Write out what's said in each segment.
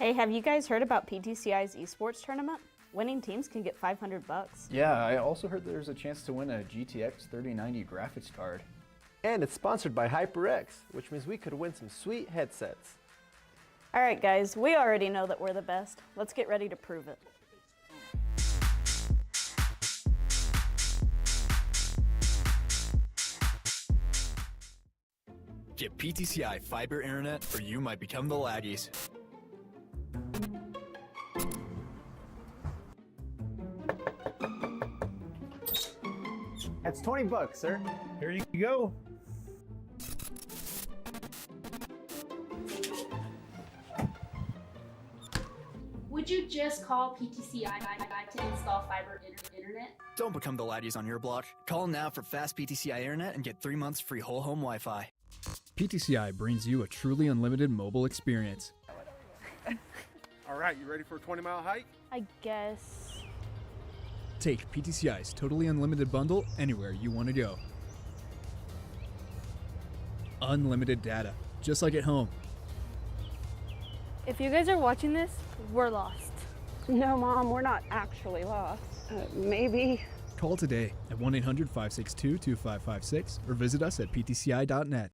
Hey, have you guys heard about PTCI's esports tournament? Winning teams can get $500. Yeah, I also heard there's a chance to win a GTX 3090 graphics card. And it's sponsored by HyperX, which means we could win some sweet headsets. All right, guys, we already know that we're the best. Let's get ready to prove it. Get PTCI fiber internet or you might become the laggies. That's $20, sir. Here you go. Would you just call PTCI to install fiber internet? Don't become the laggies on your block. Call now for fast PTCI internet and get 3 months free whole home Wi-Fi. PTCI brings you a truly unlimited mobile experience. All right, you ready for a 20-mile hike? I guess. Take PTCI's totally unlimited bundle anywhere you want to go. Unlimited data, just like at home. If you guys are watching this, we're lost. No, Mom, we're not actually lost. Maybe. Call today at 1-800-562-2556 or visit us at ptci.net.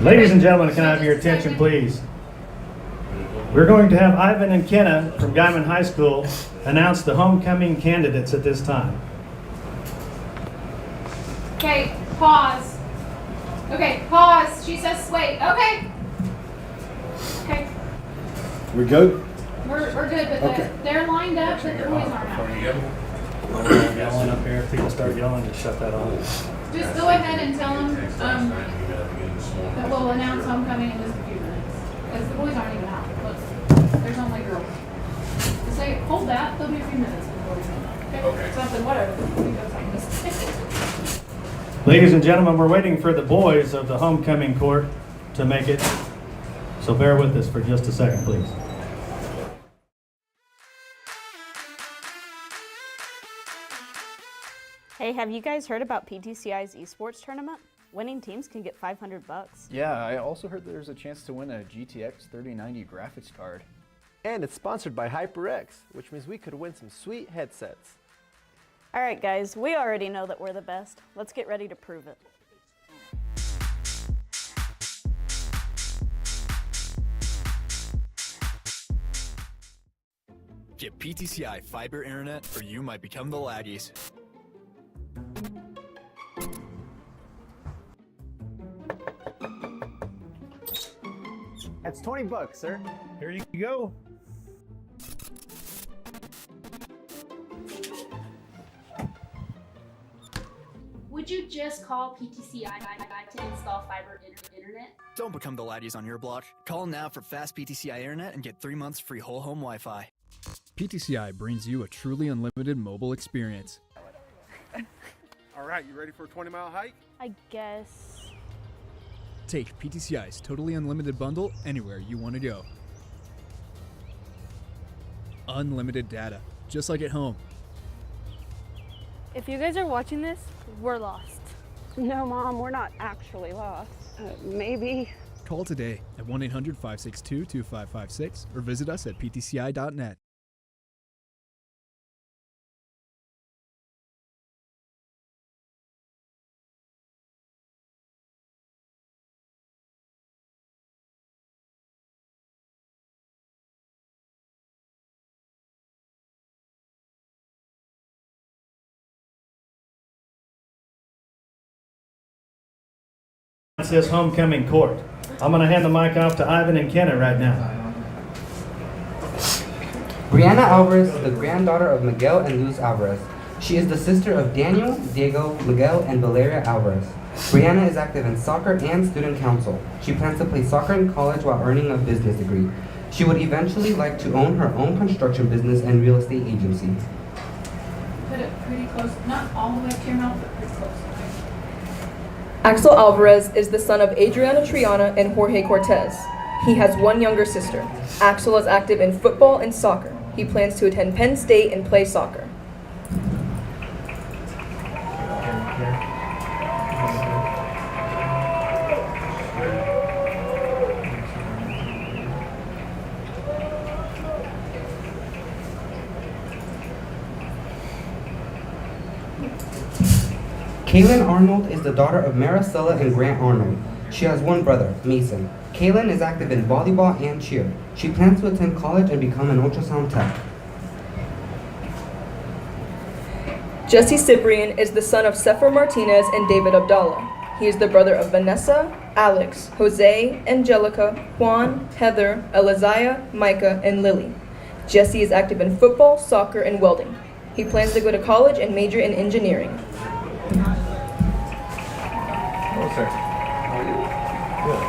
Ladies and gentlemen, can I have your attention, please? We're going to have Ivan and Kenna from Guymon High School announce the homecoming candidates at this time. Okay, pause. Okay, pause. She says wait. Okay. Okay, We're good? we're good, but they're lined up, but the boys aren't out. Yelling up here, if people start yelling, just shut that off. Just go ahead and tell them that we'll announce homecoming in just a few minutes. Because the boys aren't even out. Look, there's only girls. Just say, hold that, there'll be a few minutes before we come out. Okay? Something, whatever. We go take this. Ladies and gentlemen, we're waiting for the boys of the homecoming court to make it. So bear with us for just a second, please. Hey, have you guys heard about PTCI's esports tournament? Winning teams can get $500. Yeah, I also heard there's a chance to win a GTX 3090 graphics card. And it's sponsored by HyperX, which means we could win some sweet headsets. All right, guys, we already know that we're the best. Let's get ready to prove it. Get PTCI fiber internet or you might become the laggies. That's $20, sir. Here you go. Would you just call PTCI to install fiber internet? Don't become the laggies on your block. Call now for fast PTCI internet and get 3 months free whole home Wi-Fi. PTCI brings you a truly unlimited mobile experience. All right, you ready for a 20-mile hike? I guess. Take PTCI's totally unlimited bundle anywhere you want to go. Unlimited data, just like at home. If you guys are watching this, we're lost. No, Mom, we're not actually lost. Maybe. Call today at 1-800-562-2556 or visit us at ptci.net. This homecoming court. I'm going to hand the mic off to Ivan and Kenna right now. Brianna Alvarez is the granddaughter of Miguel and Luz Alvarez. She is the sister of Daniel, Diego, Miguel, and Valeria Alvarez. Brianna is active in soccer and student council. She plans to play soccer in college while earning a business degree. She would eventually like to own her own construction business and real estate agency. Put it pretty close, not all the way up to your mouth, but pretty close. Axel Alvarez is the son of Adriana Triana and Jorge Cortez. He has one younger sister. Axel is active in football and soccer. He plans to attend Penn State and play soccer. Kaylin Arnold is the daughter of Maricela and Grant Arnold. She has one brother, Mason. Kaylin is active in volleyball and cheer. She plans to attend college and become an ultrasound tech. Jesse Cyprian is the son of Sefer Martinez and David Abdallah. He is the brother of Vanessa, Alex, Jose, Angelica, Juan, Heather, Eliziah, Micah, and Lily. Jesse is active in football, soccer, and welding. He plans to go to college and major in engineering. Hello, sir. How are you? Good.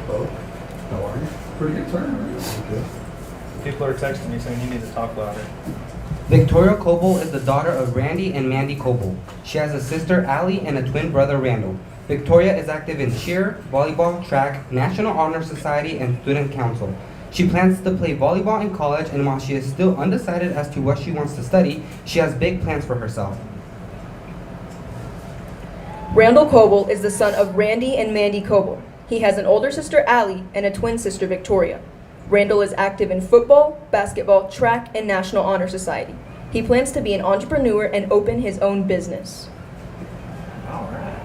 Hello. How are you? Pretty good turn. Good. People are texting me saying you need to talk louder. Victoria Coble is the daughter of Randy and Mandy Coble. She has a sister, Allie, and a twin brother, Randall. Victoria is active in cheer, volleyball, track, National Honor Society, and student council. She plans to play volleyball in college, and while she is still undecided as to what she wants to study, she has big plans for herself. Randall Coble is the son of Randy and Mandy Coble. He has an older sister, Allie, and a twin sister, Victoria. Randall is active in football, basketball, track, and National Honor Society. He plans to be an entrepreneur and open his own business. All right.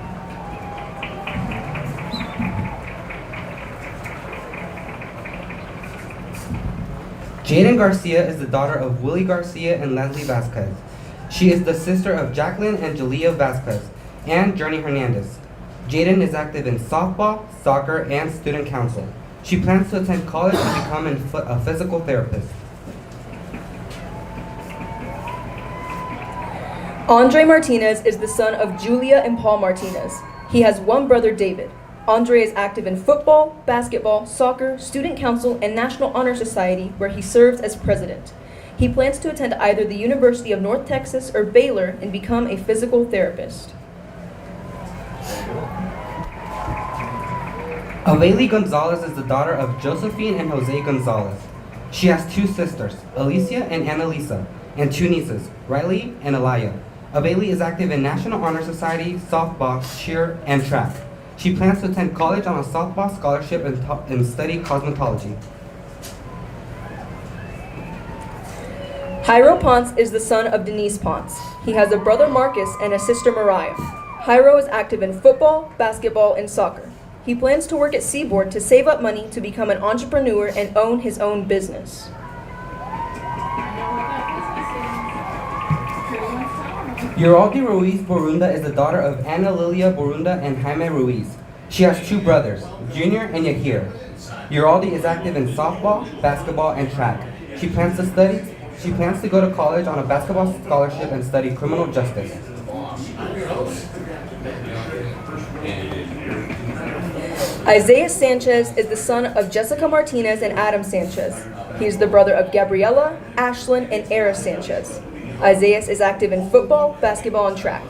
Jaden Garcia is the daughter of Willie Garcia and Leslie Vasquez. She is the sister of Jacqueline and Jalea Vasquez and Journey Hernandez. Jaden is active in softball, soccer, and student council. She plans to attend college and become a physical therapist. Andre Martinez is the son of Julia and Paul Martinez. He has one brother, David. Andre is active in football, basketball, soccer, student council, and National Honor Society, where he serves as president. He plans to attend either the University of North Texas or Baylor and become a physical therapist. Aveli Gonzalez is the daughter of Josephine and Jose Gonzalez. She has two sisters, Alicia and Annalisa, and two nieces, Riley and Elia. Aveli is active in National Honor Society, softball, cheer, and track. She plans to attend college on a softball scholarship and study cosmetology. Jairo Ponce is the son of Denise Ponce. He has a brother, Marcus, and a sister, Mariah. Jairo is active in football, basketball, and soccer. He plans to work at Seaboard to save up money to become an entrepreneur and own his own business. Uraldi Ruiz Borunda is the daughter of Ana Lilia Borunda and Jaime Ruiz. She has two brothers, Junior and Yahir. Uraldi is active in softball, basketball, and track. She plans to go to college on a basketball scholarship and study criminal justice. Isaiah Sanchez is the son of Jessica Martinez and Adam Sanchez. He is the brother of Gabriela, Ashlyn, and Eris Sanchez. Isaiah is active in football, basketball, and track.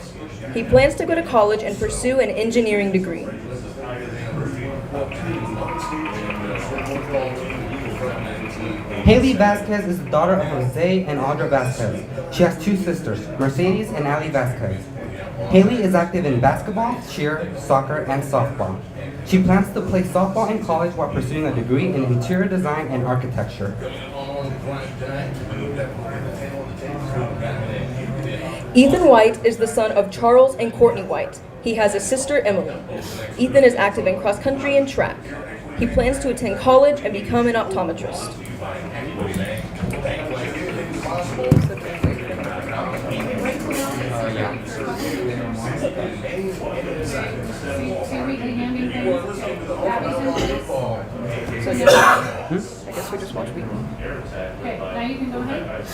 He plans to go to college and pursue an engineering degree. Haley Vasquez is the daughter of Jose and Audra Vasquez. She has two sisters, Mercedes and Ali Vasquez. Haley is active in basketball, cheer, soccer, and softball. She plans to play softball in college while pursuing a degree in interior design and architecture. Ethan White is the son of Charles and Courtney White. He has a sister, Emily. Ethan is active in cross country and track. He plans to attend college and become an optometrist. I guess we just watch Weekly. Okay, now you can go ahead.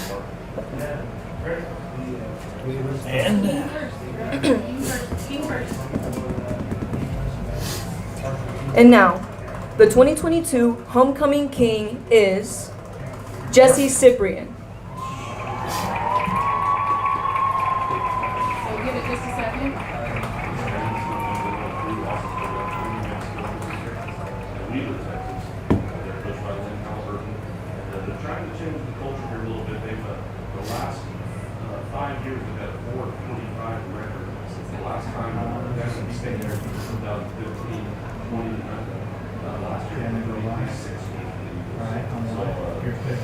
And now, the 2022 Homecoming King is Jesse Cyprian. So give it just a second. They're trying to change the culture here a little bit. They've the last 5 years we've had a 4-25 record. Since the last time we stayed there in 2015, 20 last year they were last 6 weeks. Right.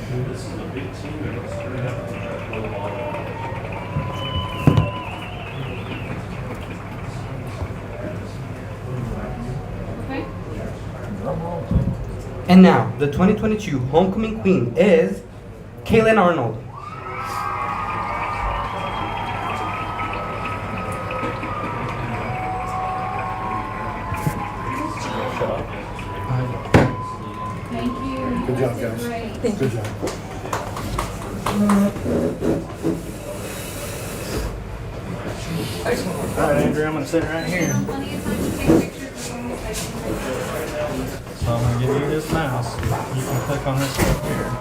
So this is a big team that was screwed up with a lot of. And now, the 2022 Homecoming Queen is Kaylin Arnold. Thank you. Good job, guys. Great. Good job. Excellent. All right, Andrew, I'm going to sit right here. So I'm going to give you this mouse. You can click on this right here.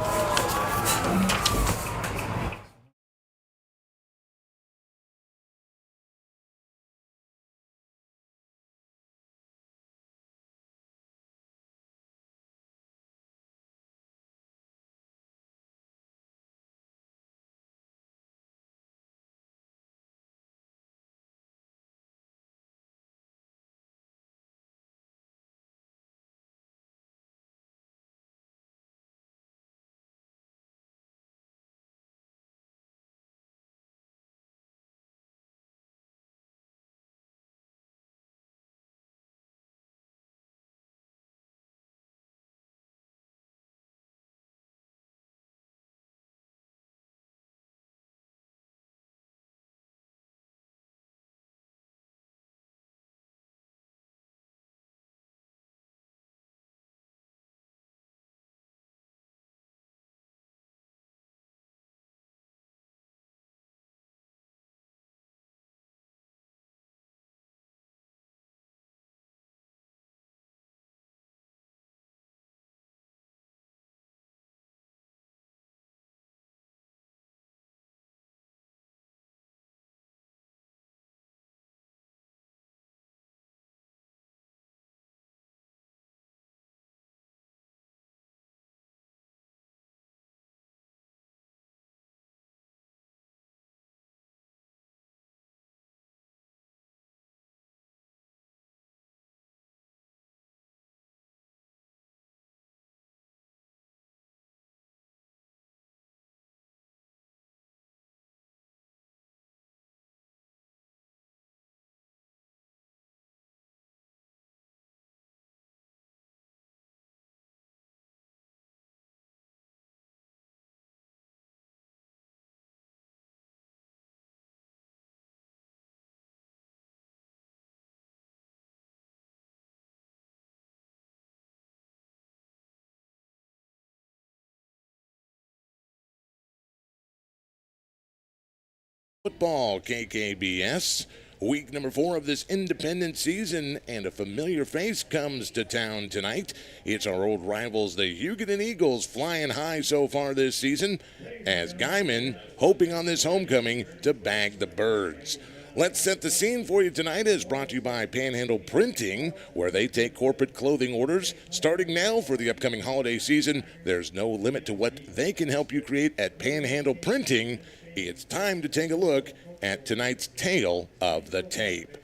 Football KKBS. Week number 4 of this independent season, and a familiar face comes to town tonight. It's our old rivals, the Hugoton Eagles, flying high so far this season, as Guymon hoping on this homecoming to bag the birds. Let's set the scene for you tonight, as brought to you by Panhandle Printing, where they take corporate clothing orders. Starting now for the upcoming holiday season, there's no limit to what they can help you create at Panhandle Printing. It's time to take a look at tonight's tale of the tape.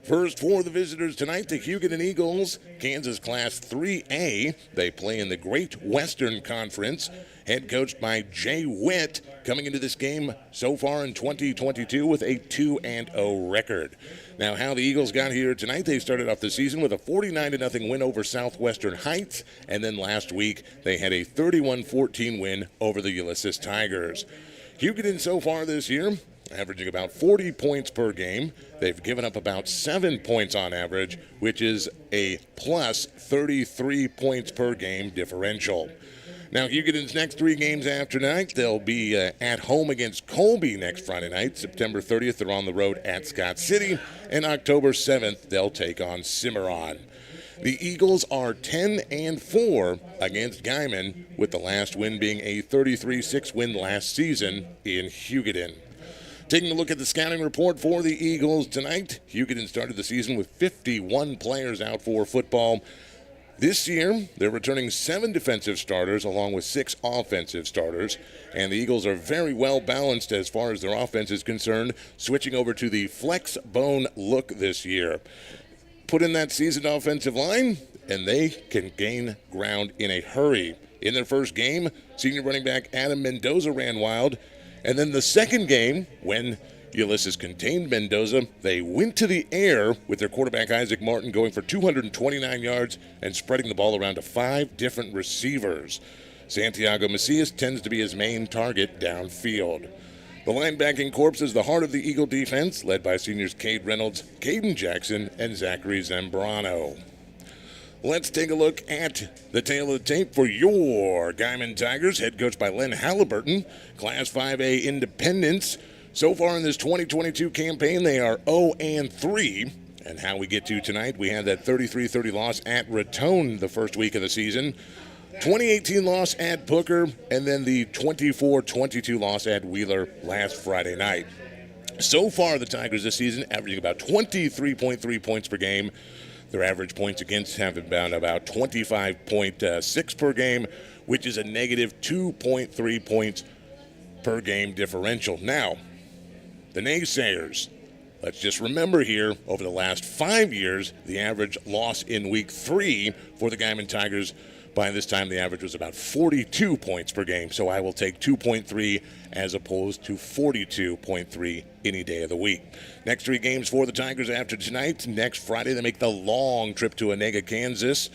First for the visitors tonight, the Hugoton Eagles, Kansas Class 3A. They play in the Great Western Conference, head coached by Jay Witt, coming into this game so far in 2022 with a 2-0 record. Now, how the Eagles got here tonight, they started off the season with a 49-0 win over Southwestern Heights, and then last week they had a 31-14 win over the Ulysses Tigers. Hugoton so far this year, averaging about 40 points per game. They've given up about 7 points on average, which is a plus 33 points per game differential. Now, Hugoton's next 3 games after tonight, they'll be at home against Colby next Friday night. September 30th, they're on the road at Scott City, and October 7th, they'll take on Cimarron. The Eagles are 10-4 against Guymon, with the last win being a 33-6 win last season in Hugoton. Taking a look at the scouting report for the Eagles tonight, Hugoton started the season with 51 players out for football. This year, they're returning 7 defensive starters along with 6 offensive starters, and the Eagles are very well balanced as far as their offense is concerned, switching over to the flex bone look this year. Put in that seasoned offensive line, and they can gain ground in a hurry. In their first game, senior running back Adam Mendoza ran wild, and then the second game, when Ulysses contained Mendoza, they went to the air with their quarterback Isaac Martin going for 229 yards and spreading the ball around to 5 different receivers. Santiago Macias tends to be his main target downfield. The linebacking corps is the heart of the Eagle defense, led by seniors Cade Reynolds, Caden Jackson, and Zachary Zambrano. Let's take a look at the tail of the tape for your Guymon Tigers, head coached by Len Halliburton, Class 5A Independents. So far in this 2022 campaign, they are 0-3. And how we get to tonight, we had that 33-30 loss at Raton the first week of the season, 2018 loss at Booker, and then the 24-22 loss at Wheeler last Friday night. So far, the Tigers this season averaging about 23.3 points per game. Their average points against have been about 25.6 per game, which is a negative 2.3 points per game differential. Now, the naysayers, let's just remember here, over the last 5 years, the average loss in week 3 for the Guymon Tigers, by this time the average was about 42 points per game. So I will take 2.3 as opposed to 42.3 any day of the week. Next 3 games for the Tigers after tonight. Next Friday, they make the long trip to Onega, Kansas.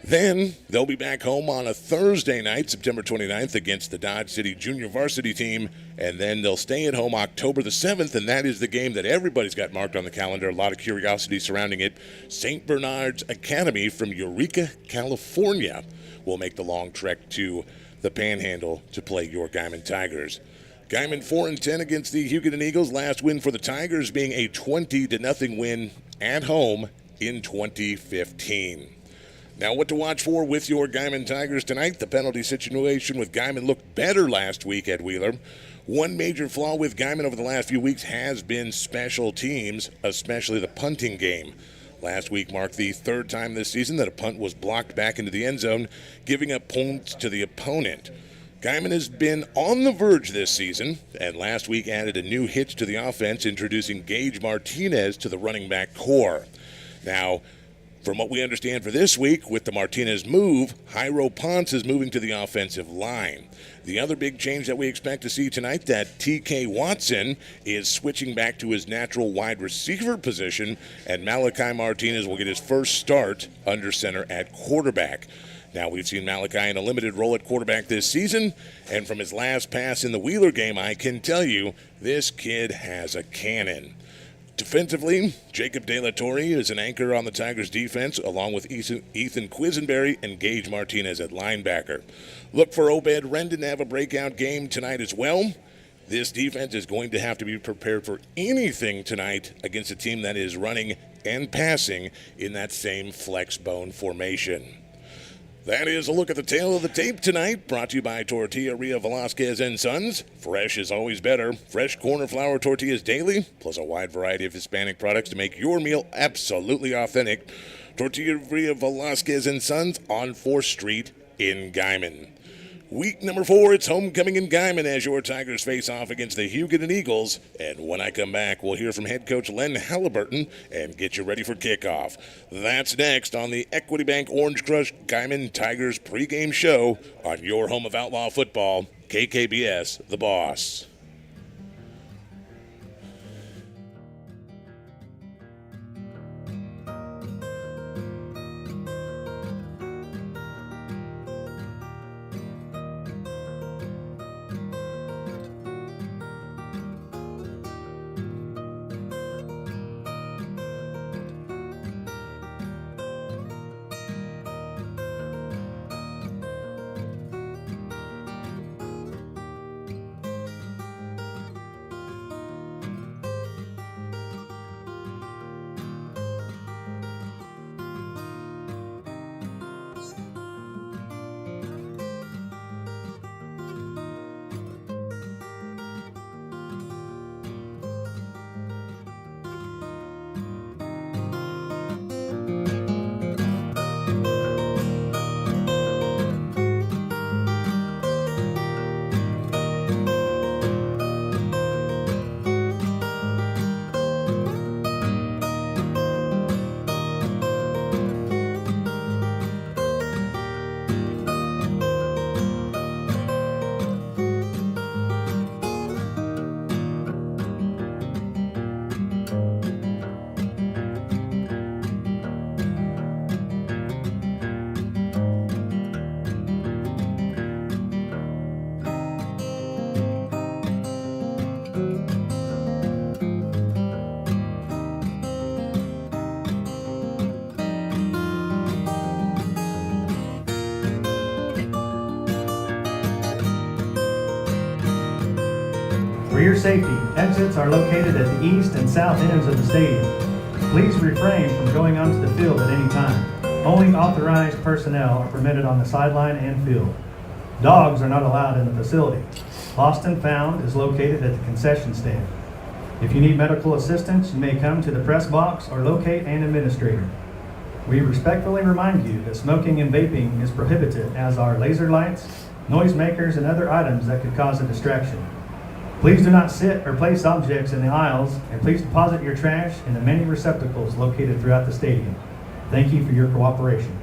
Then they'll be back home on a Thursday night, September 29th, against the Dodge City Junior Varsity team. And then they'll stay at home October the 7th, and that is the game that everybody's got marked on the calendar. A lot of curiosity surrounding it. St. Bernard's Academy from Eureka, California will make the long trek to the Panhandle to play your Guymon Tigers. Guymon 4-10 against the Hugoton Eagles. Last win for the Tigers being a 20-0 win at home in 2015. Now, what to watch for with your Guymon Tigers tonight? The penalty situation with Guymon looked better last week at Wheeler. One major flaw with Guymon over the last few weeks has been special teams, especially the punting game. Last week marked the 3rd time this season that a punt was blocked back into the end zone, giving up points to the opponent. Guymon has been on the verge this season, and last week added a new hitch to the offense, introducing Gage Martinez to the running back core. Now, from what we understand for this week, with the Martinez move, Jairo Ponce is moving to the offensive line. The other big change that we expect to see tonight, that T.K. Watson is switching back to his natural wide receiver position, and Malachi Martinez will get his first start under center at quarterback. Now, we've seen Malachi in a limited role at quarterback this season, and from his last pass in the Wheeler game, I can tell you, this kid has a cannon. Defensively, Jacob De La Torre is an anchor on the Tigers' defense, along with Ethan Quisenberry and Gage Martinez at linebacker. Look for Obed Rendon to have a breakout game tonight as well. This defense is going to have to be prepared for anything tonight against a team that is running and passing in that same flex bone formation. That is a look at the tail of the tape tonight, brought to you by Tortilleria Velasquez and Sons. Fresh is always better. Fresh corn flour tortillas daily, plus a wide variety of Hispanic products to make your meal absolutely authentic. Tortilleria Velasquez and Sons on 4th Street in Guymon. Week number 4, it's homecoming in Guymon as your Tigers face off against the Hugoton Eagles. And when I come back, we'll hear from head coach Len Halliburton and get you ready for kickoff. That's next on the Equity Bank Orange Crush Guymon Tigers pregame show on your home of Outlaw football, KKBS The Boss. For your safety, exits are located at the east and south ends of the stadium. Please refrain from going onto the field at any time. Only authorized personnel are permitted on the sideline and field. Dogs are not allowed in the facility. Lost and Found is located at the concession stand. If you need medical assistance, you may come to the press box or locate an administrator. We respectfully remind you that smoking and vaping is prohibited, as are laser lights, noisemakers, and other items that could cause a distraction. Please do not sit or place objects in the aisles, and please deposit your trash in the many receptacles located throughout the stadium. Thank you for your cooperation.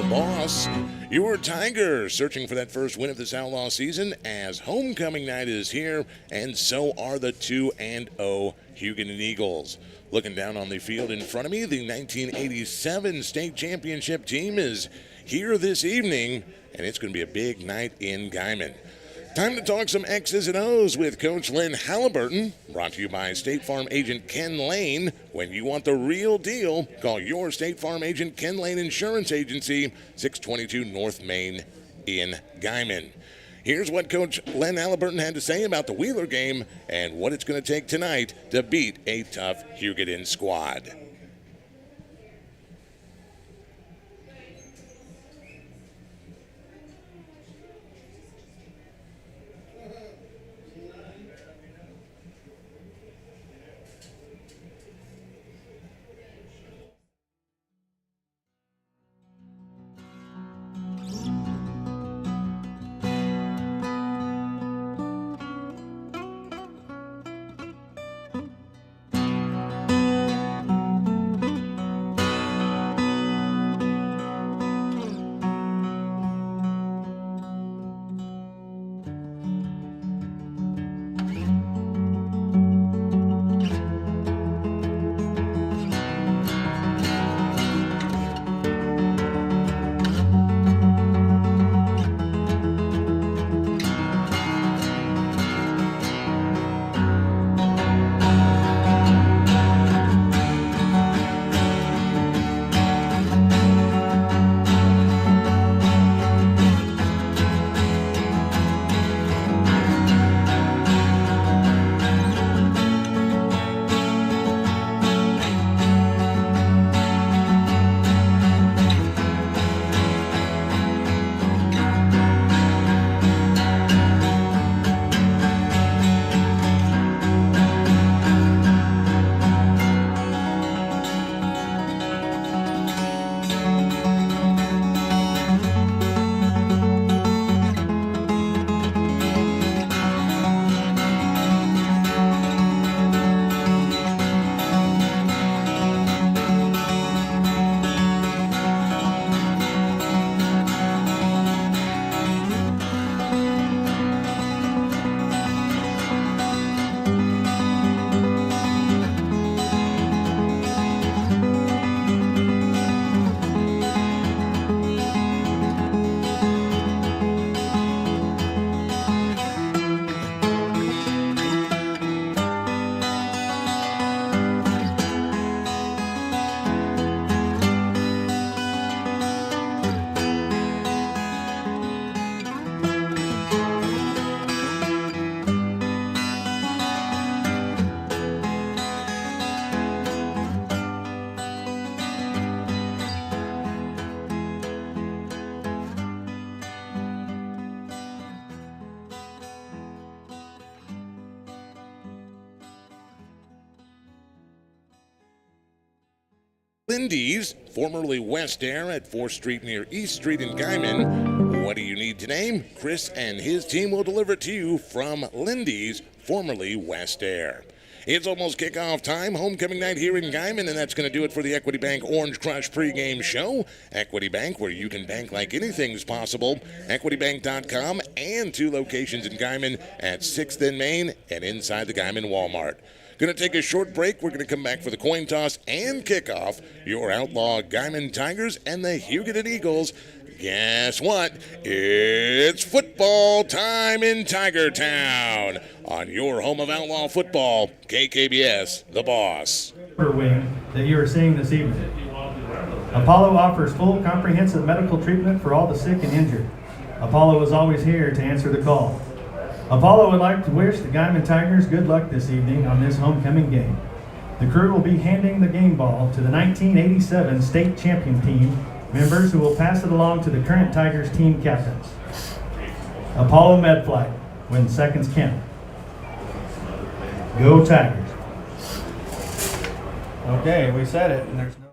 Boss. Your Tigers searching for that first win of this Outlaw season as homecoming night is here, and so are the 2-0 Hugoton Eagles. Looking down on the field in front of me, the 1987 state championship team is here this evening, and it's going to be a big night in Guymon. Time to talk some X's and O's with Coach Lynn Halliburton. Brought to you by State Farm agent Ken Lane. When you want the real deal, call your State Farm agent Ken Lane Insurance Agency, 622 North Main in Guymon. Here's what Coach Lynn Halliburton had to say about the Wheeler game and what it's going to take tonight to beat a tough Hugoton squad. Lindy's, formerly West Air at 4th Street near East Street in Guymon. What do you need today? Chris and his team will deliver it to you from Lindy's, formerly West Air. It's almost kickoff time, homecoming night here in Guymon, and that's going to do it for the Equity Bank Orange Crush pregame show. Equity Bank, where you can bank like anything's possible. EquityBank.com and 2 locations in Guymon at 6th and Main and inside the Guymon Walmart. Going to take a short break. We're going to come back for the coin toss and kickoff. Your outlaw Guymon Tigers and the Hugoton Eagles. Guess what? It's football time in Tiger Town on your home of outlaw football, KKBS, the boss. Wing that you are seeing this evening. Apollo offers full comprehensive medical treatment for all the sick and injured. Apollo is always here to answer the call. Apollo would like to wish the Guymon Tigers good luck this evening on this homecoming game. The crew will be handing the game ball to the 1987 state champion team members who will pass it along to the current Tigers team captains. Apollo Medflight, when seconds count. Go Tigers. Okay, we said it, and there's no...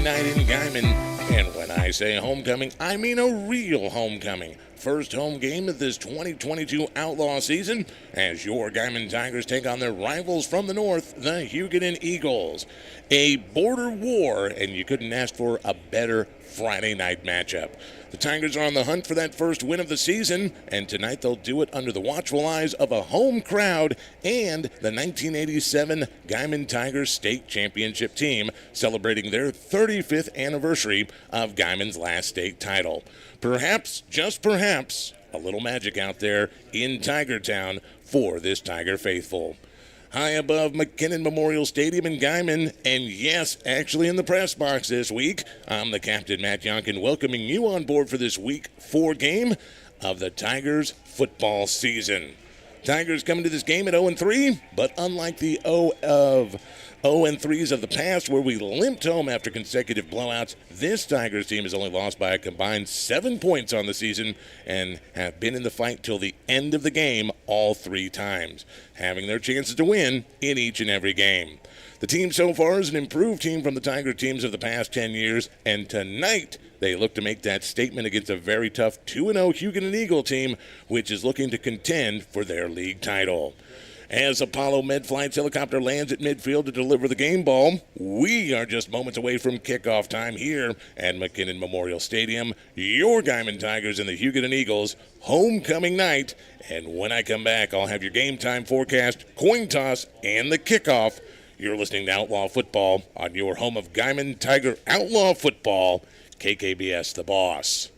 night in Guymon. And when I say homecoming, I mean a real homecoming. First home game of this 2022 Outlaw season as your Guymon Tigers take on their rivals from the north, the Hugoton Eagles. A border war, and you couldn't ask for a better Friday night matchup. The Tigers are on the hunt for that first win of the season, and tonight they'll do it under the watchful eyes of a home crowd and the 1987 Guymon Tigers State Championship team, celebrating their 35th anniversary of Guymon's last state title. Perhaps, just perhaps, a little magic out there in Tiger Town for this Tiger faithful. High above McKinnon Memorial Stadium in Guymon, and yes, actually in the press box this week, I'm the captain, Matt Yonkin, welcoming you on board for this Week 4 game of the Tigers football season. Tigers coming to this game at 0-3, but unlike the 0-3s of the past where we limped home after consecutive blowouts, this Tigers team has only lost by a combined 7 points on the season and have been in the fight till the end of the game all 3 times, having their chances to win in each and every game. The team so far is an improved team from the Tiger teams of the past 10 years, and tonight they look to make that statement against a very tough 2-0 Hugoton Eagle team, which is looking to contend for their league title. As Apollo Medflight's helicopter lands at midfield to deliver the game ball, we are just moments away from kickoff time here at McKinnon Memorial Stadium. Your Guymon Tigers and the Hugoton Eagles, homecoming night. And when I come back, I'll have your game time forecast, coin toss, and the kickoff. You're listening to Outlaw Football on your home of Guymon Tiger Outlaw Football, KKBS The Boss.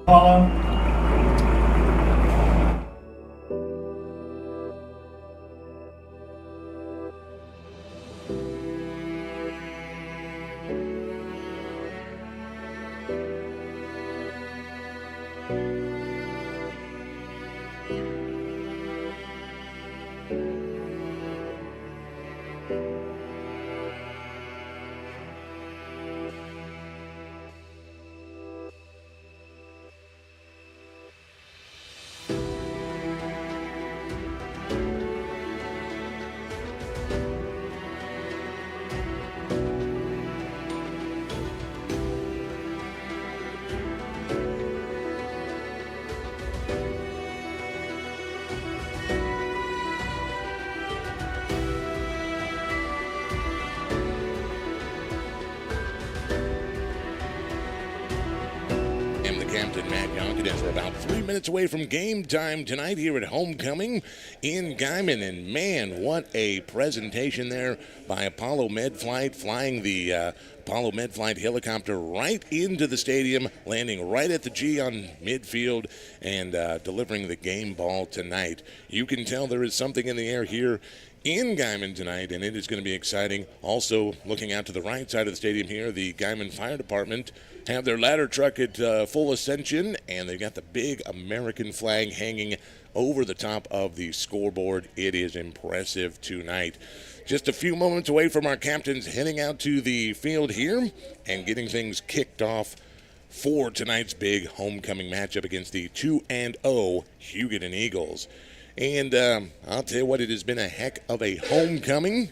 Apollo. Captain Matt Yonkin as we're about 3 minutes away from game time tonight here at Homecoming in Guymon. And man, what a presentation there by Apollo Medflight, flying the Apollo Medflight helicopter right into the stadium, landing right at the G on midfield and delivering the game ball tonight. You can tell there is something in the air here in Guymon tonight, and it is going to be exciting. Also, looking out to the right side of the stadium here, the Guymon Fire Department have their ladder truck at full ascension, and they've got the big American flag hanging over the top of the scoreboard. It is impressive tonight. Just a few moments away from our captains heading out to the field here and getting things kicked off for tonight's big homecoming matchup against the 2-0 Hugoton Eagles. And I'll tell you what, it has been a heck of a homecoming,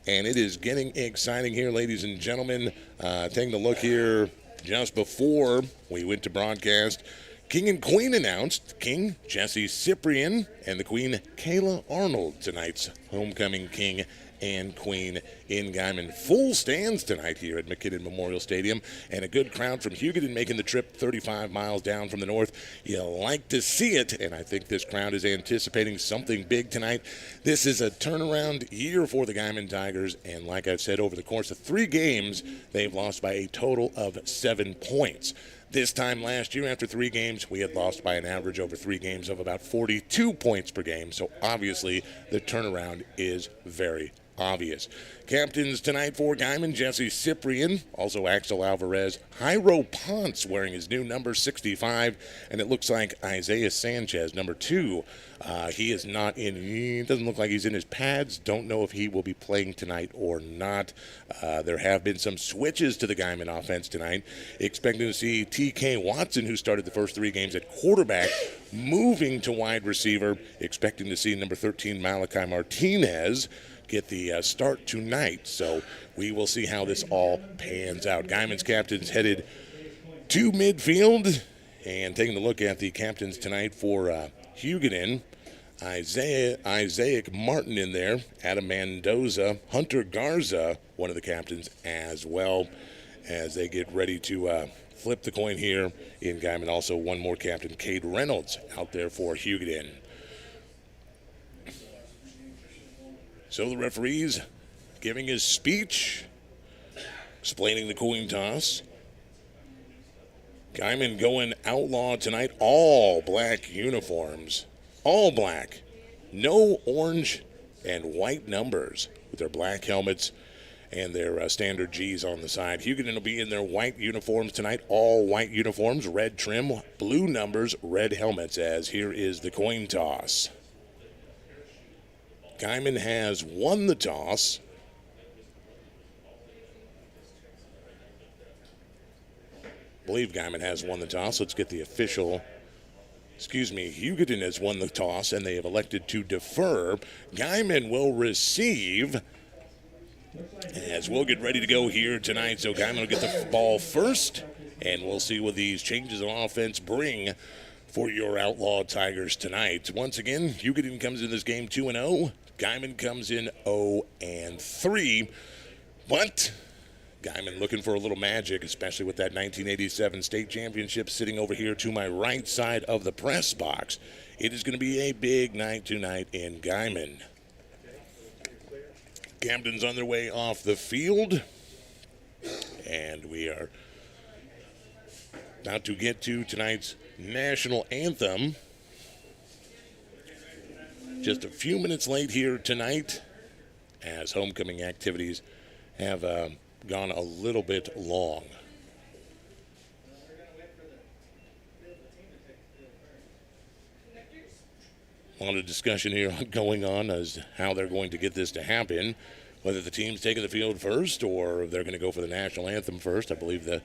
and it is getting exciting here, ladies and gentlemen. Taking a look here just before we went to broadcast, King and Queen announced King Jesse Cyprian and the Queen Kayla Arnold, tonight's homecoming king and queen in Guymon. Full stands tonight here at McKinnon Memorial Stadium, and a good crowd from Hugoton making the trip 35 miles down from the north. You'll like to see it, and I think this crowd is anticipating something big tonight. This is a turnaround year for the Guymon Tigers, and like I've said, over the course of 3 games, they've lost by a total of 7 points. This time last year, after 3 games, we had lost by an average over 3 games of about 42 points per game. So obviously, the turnaround is very obvious. Captains tonight for Guymon: Jesse Cyprian, also Axel Alvarez, Jairo Ponce wearing his new number 65, and it looks like Isaiah Sanchez, number 2. He is not in. He doesn't look like he's in his pads. Don't know if he will be playing tonight or not. There have been some switches to the Guymon offense tonight. Expecting to see T.K. Watson, who started the first 3 games at quarterback, moving to wide receiver. Expecting to see number 13 Malachi Martinez get the start tonight. So we will see how this all pans out. Guymon's captains headed to midfield, and taking a look at the captains tonight for Hugoton. Isaac Martin in there, Adam Mendoza, Hunter Garza, one of the captains as well, as they get ready to flip the coin here in Guymon. Also one more captain, Cade Reynolds, out there for Hugoton. So the referee's giving his speech, explaining the coin toss. Guymon going outlaw tonight, all black uniforms. All black. No orange and white numbers with their black helmets and their standard G's on the side. Hugoton will be in their white uniforms tonight, all white uniforms, red trim, blue numbers, red helmets, as here is the coin toss. Guymon has won the toss. I believe Guymon has won the toss. Let's get the official. Hugoton has won the toss, and they have elected to defer. Guymon will receive, as we'll get ready to go here tonight. So Guymon will get the ball first, and we'll see what these changes on offense bring for your Outlaw Tigers tonight. Once again, Hugoton comes in this game 2-0. Guymon comes in 0-3. But Guymon looking for a little magic, especially with that 1987 state championship sitting over here to my right side of the press box. It is going to be a big night tonight in Guymon. Captains on their way off the field. And we are about to get to tonight's national anthem. Just a few minutes late here tonight, as homecoming activities have gone a little bit long. A lot of discussion here going on as how they're going to get this to happen, whether the team's taking the field first or they're going to go for the national anthem first. I believe the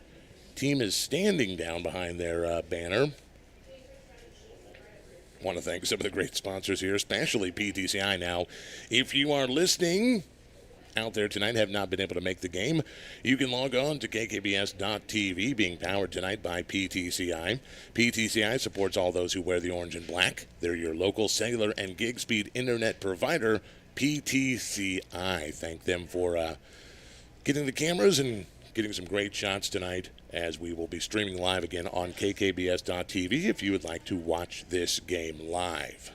team is standing down behind their banner. I want to thank some of the great sponsors here, especially PTCI. Now, if you are listening out there tonight, have not been able to make the game, you can log on to kkbs.tv, being powered tonight by PTCI. PTCI supports all those who wear the orange and black. They're your local cellular and gig speed internet provider, PTCI. Thank them for getting the cameras and getting some great shots tonight, as we will be streaming live again on kkbs.tv if you would like to watch this game live.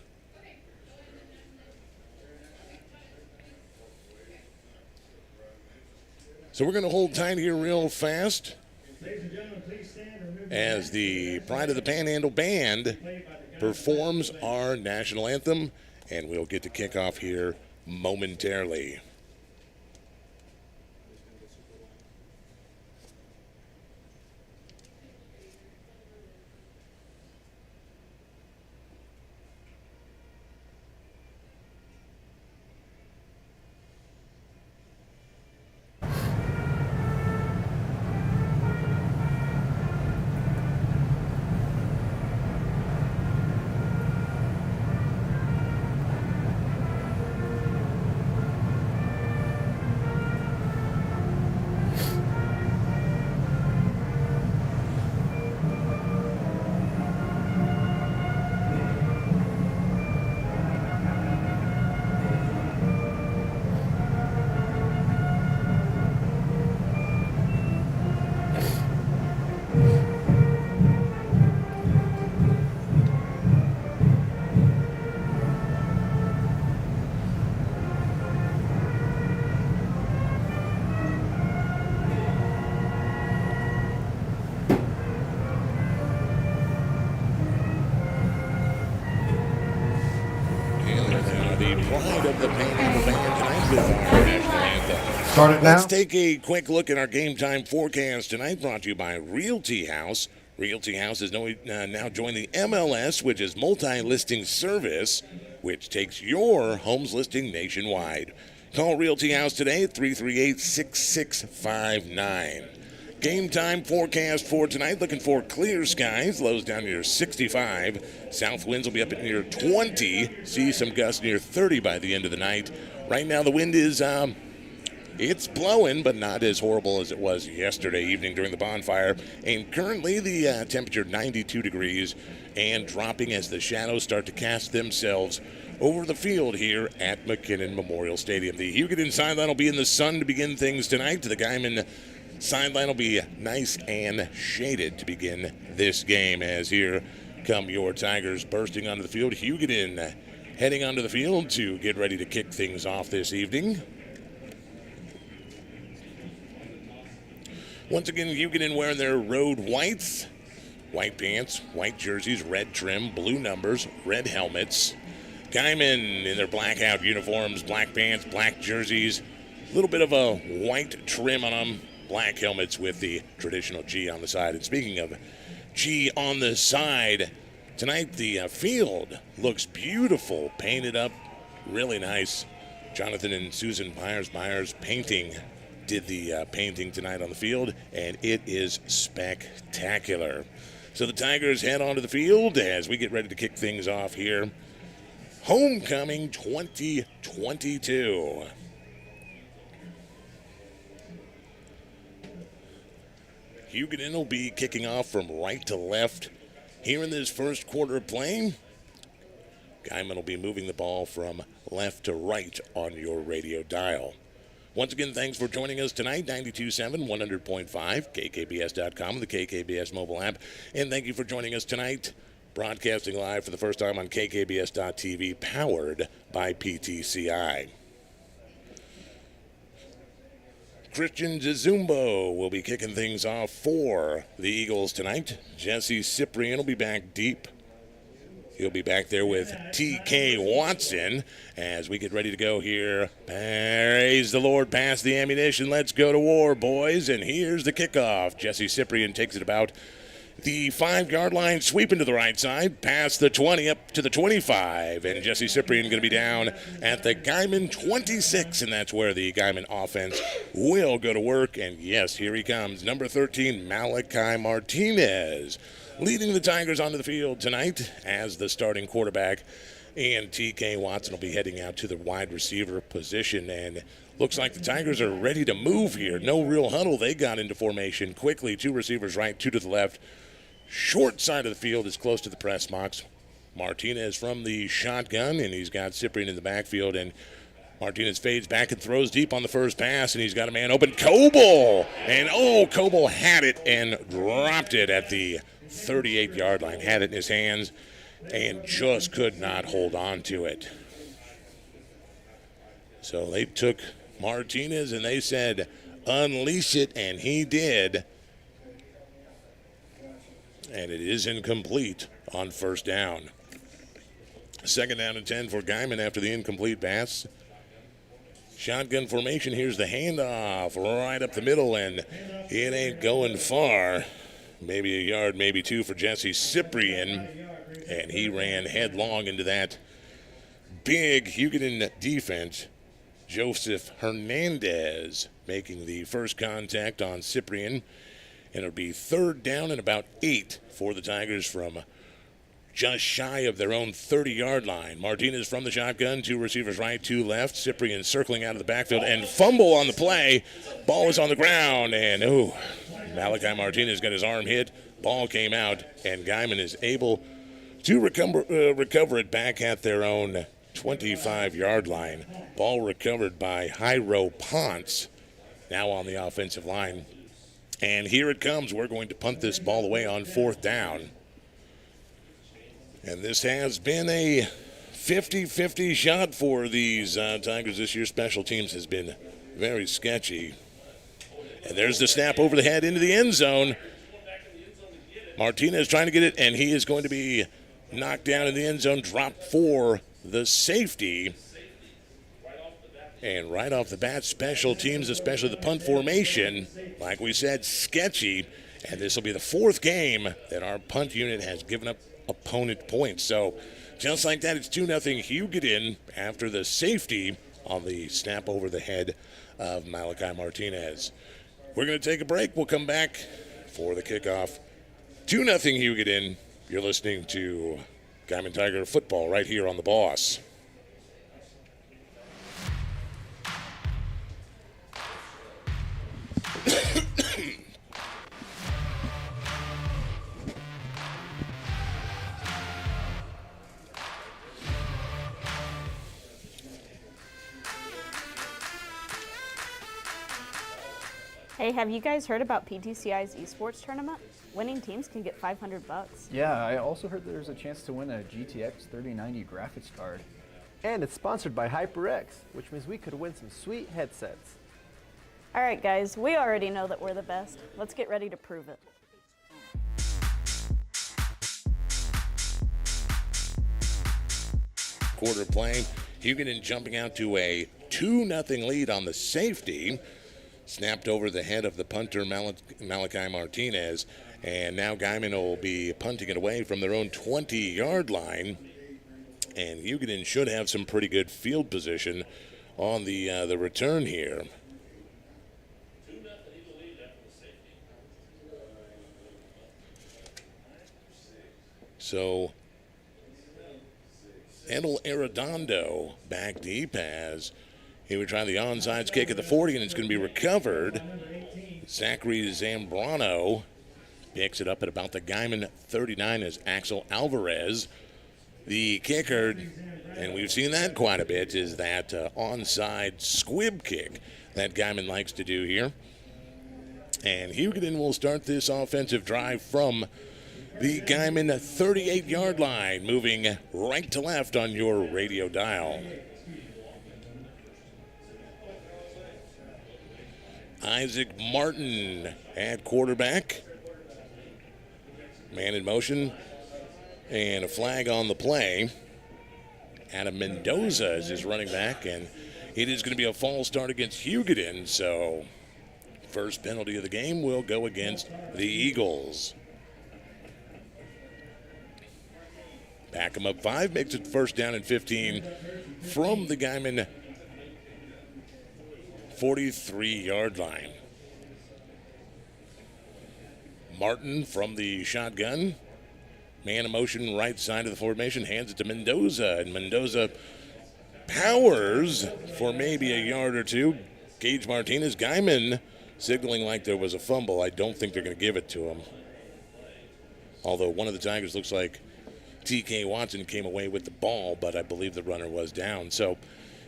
So we're going to hold tight here real fast as the Pride of the Panhandle Band performs our national anthem, and we'll get to kickoff here momentarily. Start it now. Let's take a quick look at our game time forecast tonight, brought to you by Realty House. Realty House has now joined the MLS, which is multi-listing service, which takes your homes listing nationwide. Call Realty House today at 338-6659. Game time forecast for tonight, looking for clear skies, lows down near 65. South winds will be up at near 20. See some gusts near 30 by the end of the night. Right now the wind is, it's blowing, but not as horrible as it was yesterday evening during the bonfire. And currently the temperature 92 degrees and dropping as the shadows start to cast themselves over the field here at McKinnon Memorial Stadium. The Hugoton sideline will be in the sun to begin things tonight. The Guymon sideline will be nice and shaded to begin this game, as here come your Tigers bursting onto the field. Hugoton heading onto the field to get ready to kick things off this evening. Once again, Hugoton wearing their road whites, white pants, white jerseys, red trim, blue numbers, red helmets. Guymon in their blackout uniforms, black pants, black jerseys, a little bit of a white trim on them, black helmets with the traditional G on the side. And speaking of G on the side, tonight the field looks beautiful, painted up, really nice. Jonathan and Susan Myers painting did the painting tonight on the field, and it is spectacular. So the Tigers head onto the field as we get ready to kick things off here. Homecoming 2022. Hugoton will be kicking off from right to left here in this first quarter of play. Guymon will be moving the ball from left to right on your radio dial. Once again, thanks for joining us tonight. 92.7, 100.5, KKBS.com, the KKBS mobile app. And thank you for joining us tonight. Broadcasting live for the first time on KKBS.TV, powered by PTCI. Christian Zazumbo will be kicking things off for the Eagles tonight. Jesse Cyprian will be back deep. He'll be back there with T.K. Watson as we get ready to go here. Praise the Lord, pass the ammunition. Let's go to war, boys. And here's the kickoff. Jesse Cyprian takes it about the 5-yard line, sweeping to the right side, past the 20 up to the 25. And Jesse Cyprian going to be down at the Guymon 26, and that's where the Guymon offense will go to work. And yes, here he comes, number 13, Malachi Martinez, leading the Tigers onto the field tonight as the starting quarterback. And T.K. Watson will be heading out to the wide receiver position. And looks like the Tigers are ready to move here. No real huddle. They got into formation quickly. 2 receivers right, 2 to the left. Short side of the field is close to the press box. Martinez from the shotgun, and he's got Cyprian in the backfield. And Martinez fades back and throws deep on the first pass, and he's got a man open. Coble! And Coble had it and dropped it at the 38-yard line. Had it in his hands and just could not hold on to it. So they took Martinez and they said, unleash it, and he did. And it is incomplete on first down. 2nd down and 10 for Guymon after the incomplete pass. Shotgun formation. Here's the handoff right up the middle, and it ain't going far. Maybe a yard, maybe 2 for Jesse Cyprian. And he ran headlong into that big Hugoton defense. Joseph Hernandez making the first contact on Cyprian. And it'll be 3rd down and about 8 for the Tigers from just shy of their own 30-yard line. Martinez from the shotgun, 2 receivers right, 2 left. Cyprian circling out of the backfield and fumble on the play. Ball is on the ground, and Malachi Martinez got his arm hit. Ball came out, and Guymon is able to recover it back at their own 25-yard line. Ball recovered by Jairo Ponce, now on the offensive line. And here it comes. We're going to punt this ball away on 4th down. And this has been a 50-50 shot for these Tigers this year. Special teams has been very sketchy. And there's the snap over the head into the end zone. Martinez trying to get it, and he is going to be knocked down in the end zone, dropped for the safety. And right off the bat, special teams, especially the punt formation, like we said, sketchy. And this will be the fourth game that our punt unit has given up opponent points. So just like that, it's 2-0 Hugoton after the safety on the snap over the head of Malachi Martinez. We're going to take a break. We'll come back for the kickoff. 2-0 Hugoton. You're listening to Guymon Tiger football right here on The Boss. Hey, have you guys heard about PTCI's esports tournament? Winning teams can get $500. Yeah, I also heard there's a chance to win a GTX 3090 graphics card. And it's sponsored by HyperX, which means we could win some sweet headsets. All right, guys, we already know that we're the best. Let's get ready to prove it. Quarter play, Hugoton jumping out to a 2-0 lead on the safety. Snapped over the head of the punter, Malachi Martinez. And now Guymon will be punting it away from their own 20-yard line. And Hugoton should have some pretty good field position on the return here. So, Edel Arredondo back deep as he would try the onside kick at the 40, and it's going to be recovered. Zachary Zambrano picks it up at about the Guymon 39 as Axel Alvarez. The kicker, and we've seen that quite a bit, is that onside squib kick that Guymon likes to do here. And Hugoton will start this offensive drive from the Guymon 38-yard line, moving right to left on your radio dial. Isaac Martin at quarterback. Man in motion. And a flag on the play. Adam Mendoza is his running back, and it is going to be a false start against Hugoton. So first penalty of the game will go against the Eagles. Back him up 5, makes it first down and 15 from the Guymon 43-yard line. Martin from the shotgun. Man in motion, right side of the formation, hands it to Mendoza, and Mendoza powers for maybe a yard or two. Gage Martinez, Guymon signaling like there was a fumble. I don't think they're going to give it to him. Although one of the Tigers looks like TK Watson came away with the ball, but I believe the runner was down. So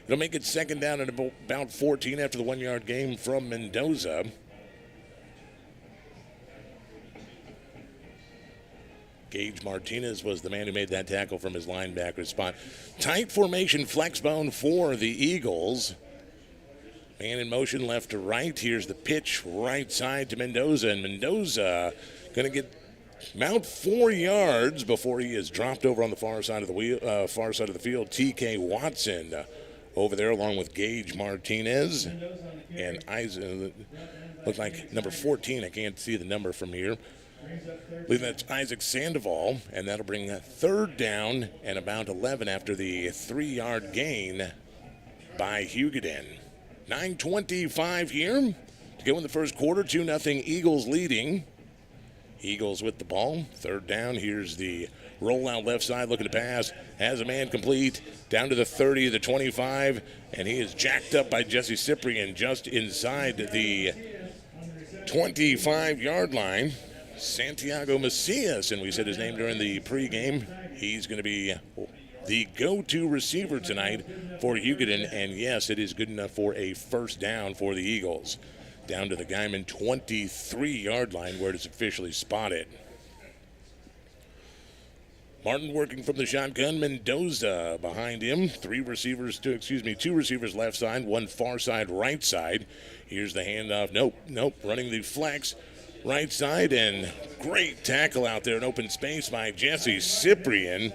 it'll make it second down at about 14 after the 1-yard gain from Mendoza. Gage Martinez was the man who made that tackle from his linebacker spot. Tight formation flex bone for the Eagles. Man in motion left to right. Here's the pitch right side to Mendoza, and Mendoza going to get about 4 yards before he is dropped over on the far side of the field. TK Watson over there along with Gage Martinez and Isaac. Looked like number 14. I can't see the number from here. I believe that's Isaac Sandoval, and that'll bring a third down and about 11 after the 3-yard gain by Hugoton. 9:25 here to go in the first quarter. 2-0 Eagles leading. Eagles with the ball. Third down. Here's the rollout left side looking to pass. Has a man complete down to the 30, the 25, and he is jacked up by Jesse Cyprian just inside the 25-yard line. Santiago Macias, and we said his name during the pregame. He's going to be the go-to receiver tonight for Hugoton, and yes, it is good enough for a first down for the Eagles. Down to the Guymon 23-yard line where it is officially spotted. Martin working from the shotgun. Mendoza behind him. Two receivers left side, one far side, right side. Here's the handoff. Nope. Running the flex right side, and great tackle out there in open space by Jesse Cyprian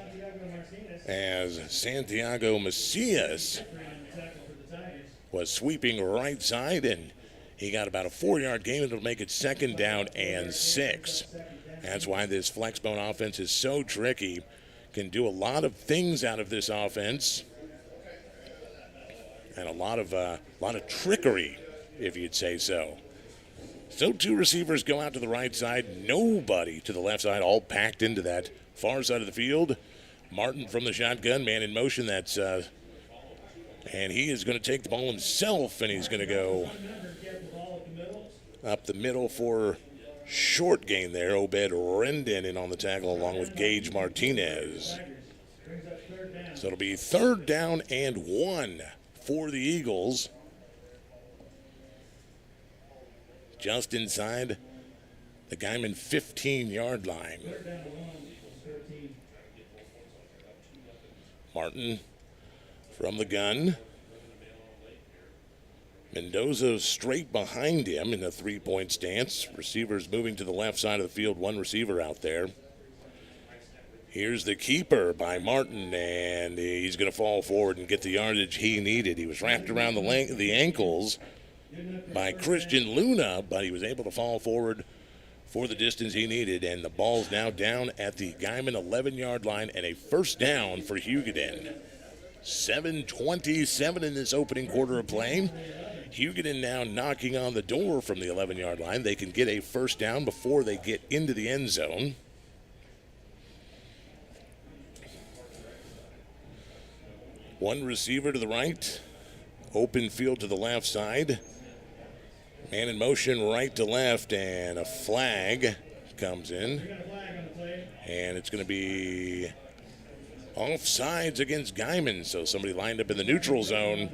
as Santiago Macias was sweeping right side, and he got about a 4-yard gain. It'll make it 2nd down and 6. That's why this flexbone offense is so tricky. Can do a lot of things out of this offense, and a lot of trickery, if you'd say so. So 2 receivers go out to the right side, nobody to the left side, all packed into that far side of the field. Martin from the shotgun, man in motion. That's and he is going to take the ball himself, and he's going to go up the middle for short gain there. Obed Rendon in on the tackle along with Gage Martinez. So it'll be 3rd down and 1 for the Eagles. Just inside the Guymon 15-yard line. Martin from the gun. Mendoza straight behind him in a 3-point stance. Receivers moving to the left side of the field. 1 receiver out there. Here's the keeper by Martin, and he's going to fall forward and get the yardage he needed. He was wrapped around the ankles by Christian Luna, but he was able to fall forward for the distance he needed, and the ball's now down at the Guymon 11-yard line and a 1st down for Hugoton. 7:27 in this opening quarter of play. Hugoton now knocking on the door from the 11-yard line. They can get a 1st down before they get into the end zone. One receiver to the right, open field to the left side. Man in motion right to left, and a flag comes in. And it's going to be offsides against Guymon, so somebody lined up in the neutral zone.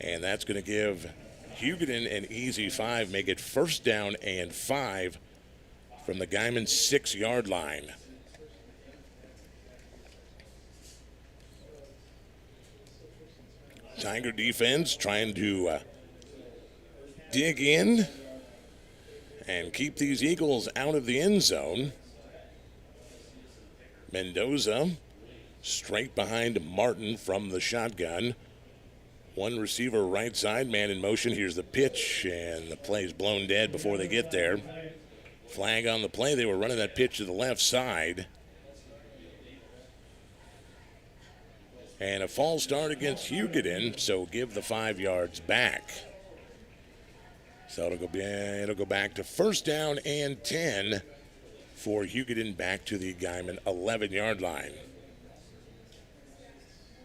And that's going to give Hugoton an easy 5, make it 1st down and 5 from the Guymon 6-yard line. Tiger defense trying to dig in and keep these Eagles out of the end zone. Mendoza straight behind Martin from the shotgun. 1 receiver right side, man in motion. Here's the pitch, and the play's blown dead before they get there. Flag on the play. They were running that pitch to the left side. And a false start against Hugoton, so give the 5 yards back. So it'll go back to 1st down and 10 for Hugoton, back to the Guymon 11-yard line.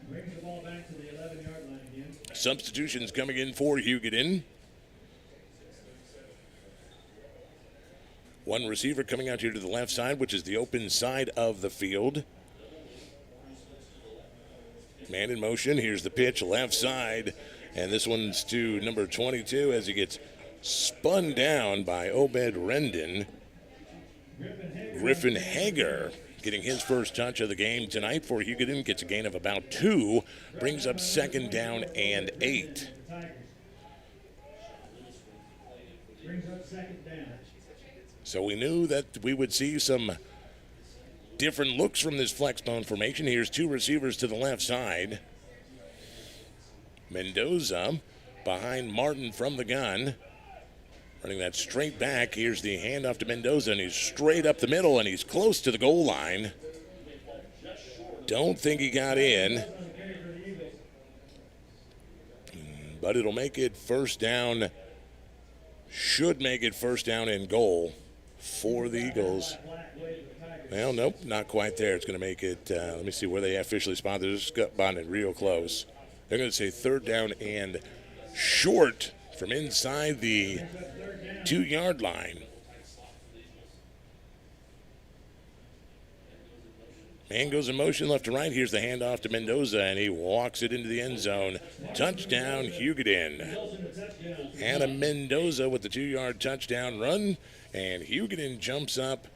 Bringing the ball back to the 11-yard line again. Substitutions coming in for Hugoton. 1 receiver coming out here to the left side, which is the open side of the field. Man in motion. Here's the pitch, left side. And this one's to number 22 as he gets spun down by Obed Rendon. Griffin Hager getting his first touch of the game tonight for Hugoton. Gets a gain of about 2. Brings up 2nd down and 8. So we knew that we would see some different looks from this flexbone formation. Here's 2 receivers to the left side. Mendoza behind Martin from the gun. Running that straight back. Here's the handoff to Mendoza, and he's straight up the middle, and he's close to the goal line. Don't think he got in. But it'll make it 1st down. Should make it 1st down and goal for the Eagles. Well, nope, not quite there. It's going to make it, let me see where they officially spotted. They're just spotted real close. They're going to say 3rd down and short from inside the 2-yard line. Man goes in motion left to right. Here's the handoff to Mendoza, and he walks it into the end zone. Touchdown, Hugoton. Adam Mendoza with the 2-yard touchdown run, and Hugoton jumps up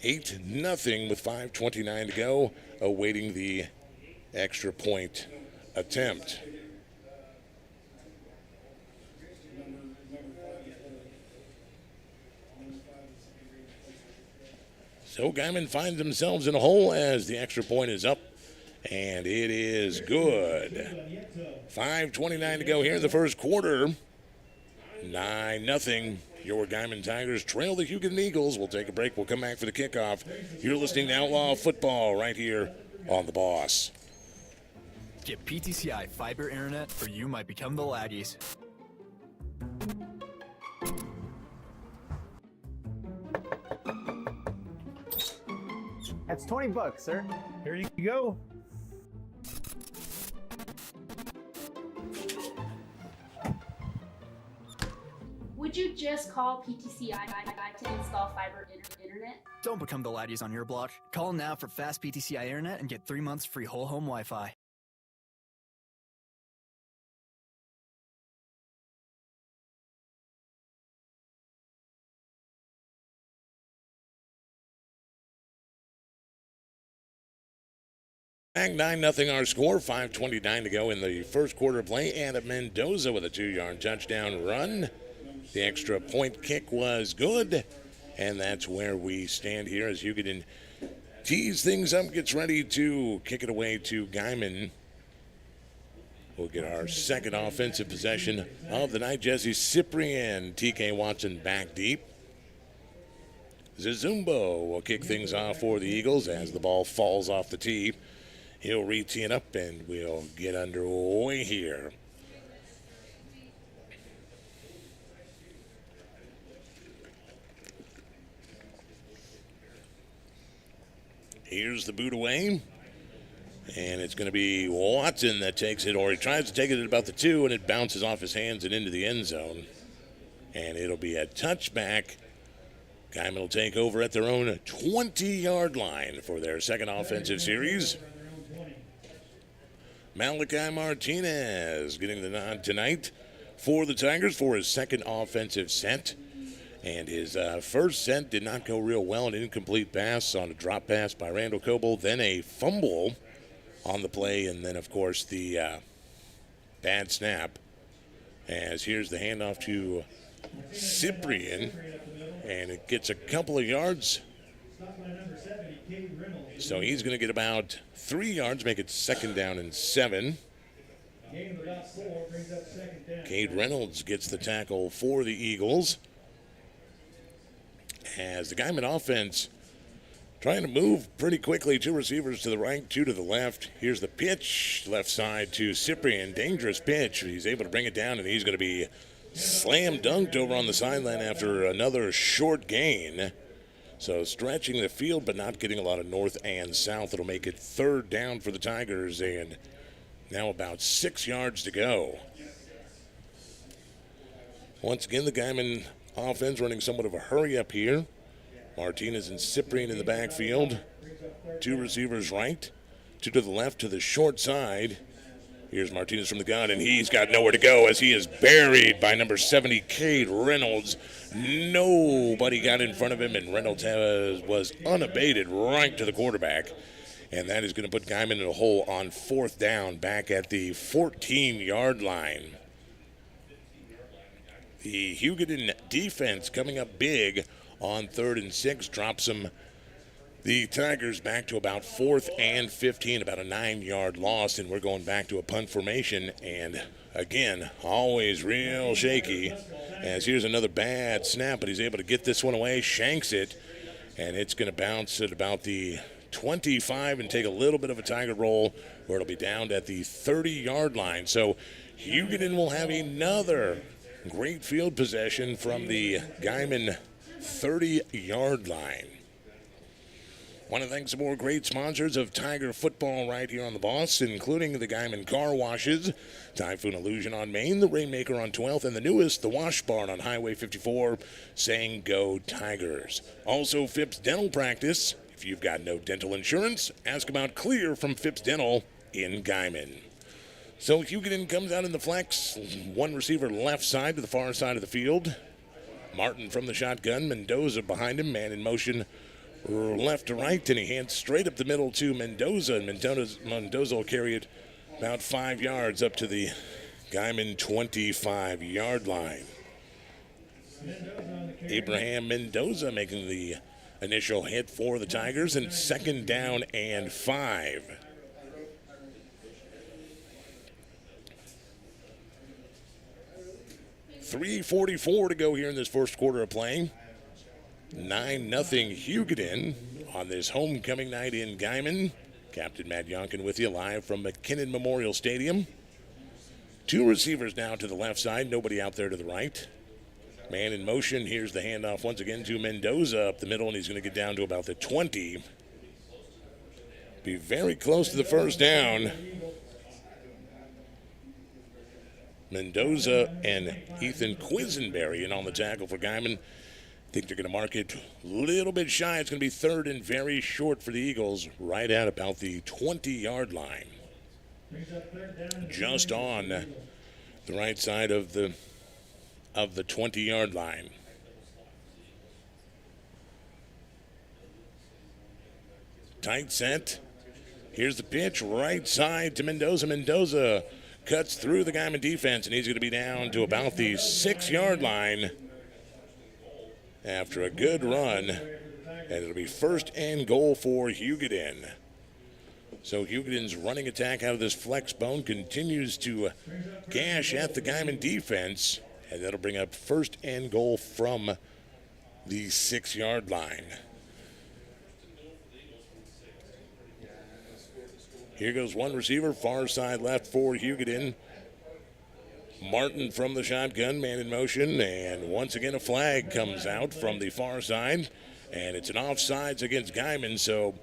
8-0 with 5:29 to go, awaiting the extra point attempt. So Guymon finds themselves in a hole as the extra point is up And it is good. 5:29 to go here in the first quarter. 9-0. Your Guymon Tigers trail the Hugoton Eagles. We'll take a break. We'll come back for the kickoff. You're listening to Outlaw Football right here on The Boss. Get PTCI fiber internet or you might become the Laggies. That's $20, sir. Here you go. Would you just call PTCI to install fiber internet? Don't become the Laggies on your block. Call now for fast PTCI internet and get 3 months free whole home Wi-Fi. Back 9-0 our score, 5:29 to go in the first quarter of play. Adam Mendoza with a 2-yard touchdown run. The extra point kick was good, and that's where we stand here as Hugoton tees things up, gets ready to kick it away to Guymon. We'll get our second offensive possession of the night. Jesse Cyprian, TK Watson back deep. Zazumbo will kick things off for the Eagles as the ball falls off the tee. He'll re-tee it up, and we'll get underway here. Here's the boot away, and it's going to be Watson that takes it, or he tries to take it at about the 2, and it bounces off his hands and into the end zone. And it'll be a touchback. Guymon will take over at their own 20-yard line for their second offensive series. Malachi Martinez getting the nod tonight for the Tigers for his second offensive set. And his first set did not go real well. An incomplete pass on a drop pass by Randall Coble. Then a fumble on the play. And then, of course, the bad snap. As here's the handoff to Cyprian. And it gets a couple of yards. So he's going to get about 3 yards, make it 2nd down and 7. Cade Reynolds gets the tackle for the Eagles. As the Guymon offense trying to move pretty quickly. 2 receivers to the right, 2 to the left. Here's the pitch, left side to Cyprian. Dangerous pitch. He's able to bring it down, and he's going to be slam dunked over on the sideline after another short gain. So stretching the field, but not getting a lot of north and south. It'll make it 3rd down for the Tigers, and now about 6 yards to go. Once again, the Guymon offense running somewhat of a hurry up here. Martinez and Cyprian in the backfield. 2 receivers right, 2 to the left to the short side. Here's Martinez from the gun, and he's got nowhere to go as he is buried by number 70, Cade Reynolds. Nobody got in front of him, and Reynolds was unabated right to the quarterback. And that is going to put Guymon in a hole on 4th down back at the 14-yard line. The Hugoton defense coming up big on 3rd and 6, drops them. The Tigers back to about 4th and 15, about a 9-yard loss, and we're going back to a punt formation. And again, always real shaky. As here's another bad snap, but he's able to get this one away, shanks it, and it's going to bounce at about the 25 and take a little bit of a Tiger roll where it'll be down at the 30-yard line. So Hugoton will have another great field possession from the Guymon 30-yard line. Want to thank some more great sponsors of Tiger football right here on The Boss, including the Guymon Car Washes, Typhoon Illusion on Main, the Rainmaker on 12th, and the newest, the Wash Barn on Highway 54, saying Go Tigers. Also, Phipps Dental Practice. If you've got no dental insurance, ask about Clear from Phipps Dental in Guymon. So Hugoton comes out in the flex, 1 receiver left side to the far side of the field. Martin from the shotgun, Mendoza behind him, man in motion left to right, and he hands straight up the middle to Mendoza, and Mendoza will carry it about 5 yards up to the Guymon 25-yard line. Abraham Mendoza making the initial hit for the Tigers, and 2nd down and 5. 3:44 to go here in this first quarter of play. 9-0 Hugoton on this homecoming night in Guymon. Captain Matt Yonkin with you live from McKinnon Memorial Stadium. 2 receivers now to the left side, nobody out there to the right. Man in motion, here's the handoff once again to Mendoza up the middle, and he's going to get down to about the 20. Be very close to the first down. Mendoza and Ethan Quisenberry in on the tackle for Guymon. I think they're going to mark it a little bit shy. It's going to be 3rd and very short for the Eagles, right at about the 20-yard line. Just on the right side of the 20-yard line. Tight set. Here's the pitch, right side to Mendoza. Mendoza cuts through the Guymon defense, and he's going to be down to about the 6-yard line after a good run, and it'll be 1st and goal for Hugoton. So Hugoton's running attack out of this flex bone continues to gash at the Guymon defense, and that'll bring up 1st and goal from the 6-yard line. Here goes one receiver, far side left for Hugoton. Martin from the shotgun, man in motion, and once again a flag comes out from the far side, and it's an offsides against Guymon, so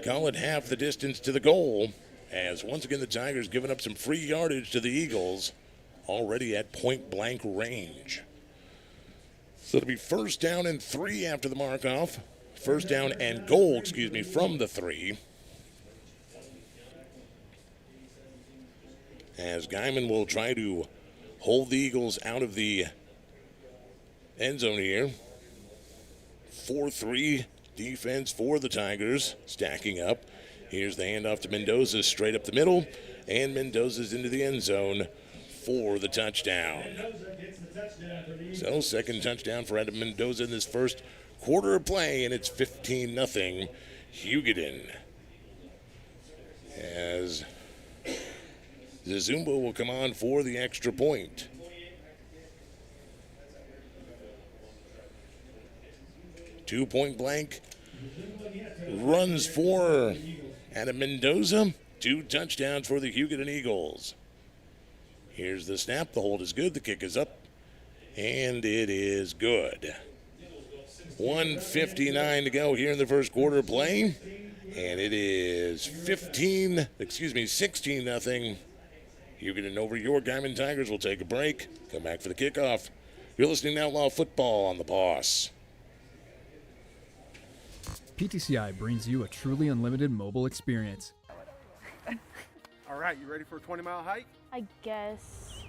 call it half the distance to the goal, as once again the Tigers giving up some free yardage to the Eagles, already at point-blank range. So it'll be 1st down and 3 after the mark-off. 1st down and goal, from the 3. As Guymon will try to hold the Eagles out of the end zone here. 4-3 defense for the Tigers, stacking up. Here's the handoff to Mendoza, straight up the middle, and Mendoza's into the end zone for the touchdown. So 2nd touchdown for Adam Mendoza in this first quarter of play, and it's 15-0 Hugoton. As Zazumbo will come on for the extra point. Two-point blank runs for Adam Mendoza. 2 touchdowns for the Hugoton Eagles. Here's the snap. The hold is good. The kick is up, and it is good. 1:59 to go here in the first quarter of play, and it is 16-0 Hugoton over your Guymon Tigers. Will take a break. Come back for the kickoff. You're listening to Outlaw Football on The Boss. PTCI brings you a truly unlimited mobile experience. All right, you ready for a 20-mile hike? I guess.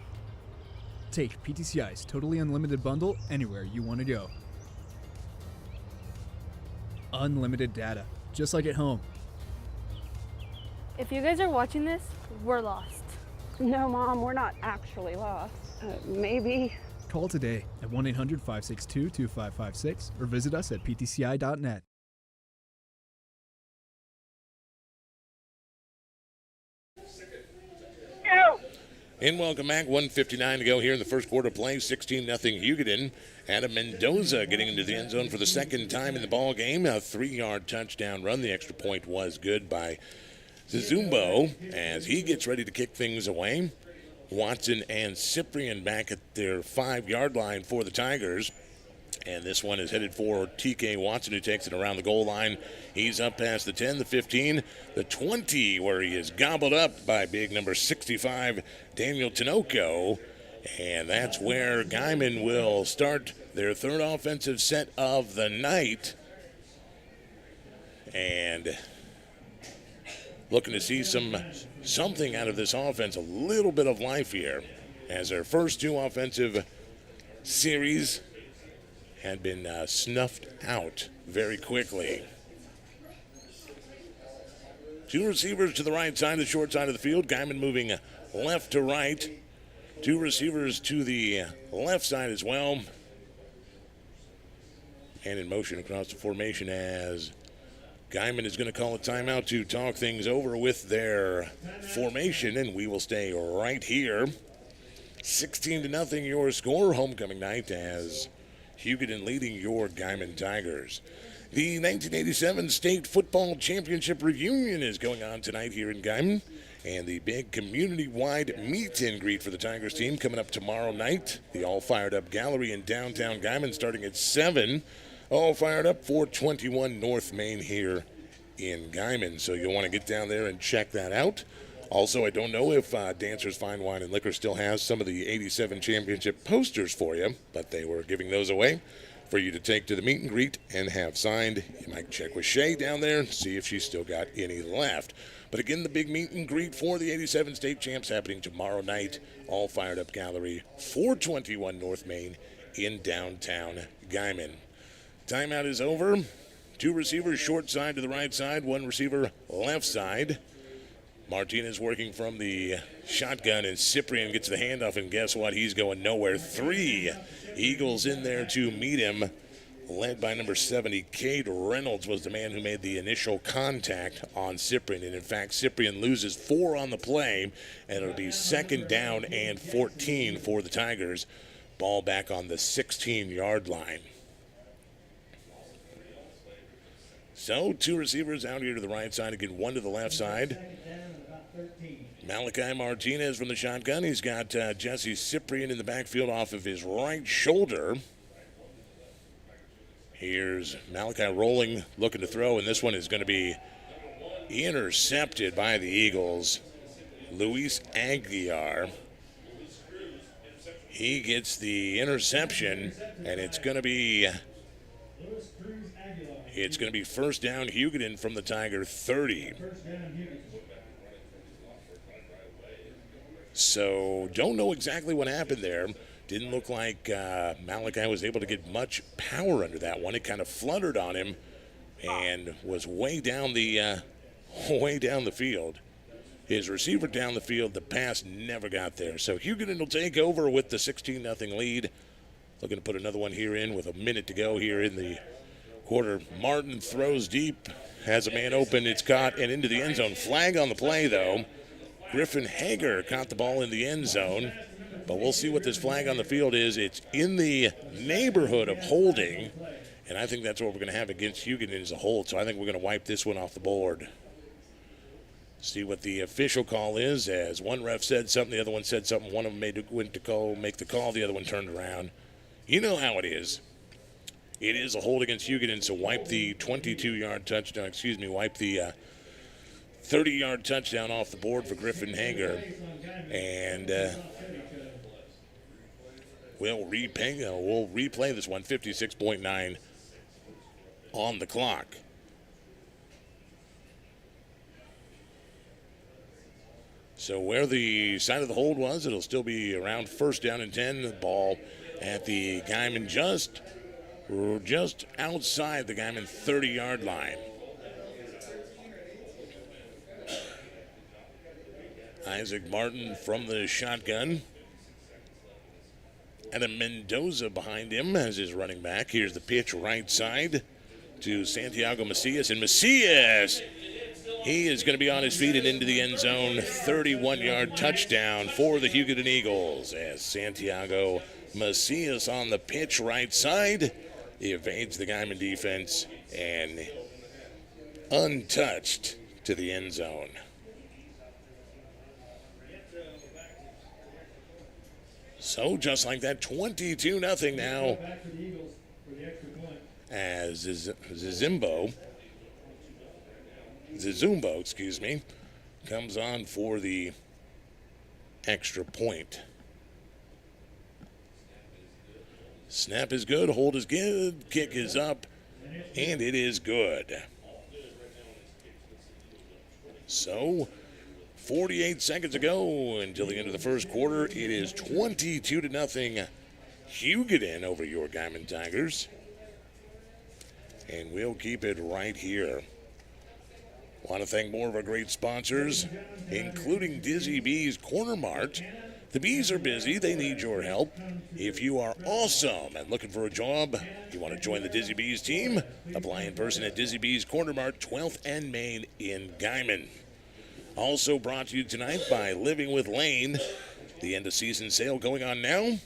Take PTCI's totally unlimited bundle anywhere you want to go. Unlimited data, just like at home. If you guys are watching this, we're lost. No, Mom, we're not actually lost. Maybe. Call today at 1-800-562-2556 or visit us at ptci.net. And welcome back. 1:59 to go here in the first quarter play. 16-0 Hugoton. Adam Mendoza getting into the end zone for the 2nd time in the ball game. A 3-yard touchdown run. The extra point was good by Zazumbo as he gets ready to kick things away. Watson and Cyprian back at their 5-yard line for the Tigers. And this one is headed for TK Watson, who takes it around the goal line. He's up past the 10, the 15, the 20, where he is gobbled up by big number 65, Daniel Tinoco. And that's where Guymon will start their 3rd offensive set of the night. And looking to see something out of this offense, a little bit of life here, as their first 2 offensive series had been snuffed out very quickly. 2 receivers to the right side, the short side of the field. Guymon moving left to right. 2 receivers to the left side as well. And in motion across the formation as Guymon is going to call a timeout to talk things over with their formation, and we will stay right here 16-0 your score. Homecoming night as Hugoton leading your Guymon Tigers. The 1987 State Football Championship reunion is going on tonight here in Guymon. And the big community-wide meet and greet for the Tigers team coming up tomorrow night. The All Fired Up Gallery in downtown Guymon starting at 7. All Fired Up 421 North Main here in Guymon. So you'll want to get down there and check that out. Also, I don't know if Dancers Fine Wine and Liquor still has some of the 87 championship posters for you, but they were giving those away for you to take to the meet and greet and have signed. You might check with Shay down there and see if she's still got any left. But again, the big meet and greet for the 87 state champs happening tomorrow night. All Fired Up Gallery, 421 North Main in downtown Guymon. Timeout is over. 2 receivers short side to the right side, 1 receiver left side. Martinez working from the shotgun, and Cyprian gets the handoff, and guess what? He's going nowhere. 3 Eagles in there to meet him. Led by number 70, Cade Reynolds was the man who made the initial contact on Cyprian. And in fact, Cyprian loses 4 on the play, and it'll be 2nd down and 14 for the Tigers. Ball back on the 16-yard line. So 2 receivers out here to the right side. Again, 1 to the left side. Malachi Martinez from the shotgun. He's got Jesse Cyprian in the backfield off of his right shoulder. Here's Malachi rolling, looking to throw, and this one is going to be intercepted by the Eagles. Luis Aguiar. He gets the interception, and it's going to be 1st down Hugoton from the Tiger 30. So don't know exactly what happened there. Didn't look like Malachi was able to get much power under that one. It kind of fluttered on him and was way down the field. His receiver down the field, the pass never got there. So Hugoton will take over with the 16-0 lead. Looking to put another one here in with a minute to go here in the quarter. Martin throws deep, has a man open. It's caught and into the end zone. Flag on the play, though. Griffin Hager caught the ball in the end zone. But we'll see what this flag on the field is. It's in the neighborhood of holding, and I think that's what we're going to have against Hugoton as a hold. So I think we're going to wipe this one off the board. See what the official call is, as one ref said something, the other one said something. One of them went to make the call, the other one turned around. You know how it is. It is a hold against Hugoton, so wipe the 22-yard touchdown, wipe the 30-yard touchdown off the board for Griffin Hager. And we'll replay this one, 56.9 on the clock. So where the side of the hold was, it'll still be around 1st down and 10. The ball at the Guymon just outside the Guymon 30-yard line. Isaac Martin from the shotgun. Adam Mendoza behind him as his running back. Here's the pitch right side to Santiago Macias. And Macias, he is going to be on his feet and into the end zone. 31-yard touchdown for the Hugoton Eagles as Santiago Macias on the pitch right side. He evades the Guymon defense and untouched to the end zone. So just like that, 22-0 now as Zizumbo, comes on for the extra point. Snap is good, hold is good, kick is up, and it is good. So 48 seconds to go until the end of the first quarter. It is 22-0 Hugoton over your Guymon Tigers. And we'll keep it right here. Want to thank more of our great sponsors, including Dizzy Bees Corner Mart. The Bees are busy. They need your help. If you are awesome and looking for a job, you want to join the Dizzy Bees team, apply in person at Dizzy Bees Corner Mart, 12th and Main in Guymon. Also brought to you tonight by Living with Lane. The end of season sale going on now.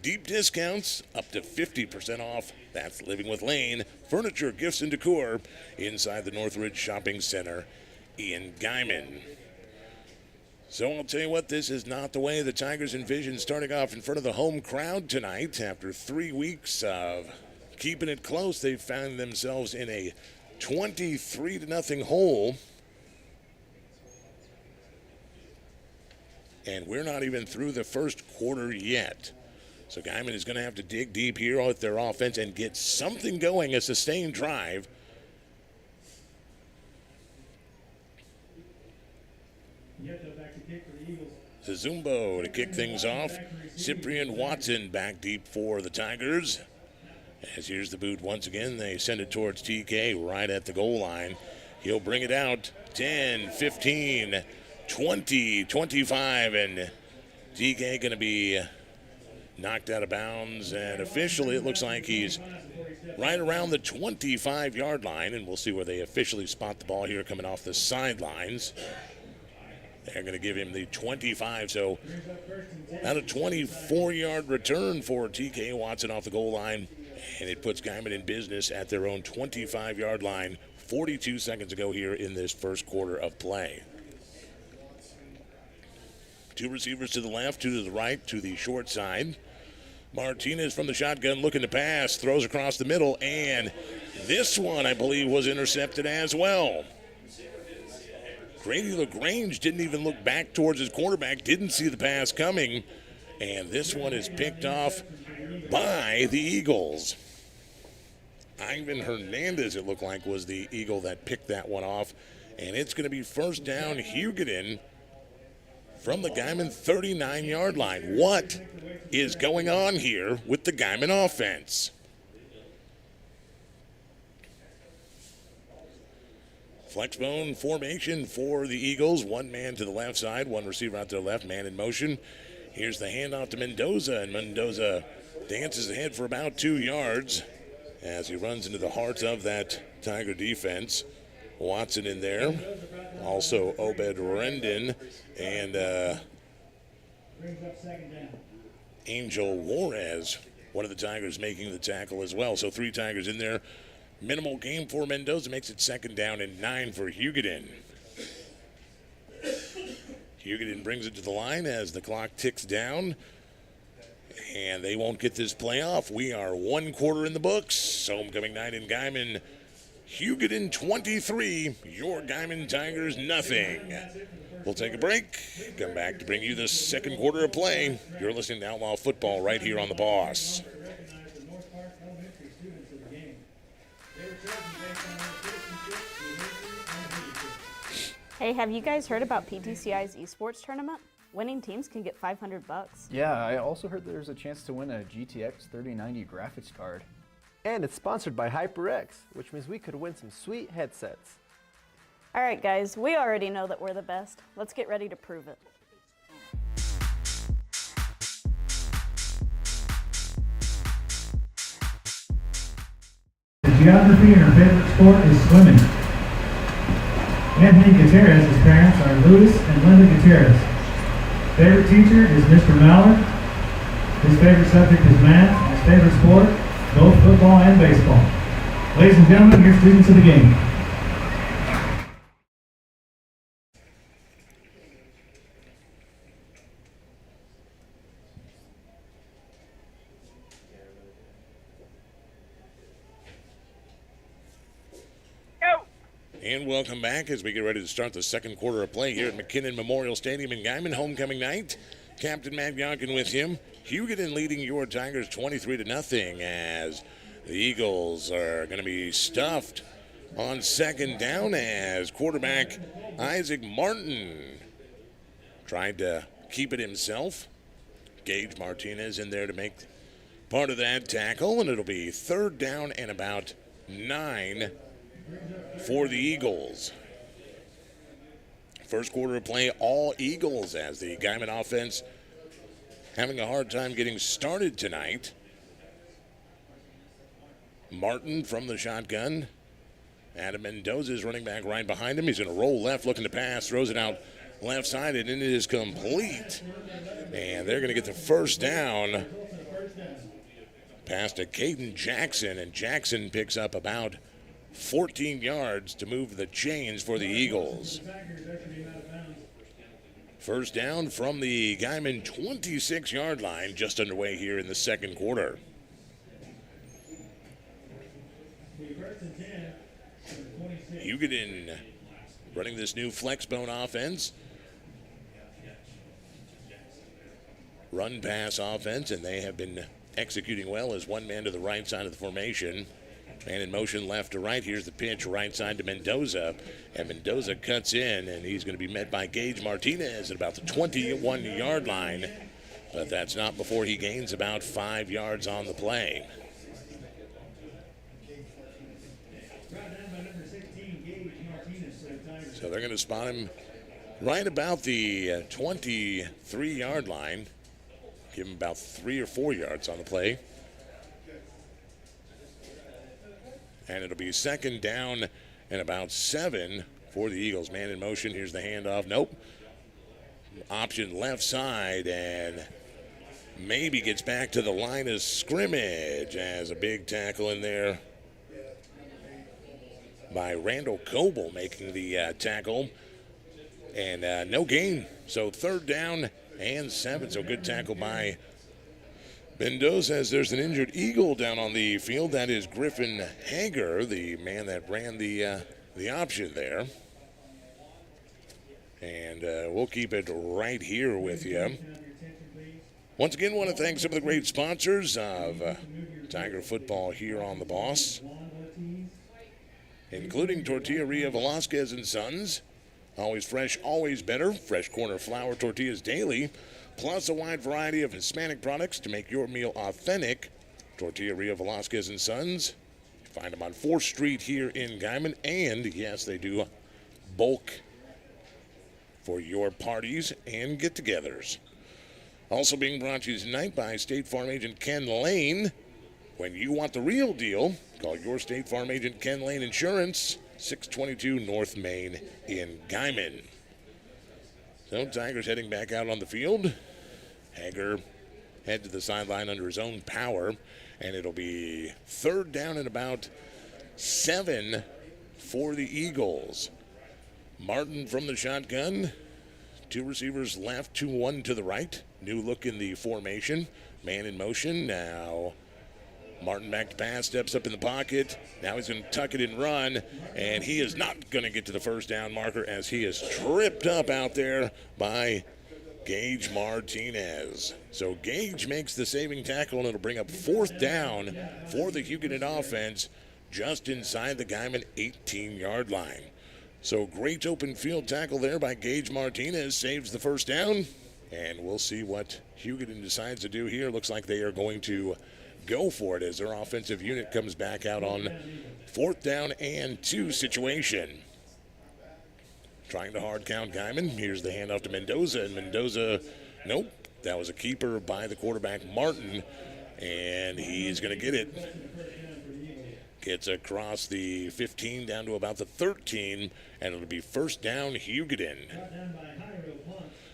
Deep discounts up to 50% off. That's Living with Lane, furniture, gifts, and decor inside the Northridge Shopping Center in Guymon. So I'll tell you what, this is not the way the Tigers envisioned starting off in front of the home crowd tonight. After 3 weeks of keeping it close, they found themselves in a 23-0 hole. And we're not even through the first quarter yet. So Guymon is going to have to dig deep here with their offense and get something going, a sustained drive. Zumbo to kick things off. Cyprian Watson back deep for the Tigers. As here's the boot once again, they send it towards TK right at the goal line. He'll bring it out 10, 15, 20, 25, and TK going to be knocked out of bounds, and officially it looks like he's right around the 25-yard line, and we'll see where they officially spot the ball here coming off the sidelines. They're going to give him the 25, so about a 24-yard return for TK Watson off the goal line, and it puts Guymon in business at their own 25-yard line 42 seconds ago here in this first quarter of play. Two receivers to the left, two to the right, to the short side. Martinez from the shotgun looking to pass, throws across the middle, and this one, I believe, was intercepted as well. Grady LaGrange didn't even look back towards his quarterback, didn't see the pass coming, and this one is picked off by the Eagles. Ivan Hernandez, it looked like, was the Eagle that picked that one off, and it's going to be first down, Hugoton, from the Guymon 39-yard line. What is going on here with the Guymon offense? Flexbone formation for the Eagles. One man to the left side, one receiver out to the left, man in motion. Here's the handoff to Mendoza, and Mendoza dances ahead for about 2 yards as he runs into the heart of that Tiger defense. Watson in there, also Obed Rendon, and Angel Juarez, one of the Tigers making the tackle as well. So 3 Tigers in there. Minimal gain for Mendoza, makes it second down and 9 for Hugoton. Hugoton brings it to the line as the clock ticks down, and they won't get this play off. We are 1 quarter in the books. Homecoming night in Guymon. Hugoton 23, your Guymon Tigers nothing. We'll take a break, come back to bring you the second quarter of play. You're listening to Outlaw Football right here on The Boss. Hey, have you guys heard about PTCI's esports tournament? Winning teams can get $500. Yeah, I also heard there's a chance to win a GTX 3090 graphics card. And it's sponsored by HyperX, which means we could win some sweet headsets. All right, guys, we already know that we're the best. Let's get ready to prove it. Geography and her favorite sport is swimming. Anthony Gutierrez's parents are Louis and Linda Gutierrez. Favorite teacher is Mr. Mallard. His favorite subject is math. His favorite sport, both football and baseball. Ladies and gentlemen, your students of the game. And welcome back as we get ready to start the second quarter of play here at McKinnon Memorial Stadium in Guymon. Homecoming night. Captain Matt Yonkin with him. Hugoton leading your Tigers 23-0 as the Eagles are going to be stuffed on second down as quarterback Isaac Martin tried to keep it himself. Gage Martinez in there to make part of that tackle, and it'll be third down and about 9 for the Eagles. First quarter of play, all Eagles as the Guymon offense having a hard time getting started tonight. Martin from the shotgun. Adam Mendoza is running back right behind him. He's going to roll left, looking to pass, throws it out left side, and it is complete. And they're going to get the first down past to Caden Jackson, and Jackson picks up about 14 yards to move the chains for the Eagles. First down from the Guymon 26-yard line, just underway here in the second quarter. Hugoton running this new flexbone offense. Run pass offense, and they have been executing well as one man to the right side of the formation. Man in motion left to right. Here's the pitch right side to Mendoza. And Mendoza cuts in, and he's going to be met by Gage Martinez at about the 21-yard line. But that's not before he gains about 5 yards on the play. So they're going to spot him right about the 23-yard line. Give him about 3 or 4 yards on the play. And it'll be second down and about 7 for the Eagles. Man in motion. Here's the handoff. Nope. Option left side, and maybe gets back to the line of scrimmage as a big tackle in there by Randall Coble making the tackle. And no gain. So third down and 7. So good tackle by Mendoza, as there's an injured Eagle down on the field. That is Griffin Hager, the man that ran the option there. And we'll keep it right here with you. Once again, want to thank some of the great sponsors of Tiger football here on The Boss, including Tortilleria Velasquez and Sons. Always fresh, always better. Fresh corner flour tortillas daily, plus a wide variety of Hispanic products to make your meal authentic. Tortilleria Velasquez and Sons. You find them on 4th Street here in Guymon. And, yes, they do bulk for your parties and get-togethers. Also being brought to you tonight by State Farm Agent Ken Lane. When you want the real deal, call your State Farm Agent Ken Lane Insurance, 622 North Main in Guymon. So Tigers heading back out on the field. Hager head to the sideline under his own power, and it'll be third down and about 7 for the Eagles. Martin from the shotgun. 2 receivers left, 2-1 to the right. New look in the formation. Man in motion now. Martin back to pass, steps up in the pocket. Now he's going to tuck it and run, and he is not going to get to the first down marker as he is tripped up out there by Gage Martinez. So Gage makes the saving tackle, and it'll bring up 4th down for the Hugoton offense just inside the Guymon 18-yard line. So great open field tackle there by Gage Martinez, saves the first down, and we'll see what Hugoton decides to do here. Looks like they are going to go for it as their offensive unit comes back out on 4th down and 2 situation. Trying to hard count Guymon. Here's the handoff to Mendoza, and Mendoza, nope, that was a keeper by the quarterback Martin, and he's going to get it. Gets across the 15 down to about the 13, and it'll be first down Hugoton.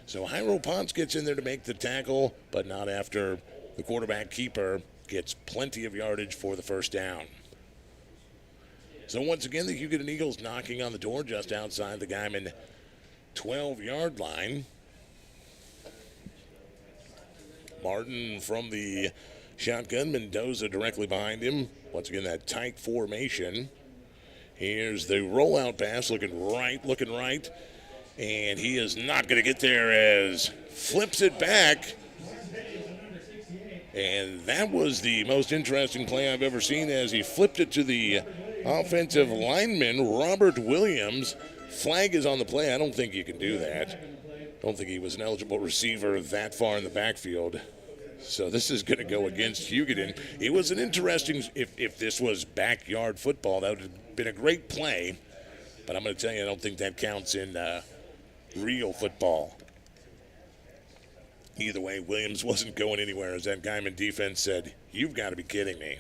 So Hyro Ponce gets in there to make the tackle, but not after the quarterback keeper gets plenty of yardage for the first down. So once again, the Hugoton Eagles knocking on the door just outside the Guymon 12-yard line. Martin from the shotgun, Mendoza directly behind him. Once again, that tight formation. Here's the rollout pass, looking right, and he is not going to get there as flips it back. And that was the most interesting play I've ever seen as he flipped it to the offensive lineman, Robert Williams. Flag is on the play. I don't think you can do that. I don't think he was an eligible receiver that far in the backfield. So this is going to go against Hugoton. It was an interesting, if this was backyard football, that would have been a great play. But I'm going to tell you, I don't think that counts in real football. Either way, Williams wasn't going anywhere as that Guymon defense said, "You've got to be kidding me."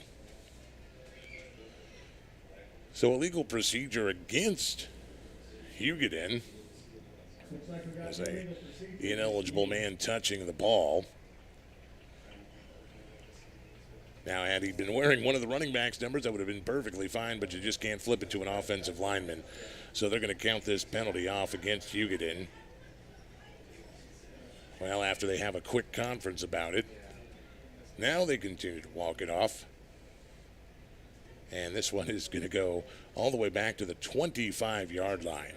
So illegal procedure against Hugoton. There's a ineligible man touching the ball. Now, had he been wearing one of the running back's numbers, that would have been perfectly fine, but you just can't flip it to an offensive lineman. So they're going to count this penalty off against Hugoton. Well, after they have a quick conference about it, now they continue to walk it off. And this one is going to go all the way back to the 25-yard line.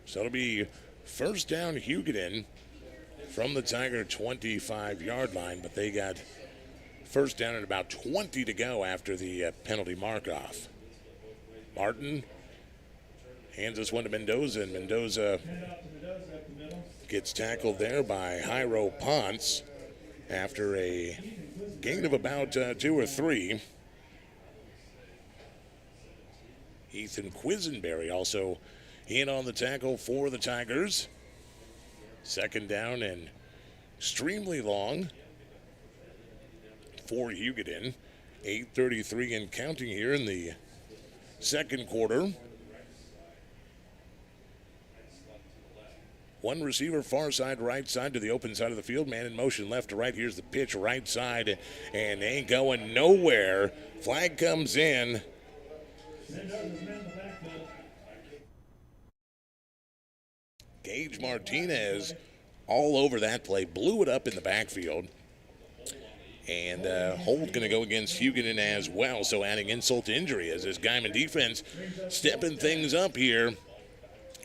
So it'll be first down Hugoton from the Tiger 25-yard line, but they got first down and about 20 to go after the penalty mark-off. Martin hands this one to Mendoza, and Mendoza gets tackled there by Jairo Ponce after a gain of about 2 or 3. Ethan Quisenberry also in on the tackle for the Tigers. Second down and extremely long for Hugoton. 8:33 and counting here in the second quarter. One receiver, far side, right side to the open side of the field. Man in motion, left to right. Here's the pitch, right side, and ain't going nowhere. Flag comes in. Gage Martinez all over that play, blew it up in the backfield. And hold going to go against Hugoton as well, so adding insult to injury as this Guymon defense stepping things up here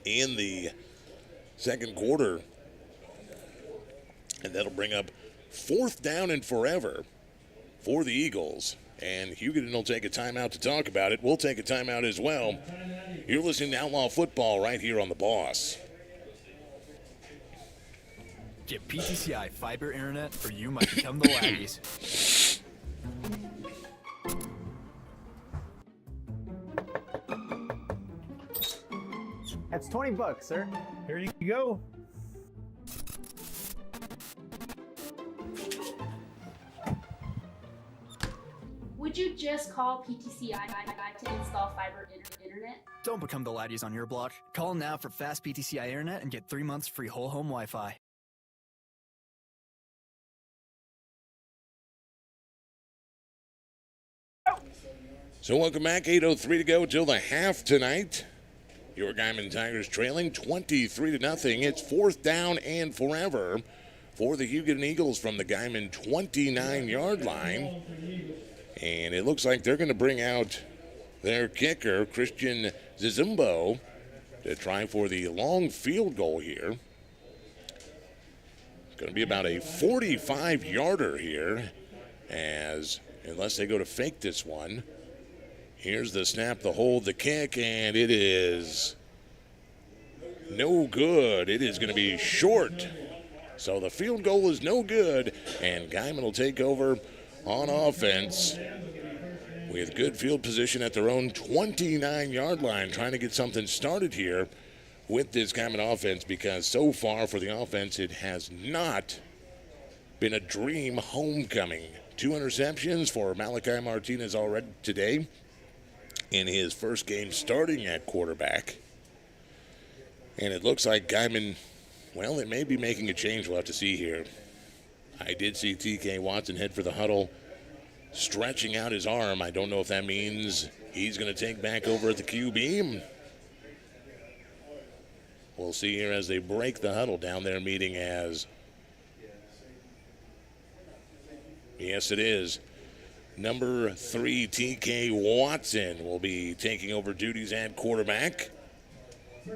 in the second quarter. And that'll bring up fourth down and forever for the Eagles. And Hugoton will take a timeout to talk about it. We'll take a timeout as well. You're listening to Outlaw Football right here on The Boss. Get PTCI fiber internet or you might become the Laggies. That's $20, sir. Here you go. Would you just call PTCI to install fiber internet? Don't become the Laggies on your block. Call now for fast PTCI internet and get 3 months free whole home Wi-Fi. So welcome back. 8:03 to go till the half tonight. Your Guymon Tigers trailing 23-0. It's fourth down and forever for the Hugoton Eagles from the Guymon 29-yard line. And it looks like they're going to bring out their kicker, Christian Zizumbo, to try for the long field goal here. It's going to be about a 45-yarder here, as unless they go to fake this one. Here's the snap, the hold, the kick, and it is no good. It is going to be short. So the field goal is no good, and Guymon will take over on offense with good field position at their own 29-yard line, trying to get something started here with this Guymon offense, because so far for the offense it has not been a dream homecoming. 2 interceptions for Malachi Martinez already today in his first game starting at quarterback. And it looks like Guymon, well, it may be making a change. We'll have to see here. I did see TK Watson head for the huddle, stretching out his arm. I don't know if that means he's going to take back over at the QB. We'll see here as they break the huddle down there, meeting as, yes, it is. Number 3, TK Watson, will be taking over duties at quarterback.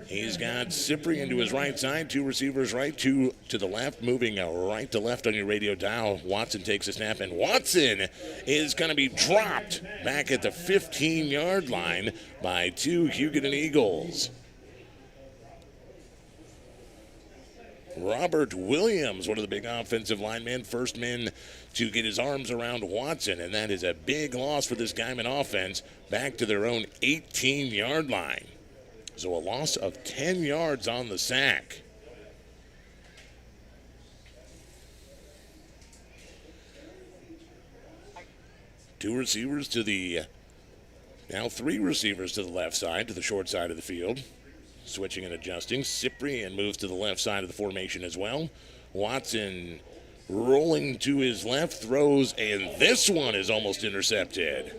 He's got Cyprian to his right side, 2 receivers right, 2 to the left, moving right to left on your radio dial. Watson takes a snap, and Watson is going to be dropped back at the 15-yard line by 2 Hugoton Eagles. Robert Williams, one of the big offensive linemen, first man to get his arms around Watson, and that is a big loss for this Guymon offense, back to their own 18-yard line. So a loss of 10 yards on the sack. Two receivers to the, now 3 receivers to the left side, to the short side of the field. Switching and adjusting. Cyprian moves to the left side of the formation as well. Watson rolling to his left, throws, and this one is almost intercepted.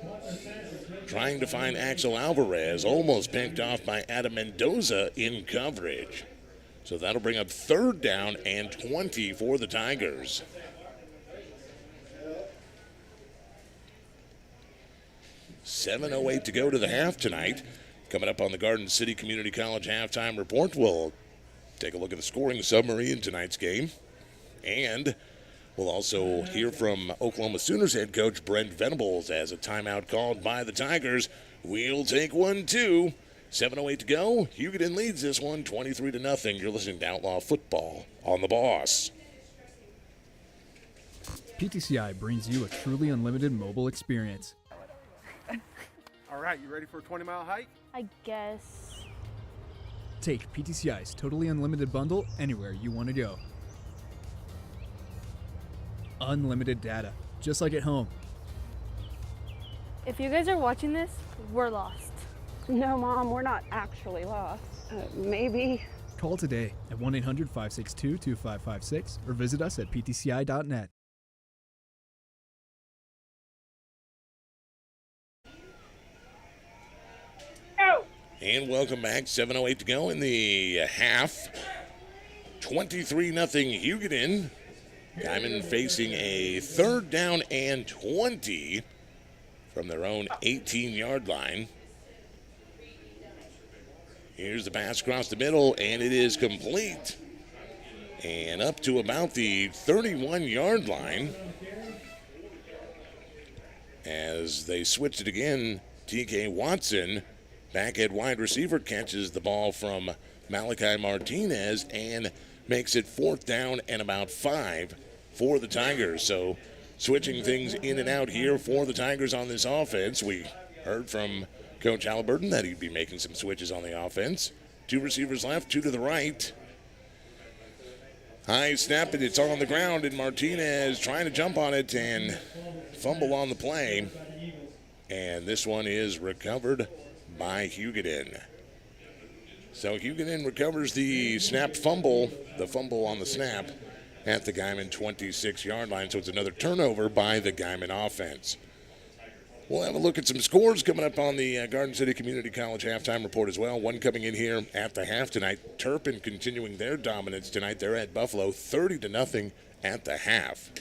Trying to find Axel Alvarez, almost picked off by Adam Mendoza in coverage. So that'll bring up 3rd down and 20 for the Tigers. $7:08 to go to the half tonight. Coming up on the Garden City Community College halftime report, we'll take a look at the scoring summary in tonight's game. And we'll also hear from Oklahoma Sooners head coach Brent Venables as a timeout called by the Tigers. We'll take one, too. 7:08 to go. Hugoton leads this one 23-0. You're listening to Outlaw Football on the Boss. PTCI brings you a truly unlimited mobile experience. All right, you ready for a 20-mile hike? I guess. Take PTCI's totally unlimited bundle anywhere you want to go. Unlimited data, just like at home. If you guys are watching this, we're lost. No, Mom, we're not actually lost. Maybe. Call today at 1-800-562-2556 or visit us at ptci.net. And welcome back. 7:08 to go in the half. 23-0 Hugoton. Guymon facing a 3rd down and 20 from their own 18-yard line. Here's the pass across the middle, and it is complete. And up to about the 31-yard line. As they switched it again, TK Watson back at wide receiver catches the ball from Malachi Martinez and makes it 4th down and about 5 for the Tigers. So switching things in and out here for the Tigers on this offense. We heard from Coach Halliburton that he'd be making some switches on the offense. 2 receivers left, 2 to the right. High snap, and it's on the ground, and Martinez trying to jump on it and fumble on the play. And this one is recovered by Hugoton. So Hugoton recovers the snapped fumble, the fumble on the snap at the Guymon 26-yard line. So it's another turnover by the Guymon offense. We'll have a look at some scores coming up on the Garden City Community College halftime report as well. One coming in here at the half tonight. Turpin continuing their dominance tonight. They're at Buffalo 30-0 at the half.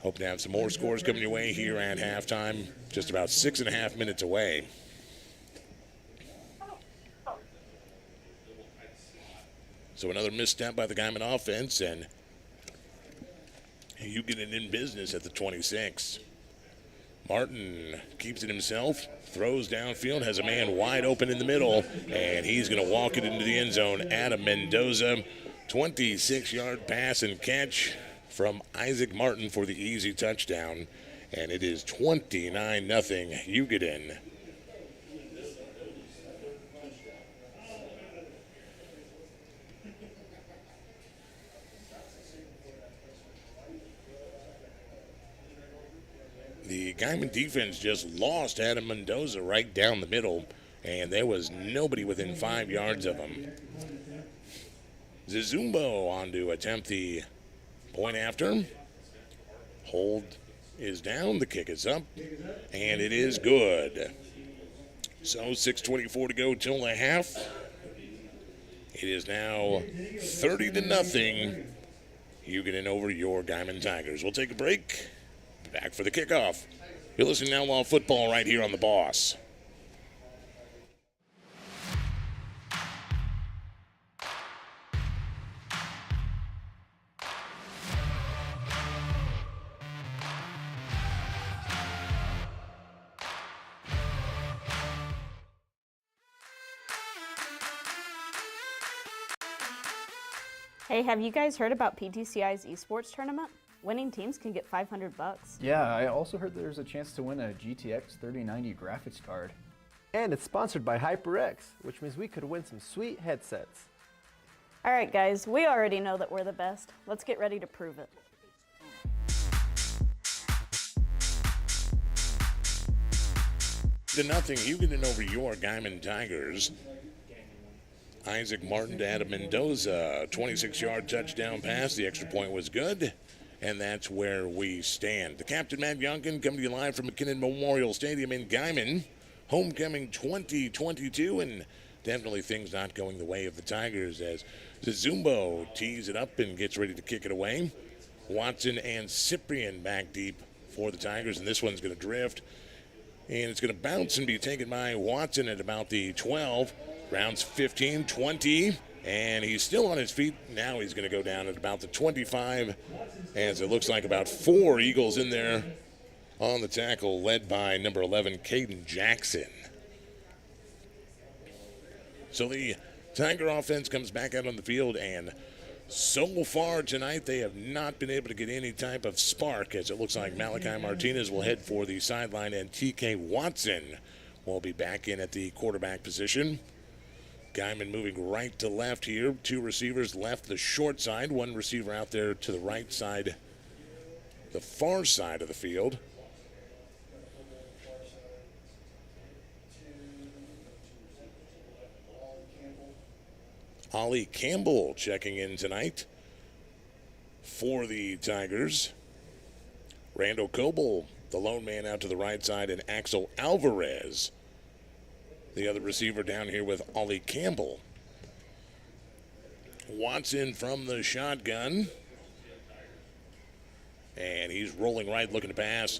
Hope to have some more scores coming your way here at halftime. Just about 6.5 minutes away. So another misstep by the Guymon offense, and Hugoton in business at the 26. Martin keeps it himself, throws downfield, has a man wide open in the middle, and he's going to walk it into the end zone. Adam Mendoza, 26-yard pass and catch from Isaac Martin for the easy touchdown, and it is 29-0 Hugoton. The Guymon defense just lost Adam Mendoza right down the middle, and there was nobody within 5 yards of him. Zizumbo on to attempt the point after. Hold is down, the kick is up, and it is good. So 6:24 to go till the half. It is now 30-0. Hugoton over your Guymon Tigers. We'll take a break. Back for the kickoff. You're listening to Outlaw Football right here on The Boss. Hey, have you guys heard about PTCI's esports tournament? Winning teams can get $500. Yeah, I also heard there's a chance to win a GTX 3090 graphics card. And it's sponsored by HyperX, which means we could win some sweet headsets. All right, guys, we already know that we're the best. Let's get ready to prove it. To nothing, Hugoton over your Guymon Tigers. Isaac Martin to Adam Mendoza. 26-yard touchdown pass. The extra point was good. And that's where we stand. The captain, Matt Youngkin, coming to you live from McKinnon Memorial Stadium in Guymon. Homecoming 2022, and definitely things not going the way of the Tigers as Zazumbo tees it up and gets ready to kick it away. Watson and Cyprian back deep for the Tigers, and this one's going to drift. And it's going to bounce and be taken by Watson at about the 12. Rounds 15, 20. And he's still on his feet. Now he's going to go down at about the 25, as it looks like about 4 Eagles in there on the tackle, led by number 11, Caden Jackson. So the Tiger offense comes back out on the field, and so far tonight they have not been able to get any type of spark, as it looks like Malachi Martinez will head for the sideline, and TK Watson will be back in at the quarterback position. Guymon moving right to left here. 2 receivers left the short side. 1 receiver out there to the right side, the far side of the field. Ollie Campbell checking in tonight for the Tigers. Randall Coble, the lone man, out to the right side, and Axel Alvarez, the other receiver, down here with Ollie Campbell. Watson from the shotgun. And he's rolling right, looking to pass.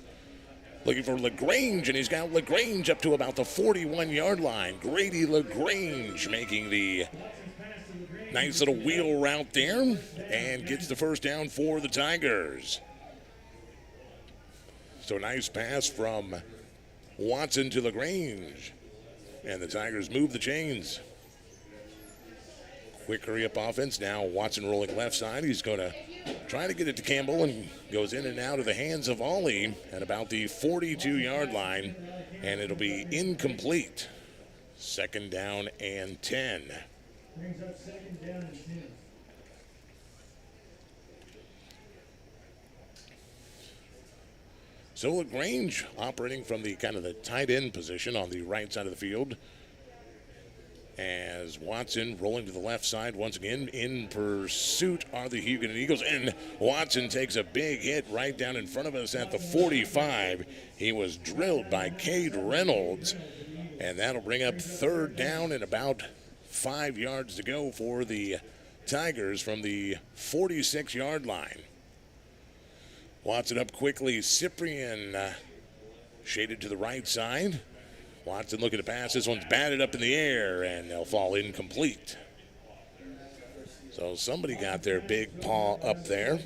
Looking for LaGrange, and he's got LaGrange up to about the 41-yard line. Grady LaGrange making the nice little wheel route there and gets the first down for the Tigers. So nice pass from Watson to LaGrange. And the Tigers move the chains. Quick hurry-up offense. Now Watson rolling left side. He's going to try to get it to Campbell and goes in and out of the hands of Ollie at about the 42-yard line. And it'll be incomplete. 2nd down and 10. Brings up 2nd down and 10. So LaGrange operating from the kind of the tight end position on the right side of the field, as Watson rolling to the left side once again. In pursuit are the Hugoton Eagles, and Watson takes a big hit right down in front of us at the 45. He was drilled by Cade Reynolds, and that'll bring up 3rd down and about 5 yards to go for the Tigers from the 46-yard line. Watson up quickly. Cyprian shaded to the right side. Watson looking to pass. This one's batted up in the air, and they'll fall incomplete. So somebody got their big paw up there.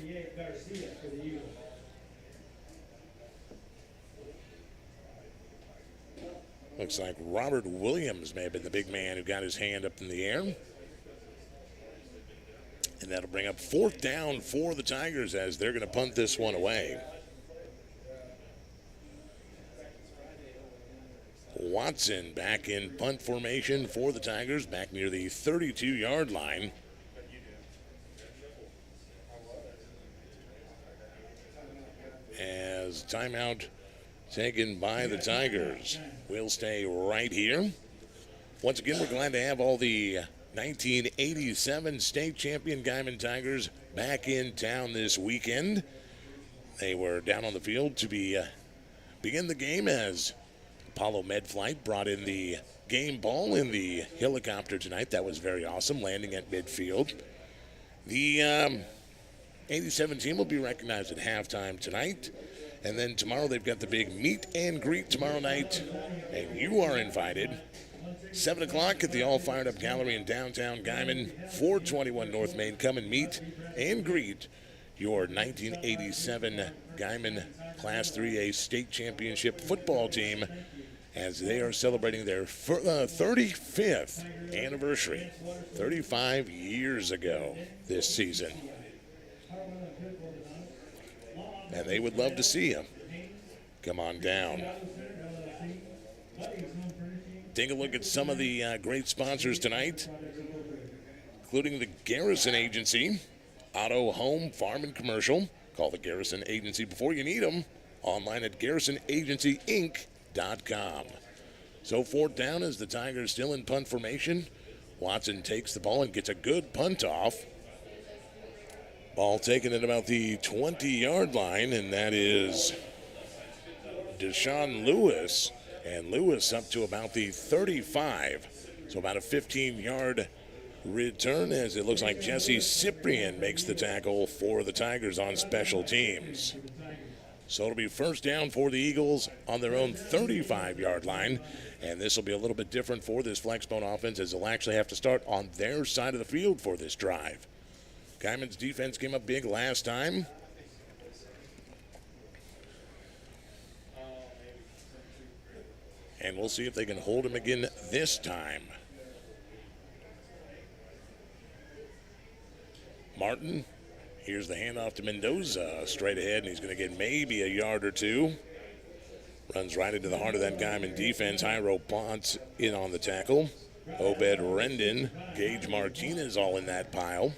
Looks like Robert Williams may have been the big man who got his hand up in the air. And that'll bring up 4th down for the Tigers as they're going to punt this one away. Watson back in punt formation for the Tigers, back near the 32-yard line. As timeout taken by the Tigers. We'll stay right here. Once again, we're glad to have all the 1987 state champion Guymon Tigers back in town this weekend. They were down on the field to begin the game as Apollo Medflight brought in the game ball in the helicopter tonight. That was very awesome, landing at midfield. The 87 team will be recognized at halftime tonight. And then tomorrow they've got the big meet and greet tomorrow night. And you are invited. 7 o'clock at the All Fired Up Gallery in downtown Guymon, 421 North Main. Come and meet and greet your 1987 Guymon Class 3A State Championship football team as they are celebrating their 35th anniversary, 35 years ago this season. And they would love to see you. Come on down. Take a look at some of the great sponsors tonight, including the Garrison Agency, Auto, Home, Farm, and Commercial. Call the Garrison Agency before you need them. Online at GarrisonAgencyInc.com. So 4th down as the Tigers still in punt formation. Watson takes the ball and gets a good punt off. Ball taken at about the 20-yard line, and that is Deshaun Lewis. And Lewis up to about the 35. So about a 15-yard return, as it looks like Jesse Cyprian makes the tackle for the Tigers on special teams. So it'll be first down for the Eagles on their own 35-yard line. And this will be a little bit different for this Flexbone offense, as they'll actually have to start on their side of the field for this drive. Guymon's defense came up big last time. And we'll see if they can hold him again this time. Martin, here's the handoff to Mendoza, straight ahead, and he's going to get maybe a yard or two. Runs right into the heart of that Guymon defense. Jairo Ponce in on the tackle. Obed Rendon, Gage Martinez all in that pile.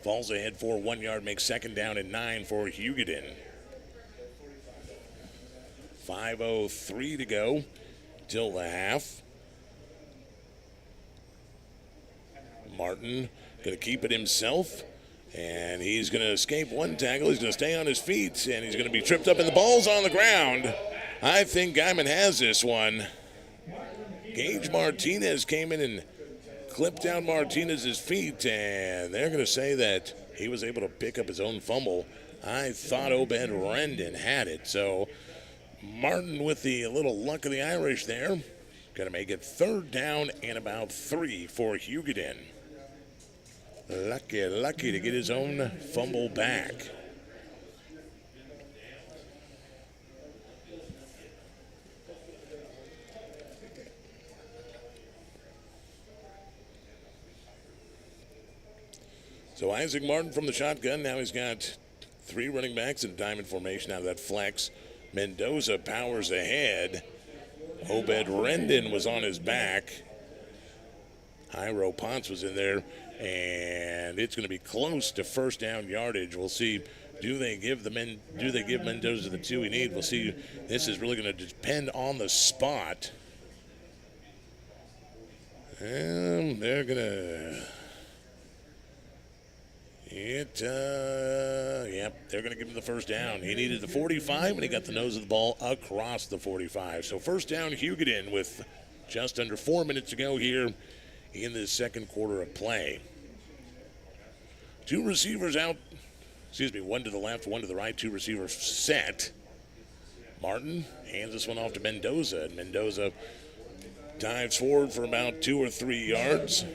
Falls ahead for 1 yard, makes second down and 9 for Hugoton. 5:03 to go till the half. Martin going to keep it himself, and he's going to escape one tackle. He's going to stay on his feet, and he's going to be tripped up, and the ball's on the ground. I think Guymon has this one. Gage Martinez came in and clipped down Martinez's feet, and they're going to say that he was able to pick up his own fumble. I thought Obed Rendon had it, so Martin with the little luck of the Irish there. Going to make it third down and about 3 for Hugoton. Lucky to get his own fumble back. So Isaac Martin from the shotgun. Now he's got 3 running backs in diamond formation out of that flex. Mendoza powers ahead. Obed Rendon was on his back. Jairo Ponce was in there, and it's going to be close to first down yardage. We'll see. Do they give Mendoza the 2 he needs? We'll see. This is really going to depend on the spot. And they're going to. They're going to give him the first down. He needed the 45, and he got the nose of the ball across the 45. So first down, Hugoton with just under 4 minutes to go here in the second quarter of play. 2 receivers out. One to the left, 1 to the right. 2 receivers set. Martin hands this one off to Mendoza, and Mendoza dives forward for about 2 or 3 yards.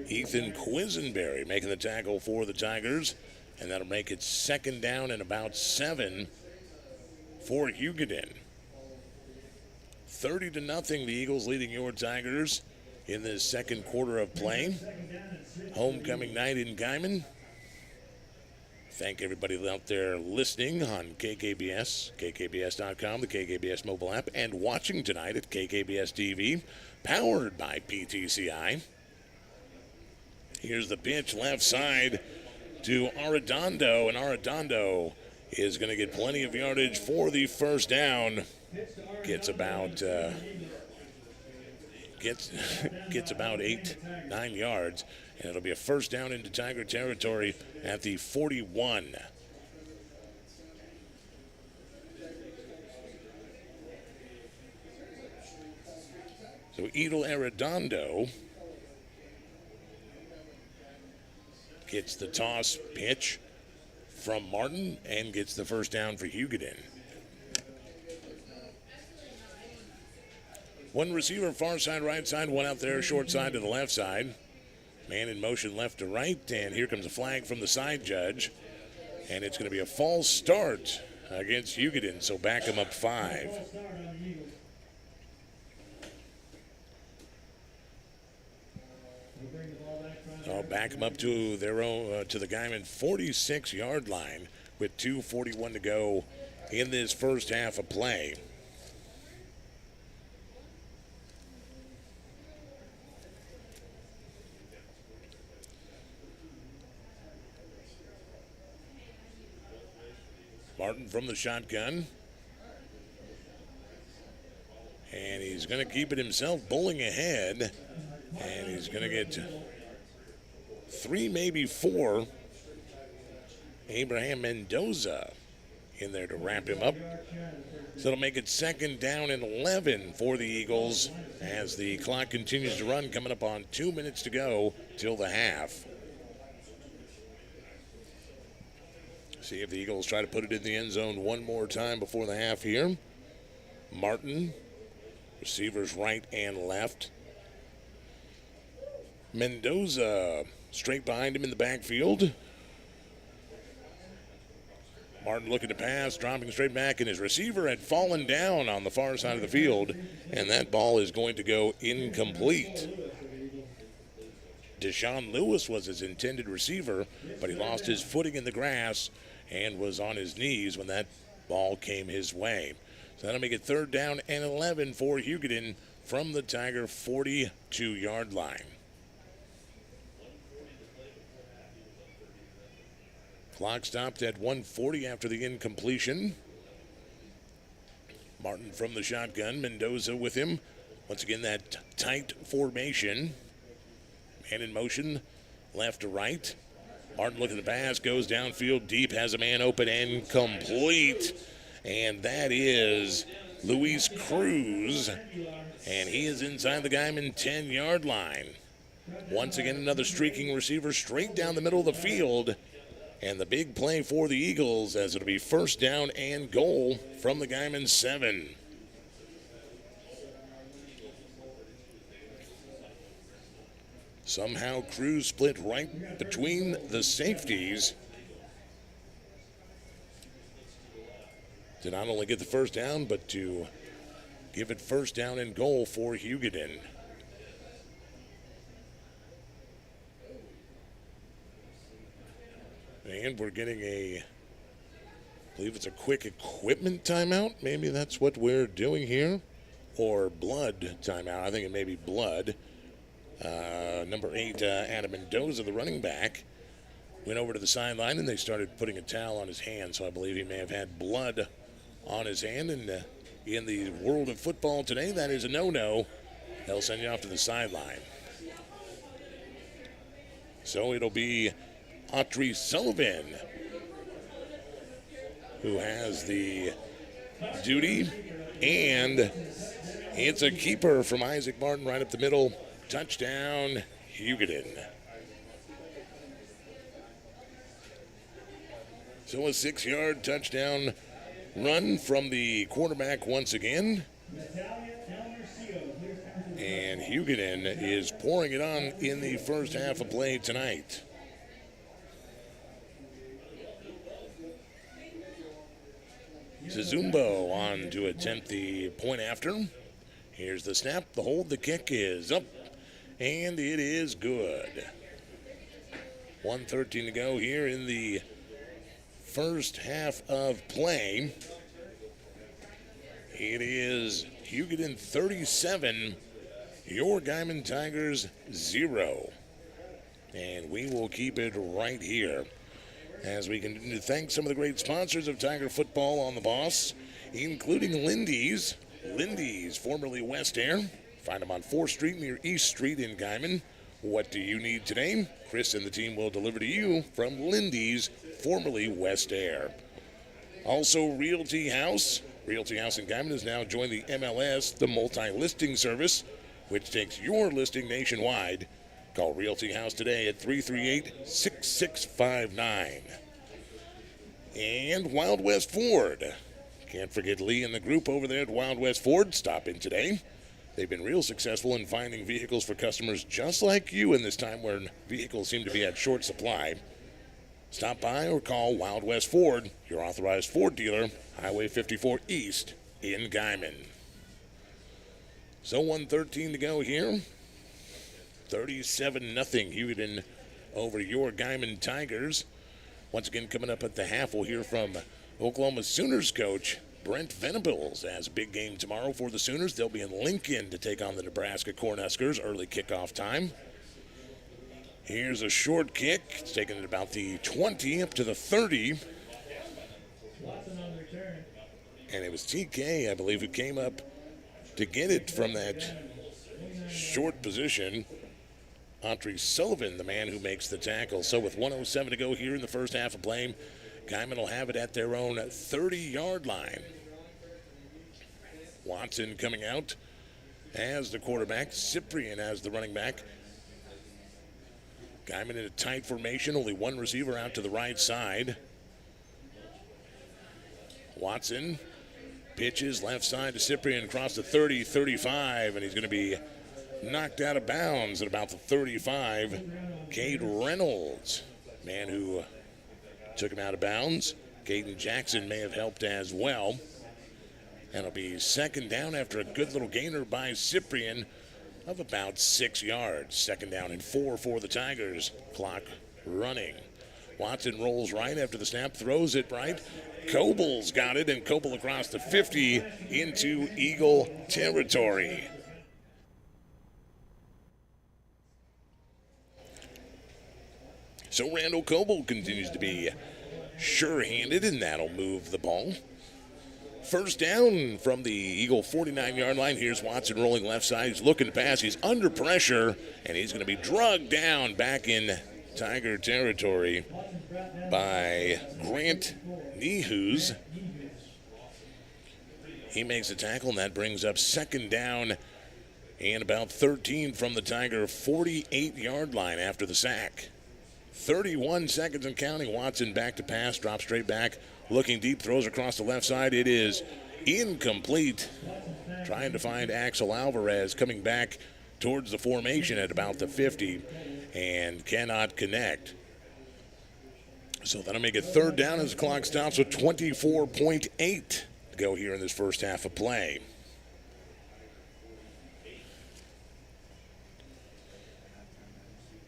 Ethan Quisenberry making the tackle for the Tigers, and that'll make it second down and about 7 for Hugoton. 30-0, the Eagles leading your Tigers in this second quarter of play. Homecoming night in Guymon. Thank everybody out there listening on KKBS, KKBS.com, the KKBS mobile app, and watching tonight at KKBS TV, powered by PTCI. Here's the pitch left side to Arredondo, and Arredondo is going to get plenty of yardage for the first down. Gets about 8-9 yards, and it'll be a first down into Tiger territory at the 41. So Edel Arredondo gets the toss pitch from Martin and gets the first down for Hugoton. 1 receiver, far side, right side, 1 out there, short side to the left side. Man in motion left to right, and here comes a flag from the side judge. And it's going to be a false start against Hugoton, so back him up 5. I'll back them up to their own to the Guymon 46-yard line with 2:41 to go in this first half of play. Martin from the shotgun. he's going to keep it himself, bowling ahead. And he's going to get 3, maybe 4. Abraham Mendoza in there to wrap him up. So it'll make it 2nd down and 11 for the Eagles as the clock continues to run, coming up on 2 minutes to go till the half. See if the Eagles try to put it in the end zone one more time before the half here. Martin, receivers right and left. Mendoza straight behind him in the backfield. Martin looking to pass, dropping straight back, and his receiver had fallen down on the far side of the field, and that ball is going to go incomplete. Deshaun Lewis was his intended receiver, but he lost his footing in the grass and was on his knees when that ball came his way. So that'll make it 3rd down and 11 for Hugoton from the Tiger 42-yard line. Clock stopped at 1:40 after the incompletion. Martin from the shotgun, Mendoza with him. Once again, that tight formation. Man in motion, left to right. Martin looking to pass, goes downfield deep, has a man open and complete. And that is Luis Cruz. And he is inside the Guymon 10-yard line. Once again, another streaking receiver straight down the middle of the field. And the big play for the Eagles as it'll be 1st down and goal from the Guymon 7. Somehow Cruz split right between the safeties to not only get the 1st down, but to give it 1st down and goal for Hugoton. And we're getting I believe it's a quick equipment timeout. Maybe that's what we're doing here. Or blood timeout. I think it may be blood. Number 8, Adam Mendoza, the running back, went over to the sideline and they started putting a towel on his hand. So I believe he may have had blood on his hand. And in the world of football today, that is a no-no. They'll send you off to the sideline. So it'll be Autry Sullivan who has the duty, and it's a keeper from Isaac Martin right up the middle. Touchdown, Hugoton. So a 6-yard touchdown run from the quarterback once again. And Hugoton is pouring it on in the first half of play tonight. Zazumbo on to attempt the point after. Here's the snap, the hold, the kick is up, and it is good. 1:13 to go here in the first half of play. It is Hugoton 37, your Guymon Tigers 0. And we will keep it right here as we continue to thank some of the great sponsors of Tiger football on the Boss, including Lindy's. Lindy's, formerly West Air. Find them on 4th Street near East Street in Guymon. What do you need today? Chris and the team will deliver to you from Lindy's, formerly West Air. Also, Realty House. Realty House in Guymon has now joined the MLS, the multi-listing service, which takes your listing nationwide. Call Realty House today at 338-6659. And Wild West Ford. Can't forget Lee and the group over there at Wild West Ford. Stop in today. They've been real successful in finding vehicles for customers just like you in this time when vehicles seem to be at short supply. Stop by or call Wild West Ford, your authorized Ford dealer, Highway 54 East in Guymon. So 1:13 to go here. 37-0 Hugoton over your Guymon Tigers. Once again, coming up at the half, we'll hear from Oklahoma Sooners coach Brent Venables. As a big game tomorrow for the Sooners. They'll be in Lincoln to take on the Nebraska Cornhuskers. Early kickoff time. Here's a short kick. It's taken at about the 20 up to the 30. And it was TK, I believe, who came up to get it from that short position. Audrey Sullivan, the man who makes the tackle. So with 1:07 to go here in the first half of play, Guymon will have it at their own 30-yard line. Watson coming out as the quarterback, Cyprian as the running back. Guymon in a tight formation, only one receiver out to the right side. Watson pitches left side to Cyprian across the 30, 35, and he's going to be knocked out of bounds at about the 35. Cade Reynolds, man who took him out of bounds. Caden Jackson may have helped as well. And it'll be second down after a good little gainer by Cyprian of about 6 yards. Second down and 4 for the Tigers. Clock running. Watson rolls right after the snap, throws it right. Coble's got it, and Coble across the 50 into Eagle territory. So Randall Coble continues to be sure-handed, and that'll move the ball. First down from the Eagle 49-yard line. Here's Watson rolling left side. He's looking to pass. He's under pressure, and he's going to be drugged down back in Tiger territory by Grant Nehus. He makes a tackle, and that brings up second down and about 13 from the Tiger 48-yard line after the sack. 31 seconds and counting. Watson back to pass, drops straight back, looking deep, throws across the left side. It is incomplete. Trying to find Axel Alvarez coming back towards the formation at about the 50 and cannot connect. So that'll make it third down as the clock stops with 24.8 to go here in this first half of play.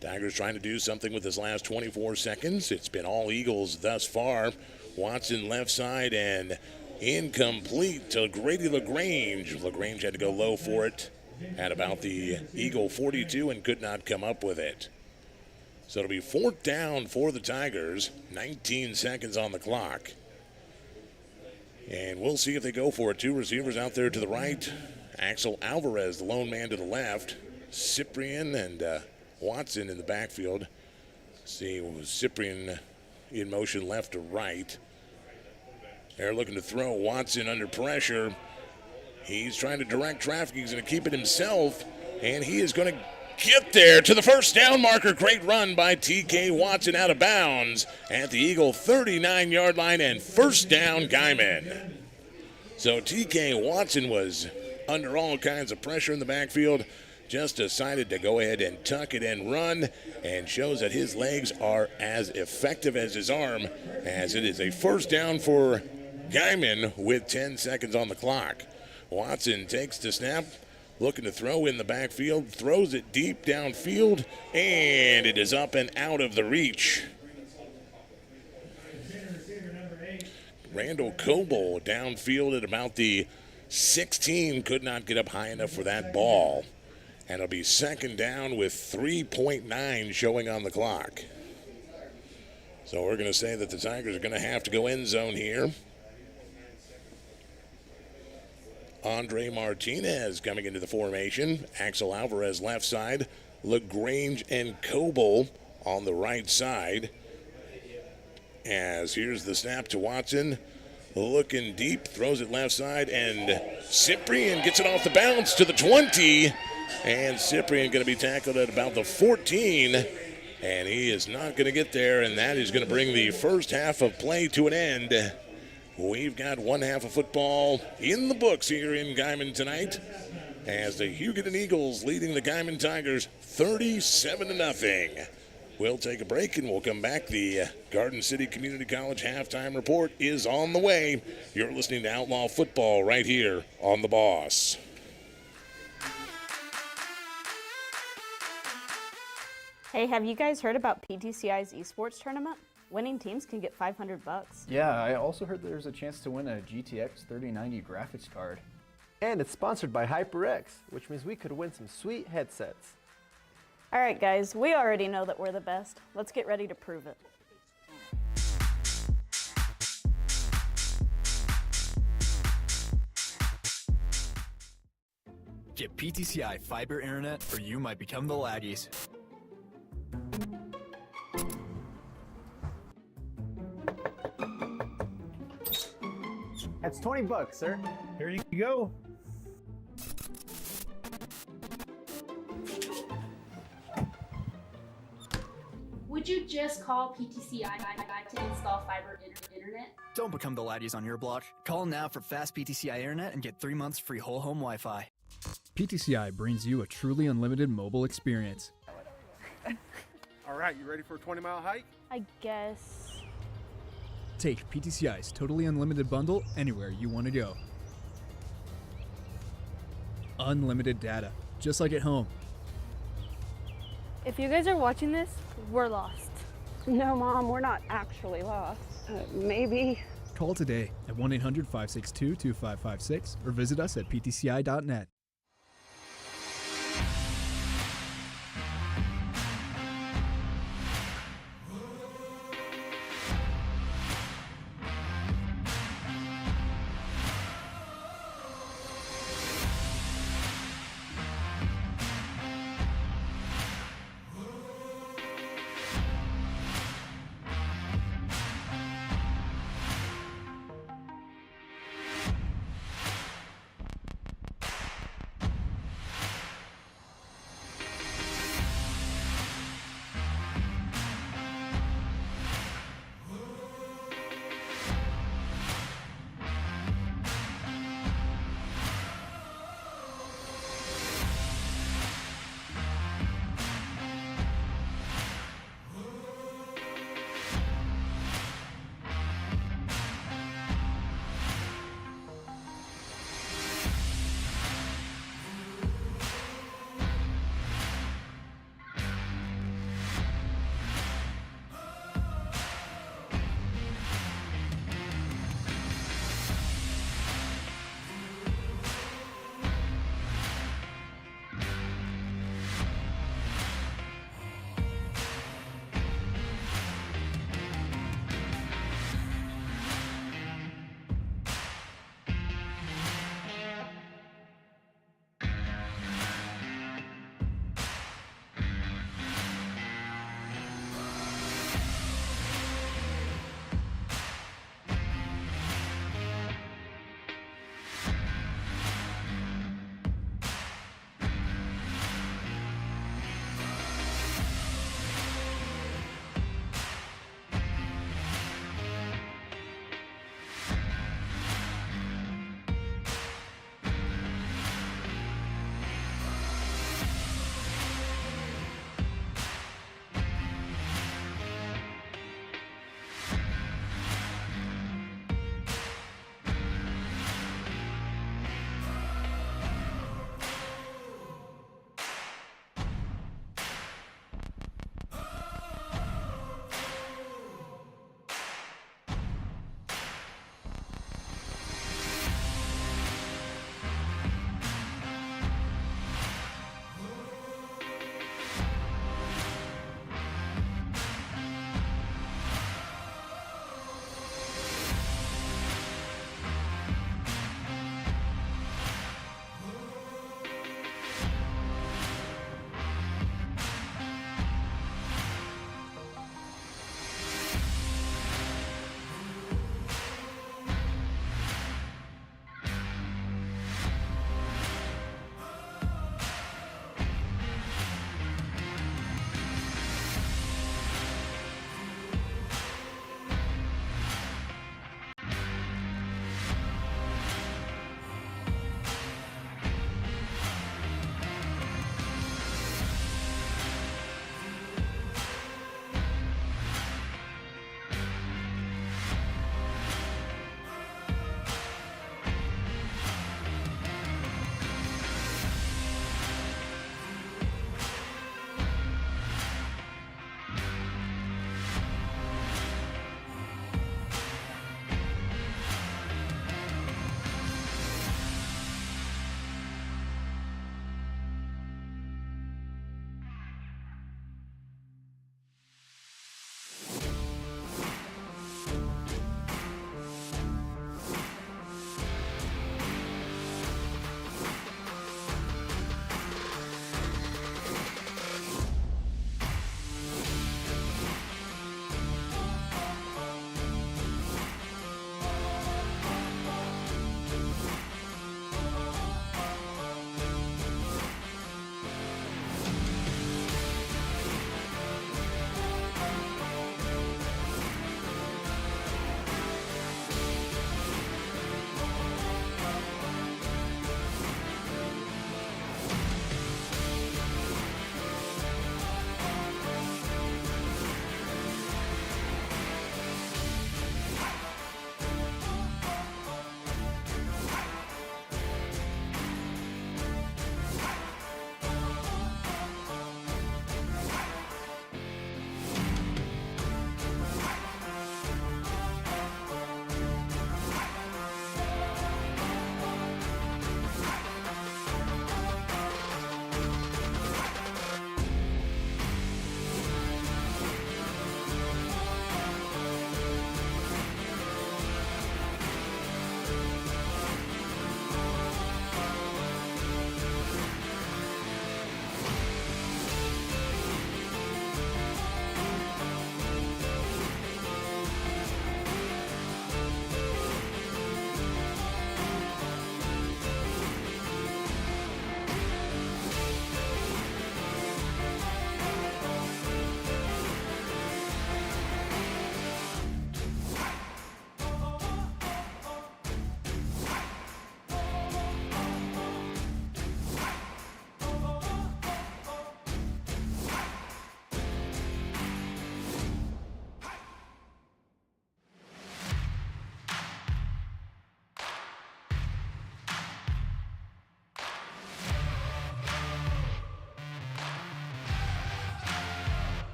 Tigers trying to do something with his last 24 seconds. It's been all Eagles thus far. Watson left side and incomplete to Grady LaGrange. LaGrange had to go low for it at about the Eagle 42 and could not come up with it. So it'll be fourth down for the Tigers. 19 seconds on the clock. And we'll see if they go for it. Two receivers out there to the right. Axel Alvarez, the lone man to the left. Cyprian and Watson in the backfield. See, Cyprian in motion left to right. They're looking to throw. Watson under pressure. He's trying to direct traffic. He's going to keep it himself, and he is going to get there to the first down marker. Great run by T.K. Watson out of bounds at the Eagle 39-yard line, and first down Guymon. So T.K. Watson was under all kinds of pressure in the backfield. Just decided to go ahead and tuck it and run, and shows that his legs are as effective as his arm, as it is a first down for Guymon with 10 seconds on the clock. Watson takes the snap, looking to throw in the backfield, throws it deep downfield, and it is up and out of the reach. Randall Coble downfield at about the 16, could not get up high enough for that ball. And it'll be second down with 3.9 showing on the clock. So we're going to say that the Tigers are going to have to go end zone here. Andre Martinez coming into the formation. Axel Alvarez left side. LaGrange and Coble on the right side. As here's the snap to Watson. Looking deep, throws it left side, and Cyprian gets it off the bounce to the 20. And Cyprian going to be tackled at about the 14, and he is not going to get there, and that is going to bring the first half of play to an end. We've got one half of football in the books here in Guymon tonight, as the Hugoton Eagles leading the Guymon Tigers 37-0. We'll take a break and we'll come back. The Garden City Community College halftime report is on the way. You're listening to Outlaw Football right here on The Boss. Hey, have you guys heard about PTCI's esports tournament? Winning teams can get $500. Yeah, I also heard there's a chance to win a GTX 3090 graphics card. And it's sponsored by HyperX, which means we could win some sweet headsets. All right, guys, we already know that we're the best. Let's get ready to prove it. Get PTCI fiber internet or you might become the laggies. That's $20, sir. Here you go. Would you just call PTCI to install fiber internet? Don't become the laggies on your block. Call now for fast PTCI internet and get 3 months free whole home Wi-Fi. PTCI brings you a truly unlimited mobile experience. All right, you ready for a 20-mile hike? I guess. Take PTCI's totally unlimited bundle anywhere you want to go. Unlimited data, just like at home. If you guys are watching this, we're lost. No, Mom, we're not actually lost. Maybe. Call today at 1-800-562-2556 or visit us at ptci.net.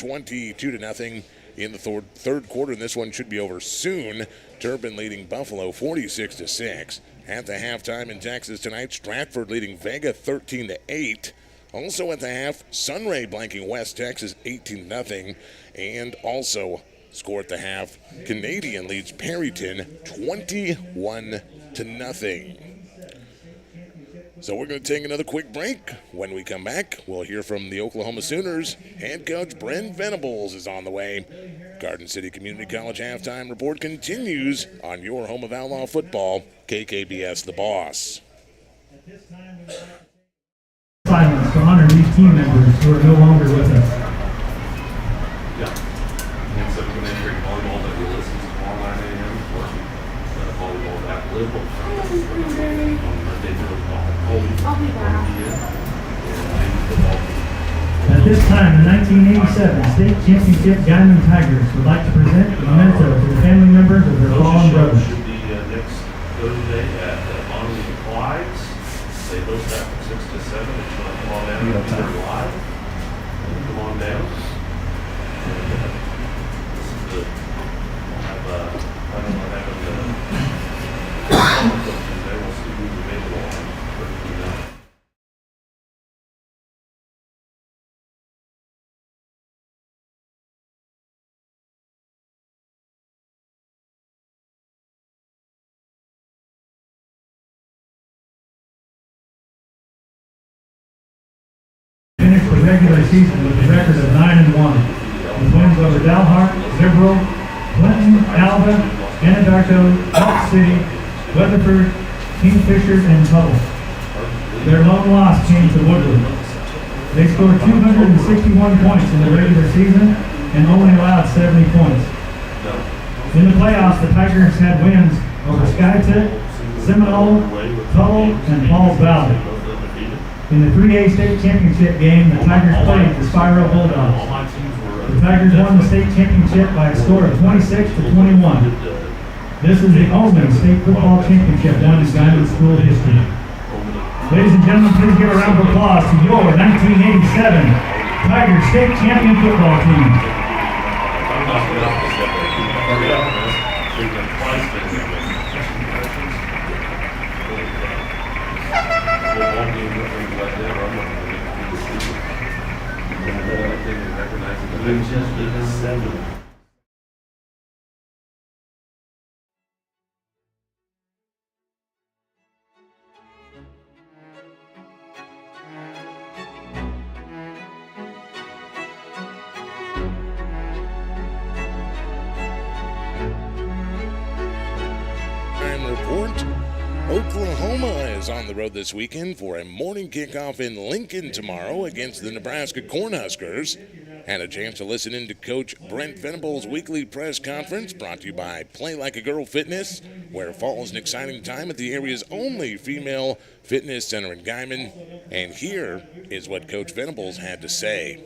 22-0 in the third quarter, and this one should be over soon. Turpin leading Buffalo 46-6. At the halftime in Texas tonight, Stratford leading Vega 13-8. Also at the half, Sunray blanking West Texas 18-0. And also score at the half, Canadian leads Perryton 21-0. So we're going to take another quick break. When we come back, we'll hear from the Oklahoma Sooners. Head coach Brent Venables is on the way. Garden City Community College halftime report continues on your home of Outlaw football, KKBS The Boss. Silence to honor these team members who are no longer with us. Yeah. And so when they bring volleyball, that we listen to tomorrow 9 a.m. or volleyball at Liverpool. I'll be back. At this time, the 1987 State Championship Guymon Tigers would like to present a memento to the family members of their fallen brothers. Should be next Thursday at Bonnie and Clyde's. They host that from 6 to 7. If you want to come on down, we'll be there live. Come on down. And this is the, we'll have, I don't know, having the coaches there. We'll see who's available on Thursday night. Finished the regular season with a record of 9-1, with wins over Dalhart, Zibral, Clinton, Alva, Anadarko, Elk City, Weatherford, Kingfisher, and Tuttle. Their lone loss came to Woodland. They scored 261 points in the regular season and only allowed 70 points. In the playoffs, the Tigers had wins over Skytip, Seminole, Tuttle, and Pauls Valley. In the 3A state championship game, the Tigers played the Spiro Bulldogs. The Tigers won the state championship by a score of 26-21. This is the only state football championship won in Guymon school history. Ladies and gentlemen, please give a round of applause to your 1987 Tigers State Champion football team. Report. Oklahoma is on the road this weekend for a morning kickoff in Lincoln tomorrow against the Nebraska Cornhuskers. And a chance to listen in to Coach Brent Venables' weekly press conference brought to you by Play Like a Girl Fitness, where fall is an exciting time at the area's only female fitness center in Guymon. And here is what Coach Venables had to say.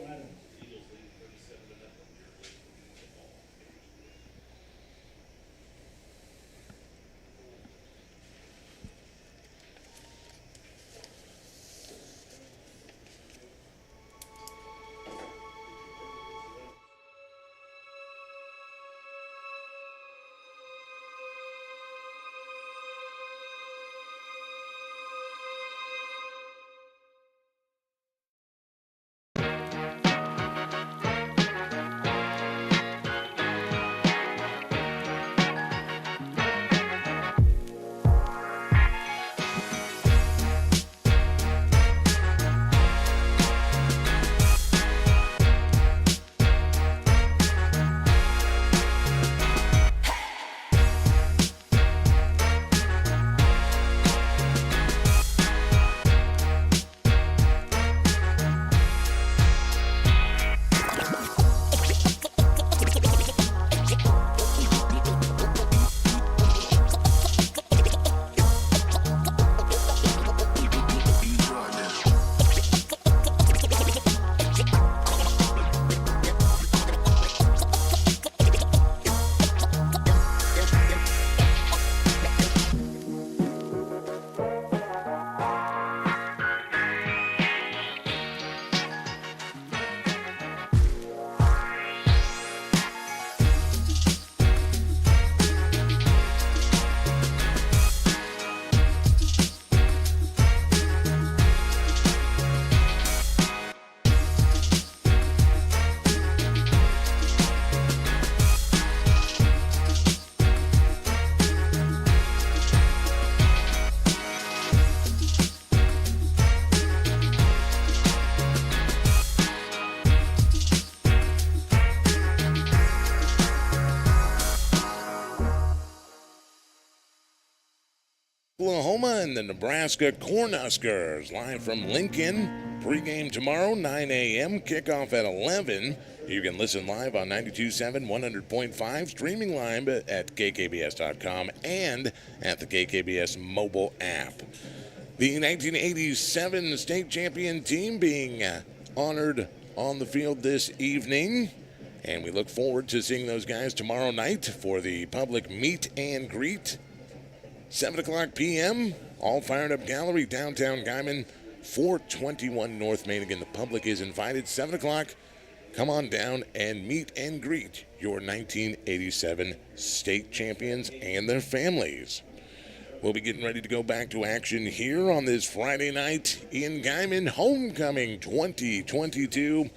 Oklahoma and the Nebraska Cornhuskers live from Lincoln. Pregame tomorrow, 9 a.m. Kickoff at 11. You can listen live on 92.7, 100.5, streaming live at kkbs.com and at the KKBS mobile app. The 1987 state champion team being honored on the field this evening. And we look forward to seeing those guys tomorrow night for the public meet and greet. 7 o'clock p.m., all fired up gallery, downtown Guymon, 421 North Main. Again, the public is invited. 7 o'clock, come on down and meet and greet your 1987 state champions and their families. We'll be getting ready to go back to action here on this Friday night in Guymon. Homecoming 2022.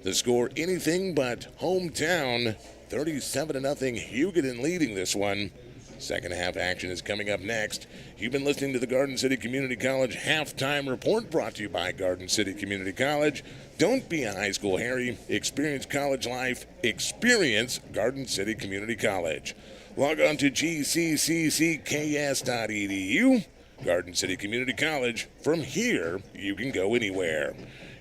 The score anything but hometown. 37-0 Hugoton leading this one. Second half action is coming up next. You've been listening to the Garden City Community College Halftime Report, brought to you by Garden City Community College. Don't be a high school Harry. Experience college life. Experience Garden City Community College. Log on to gcccs.edu. Garden City Community College. From here, you can go anywhere.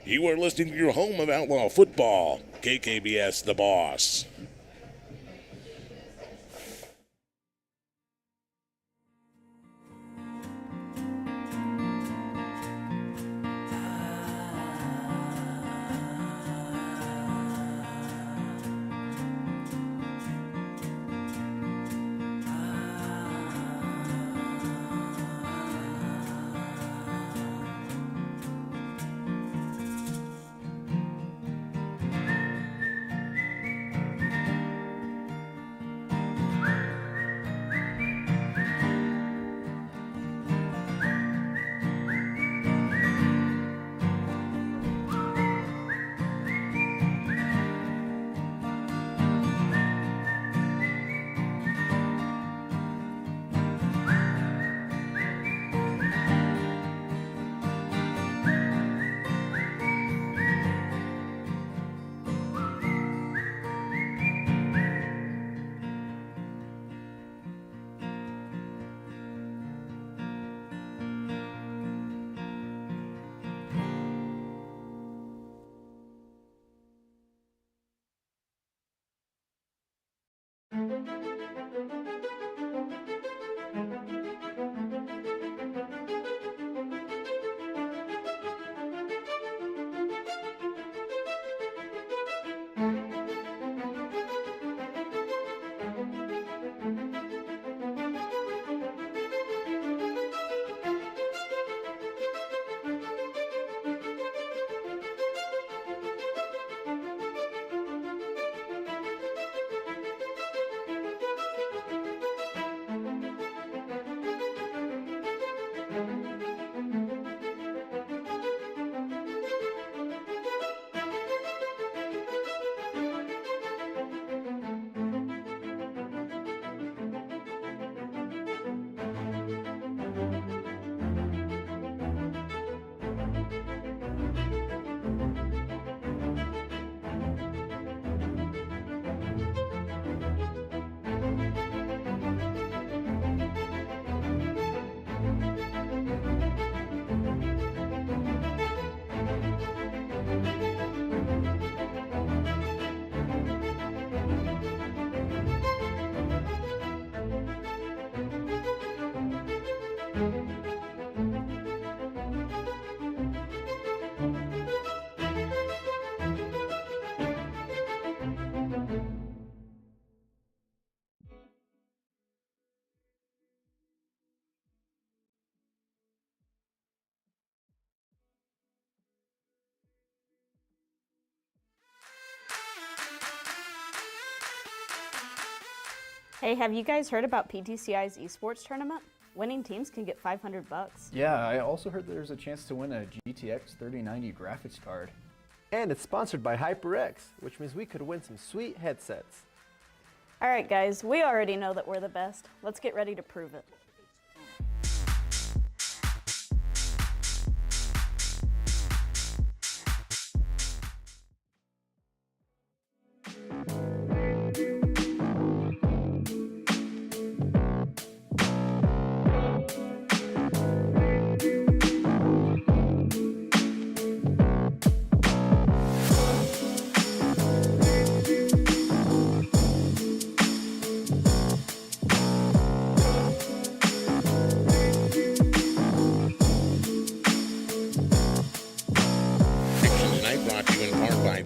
You are listening to your home of outlaw football. KKBS, the boss. Hey, have you guys heard about PTCI's esports tournament? Winning teams can get $500. Yeah, I also heard there's a chance to win a GTX 3090 graphics card. And it's sponsored by HyperX, which means we could win some sweet headsets. All right, guys, we already know that we're the best. Let's get ready to prove it.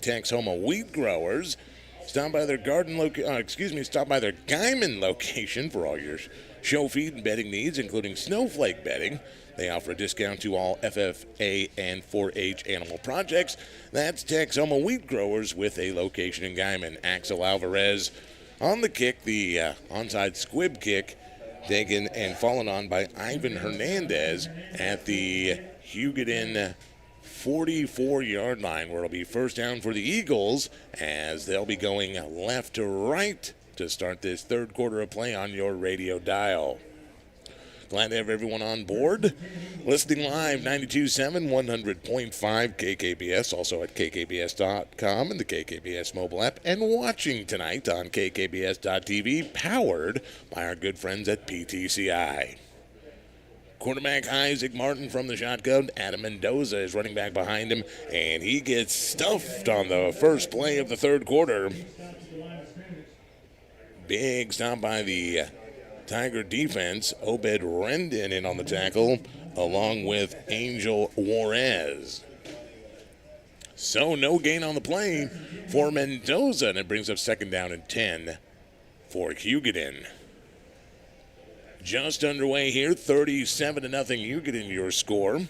Texoma wheat growers. Stop by their stop by their Guymon location for all your show feed and bedding needs, including snowflake bedding. They offer a discount to all FFA and 4-H animal projects. That's Texoma wheat growers with a location in Guymon. Axel Alvarez on the kick, the onside squib kick, taken and fallen on by Ivan Hernandez at the Hugoton 44-yard line, where it'll be first down for the Eagles as they'll be going left to right to start this third quarter of play on your radio dial. Glad to have everyone on board. Listening live, 92.7, 100.5 KKBS, also at kkbs.com and the KKBS mobile app, and watching tonight on kkbs.tv, powered by our good friends at PTCI. Quarterback Isaac Martin from the shotgun. Adam Mendoza is running back behind him, and he gets stuffed on the first play of the third quarter. Big stop by the Tiger defense. Obed Rendon in on the tackle, along with Angel Juarez. So no gain on the play for Mendoza, and it brings up second down and 10 for Hugoton. Just underway here, 37-0 Hugoton, your score.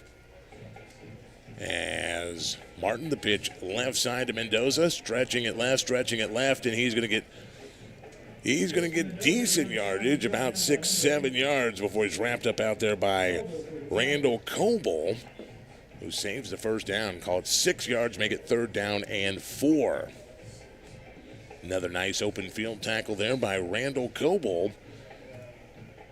As Martin, the pitch left side to Mendoza, stretching it left, and he's going to get decent yardage, about 6-7 yards, before he's wrapped up out there by Randall Coble, who saves the first down. Call it 6 yards, make it third down and 4. Another nice open field tackle there by Randall Coble,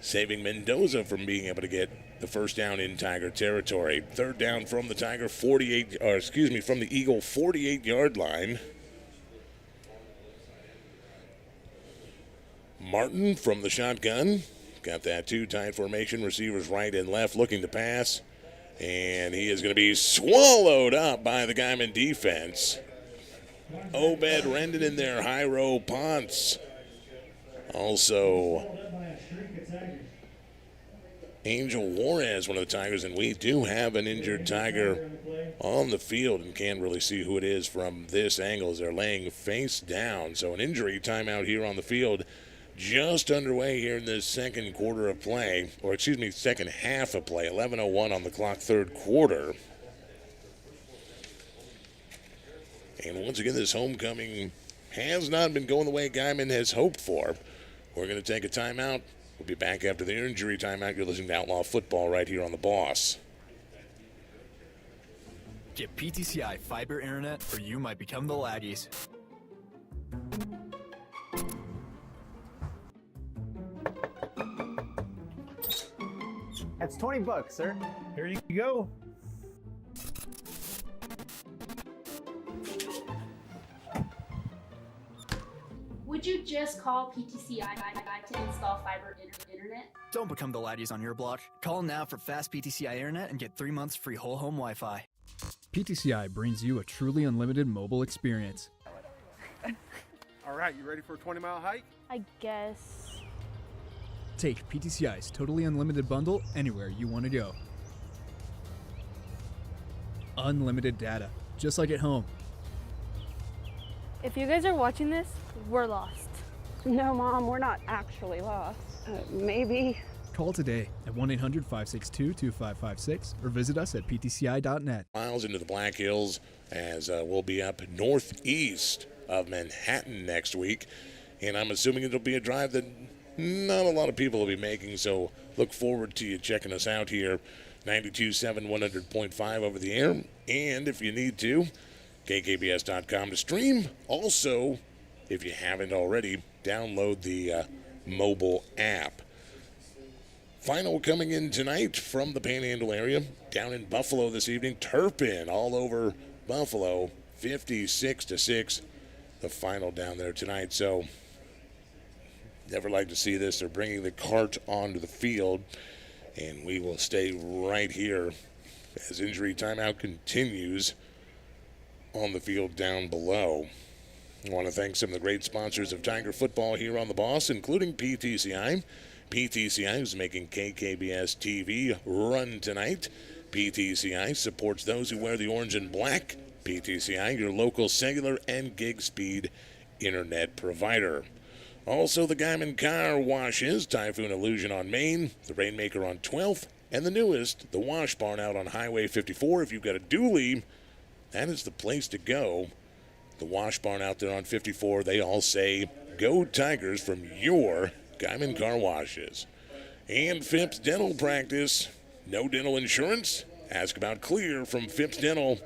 saving Mendoza from being able to get the first down in Tiger territory. Third down from the Tiger from the Eagle 48-yard line. Martin from the shotgun. Got that two tight formation, receivers right and left looking to pass. And he is going to be swallowed up by the Guymon defense. Obed Rendon in there, Jairo Ponce. Also, Angel Juarez, one of the Tigers, and we do have an injured Tiger on the field and can't really see who it is from this angle as they're laying face down. So an injury timeout here on the field. Just underway here in the second quarter of play, second half of play. 11:01 on the clock, third quarter. And once again, this homecoming has not been going the way Guymon has hoped for. We're going to take a timeout. We'll be back after the injury timeout. You're listening to Outlaw Football right here on The Boss. Get PTCI fiber internet or you might become the laggies. That's $20, sir. Here you go. Would you just call PTCI to install fiber internet? Don't become the laddies on your block. Call now for fast PTCI internet and get 3 months free whole home Wi-Fi. PTCI brings you a truly unlimited mobile experience. All right, you ready for a 20-mile hike? I guess. Take PTCI's totally unlimited bundle anywhere you want to go. Unlimited data, just like at home. If you guys are watching this, we're lost. No, Mom, we're not actually lost. Maybe. Call today at 1-800-562-2556 or visit us at ptci.net. Miles into the Black Hills as we'll be up northeast of Manhattan next week. And I'm assuming it'll be a drive that not a lot of people will be making, so look forward to you checking us out here. 92.7, 100.5 over the air. And if you need to, kkbs.com to stream. Also, if you haven't already, download the mobile app. Final coming in tonight from the Panhandle area. Down in Buffalo this evening. Turpin all over Buffalo. 56-6. The final down there tonight. So, never like to see this. They're bringing the cart onto the field. And we will stay right here as injury timeout continues on the field down below. I want to thank some of the great sponsors of Tiger football here on The Boss, including PTCI. PTCI is making KKBS TV run tonight. PTCI supports those who wear the orange and black. PTCI, your local cellular and gig speed internet provider. Also, the Guymon Car Washes, Typhoon Illusion on Main, the Rainmaker on 12th, and the newest, the Wash Barn out on Highway 54. If you've got a dually, that is the place to go. The Wash Barn out there on 54, they all say, go Tigers from your Guymon Car Washes. And Phipps Dental Practice, no dental insurance? Ask about Clear from Phipps Dental.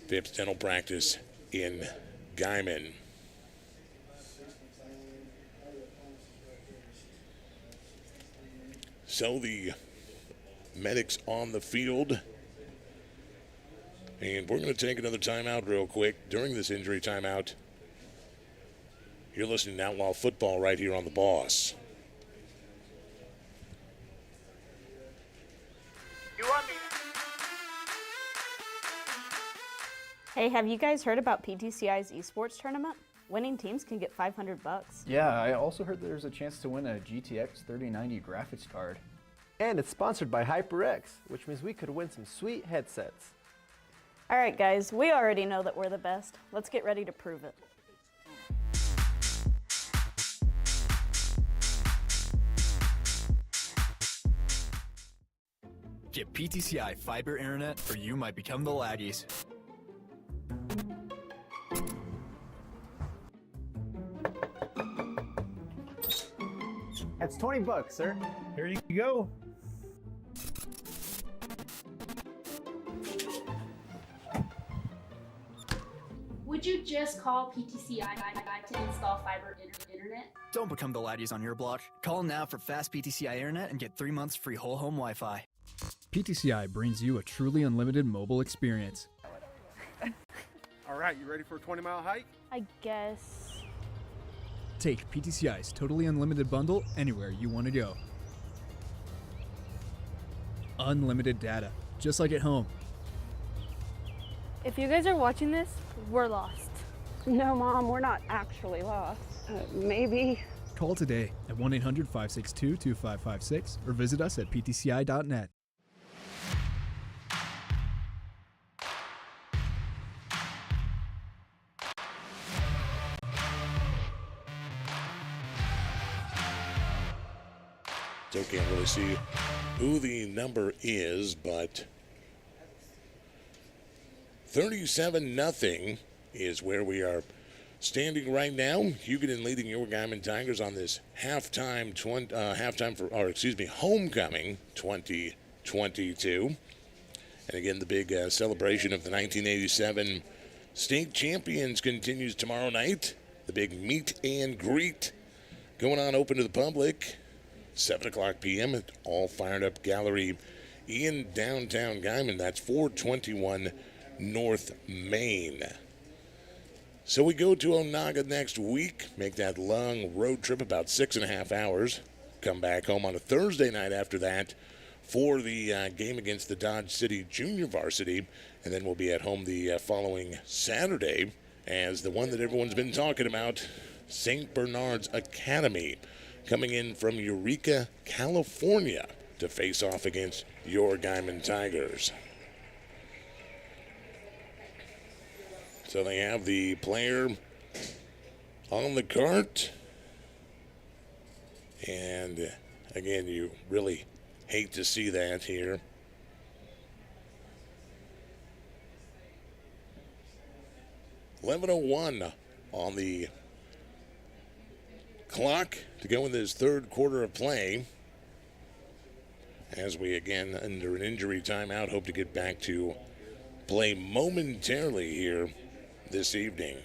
Phipps Dental Practice in Guymon. So the medics on the field. And we're going to take another timeout real quick during this injury timeout. You're listening to Outlaw Football right here on The Boss. Hey, have you guys heard about PTCI's esports tournament? Winning teams can get $500. Yeah, I also heard there's a chance to win a GTX 3090 graphics card. And it's sponsored by HyperX, which means we could win some sweet headsets. All right, guys, we already know that we're the best. Let's get ready to prove it. Get PTCI fiber internet or you might become the laggies. That's $20, sir. Here you go. Would you just call PTCI to install fiber internet? Don't become the laggies on your block. Call now for fast PTCI internet and get 3 months free whole home Wi-Fi. PTCI brings you a truly unlimited mobile experience. All right, you ready for a 20-mile hike? I guess. Take PTCI's totally unlimited bundle anywhere you want to go. Unlimited data, just like at home. If you guys are watching this, we're lost. No, Mom, we're not actually lost. Maybe. Call today at 1-800-562-2556 or visit us at ptci.net. Still can't really see who the number is, but 37-0 is where we are standing right now. Hugoton leading your Guymon Tigers on this homecoming 2022. And again, the big celebration of the 1987 State Champions continues tomorrow night. The big meet and greet going on open to the public. 7 o'clock p.m. at All Fired Up Gallery in downtown Guymon. That's 421 North Main. So we go to Onaga next week, make that long road trip, about 6.5 hours. Come back home on a Thursday night after that for the game against the Dodge City Junior Varsity. And then we'll be at home the following Saturday as the one that everyone's been talking about, St. Bernard's Academy, coming in from Eureka, California to face off against your Guymon Tigers. So they have the player on the cart. And again, you really hate to see that here. .11:01 on the clock to go in this third quarter of play. As we again, under an injury timeout, hope to get back to play momentarily here this evening.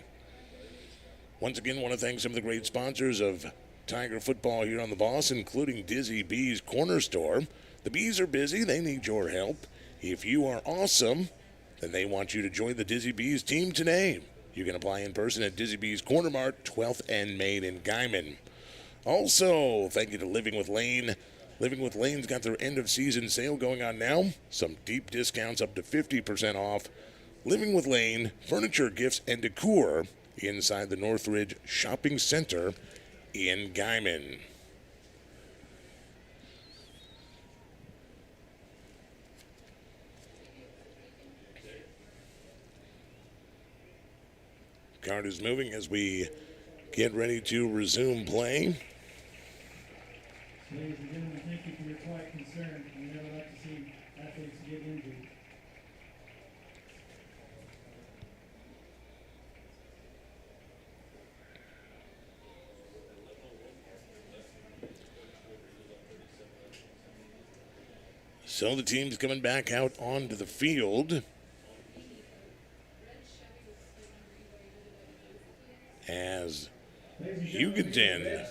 Once again, want to thank some of the great sponsors of Tiger football here on The Boss, including Dizzy Bees Corner Store. The Bees are busy. They need your help. If you are awesome, then they want you to join the Dizzy Bees team today. You can apply in person at Dizzy Bees Corner Mart, 12th and Main in Guymon. Also, thank you to Living with Lane. Living with Lane's got their end-of-season sale going on now. Some deep discounts up to 50% off. Living with Lane, furniture, gifts, and decor inside the Northridge Shopping Center in Guymon. Card is moving as we get ready to resume play. Ladies and gentlemen, thank you for your quiet concern. We never like to see athletes get injured. So the team's coming back out onto the field as Hugoton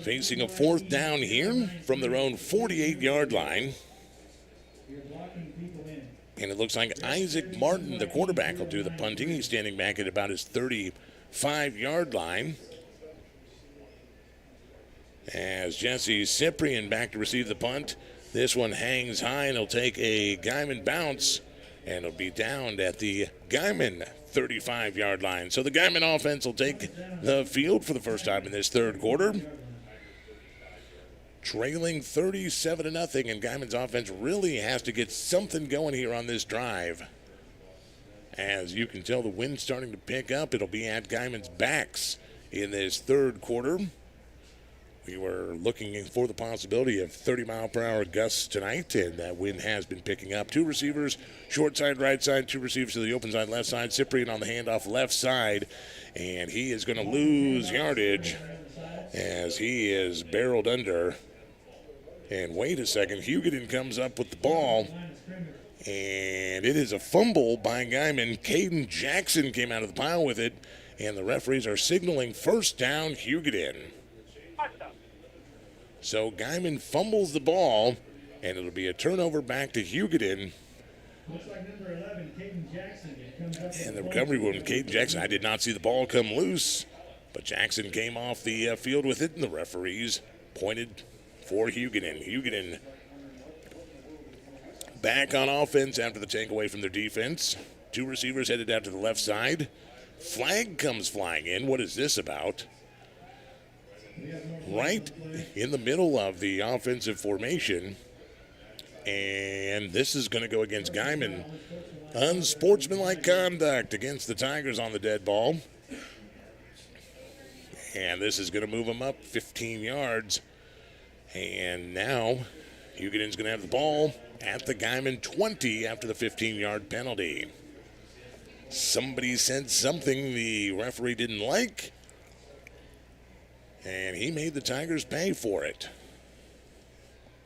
facing a 4th down here from their own 48-yard line. And it looks like Isaac Martin, the quarterback, will do the punting. He's standing back at about his 35-yard line. As Jesse Cyprian back to receive the punt. This one hangs high, and he'll take a Guymon bounce, and it'll be down at the Guymon 35-yard line. So the Guymon offense will take the field for the first time in this third quarter. Trailing 37-0, and Guymon's offense really has to get something going here on this drive. As you can tell, the wind's starting to pick up. It'll be at Guymon's backs in this third quarter. We were looking for the possibility of 30-mile-per-hour gusts tonight, and that wind has been picking up. 2 receivers, short side, right side, 2 receivers to the open side, left side. Cyprian on the handoff, left side, and he is going to lose yardage as he is barreled under. And wait a second, Hugoton comes up with the ball, and it is a fumble by Guymon. Caden Jackson came out of the pile with it, and the referees are signaling first down, Hugoton. So Guymon fumbles the ball, and it'll be a turnover back to Hugoton. Looks like number 11, Caden Jackson, comes up. And the recovery from Caden Jackson. I did not see the ball come loose, but Jackson came off the field with it, and the referees pointed for Hugoton. Hugoton back on offense after the takeaway from their defense. 2 receivers headed out to the left side. Flag comes flying in. What is this about? Right in the middle of the offensive formation. And this is going to go against Guymon. Unsportsmanlike conduct against the Tigers on the dead ball. And this is going to move them up 15 yards. And now Hugoton's going to have the ball at the Guymon 20 after the 15-yard penalty. Somebody said something the referee didn't like, and he made the Tigers pay for it.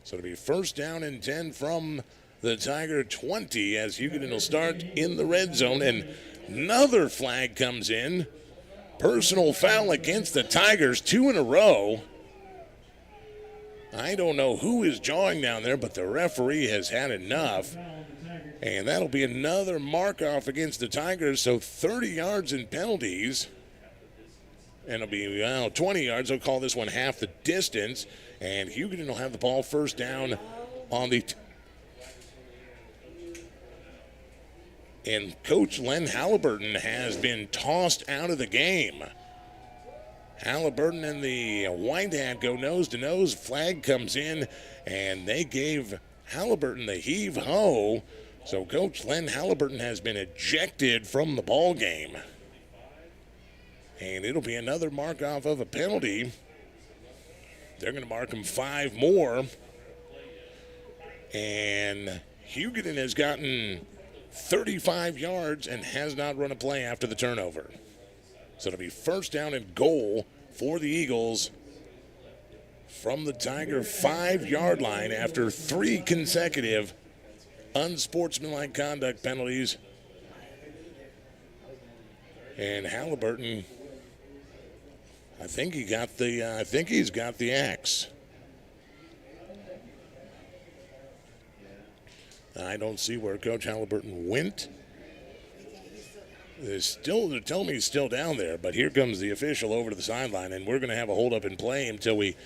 So it'll be first down and 10 from the Tiger 20 as Hugoton will start in the red zone, and another flag comes in. Personal foul against the Tigers, 2 in a row. I don't know who is jawing down there, but the referee has had enough. And that'll be another mark-off against the Tigers, so 30 yards in penalties. And it'll be 20 yards. They'll call this one half the distance. And Hugoton will have the ball first down on the... And Coach Len Halliburton has been tossed out of the game. Halliburton and the White Hat go nose-to-nose. Flag comes in, and they gave Halliburton the heave-ho. So Coach Len Halliburton has been ejected from the ball game. And it'll be another mark-off of a penalty. They're going to mark him 5 more. And Hugoton has gotten 35 yards and has not run a play after the turnover. So it'll be first down and goal for the Eagles from the Tiger 5-yard line after 3 consecutive unsportsmanlike conduct penalties. And Halliburton, I think he's got the axe. I don't see where Coach Halliburton went. They're telling me he's still down there, but here comes the official over to the sideline, and we're going to have a hold-up in play until we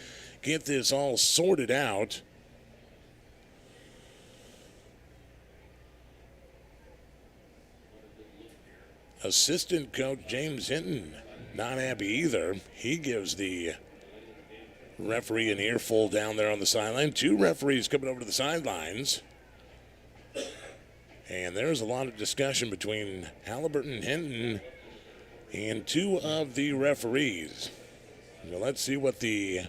get this all sorted out. Assistant coach James Hinton not happy either. He gives the referee an earful down there on the sideline. 2 referees coming over to the sidelines. And there's a lot of discussion between Halliburton and Hinton and 2 of the referees. Now let's see what is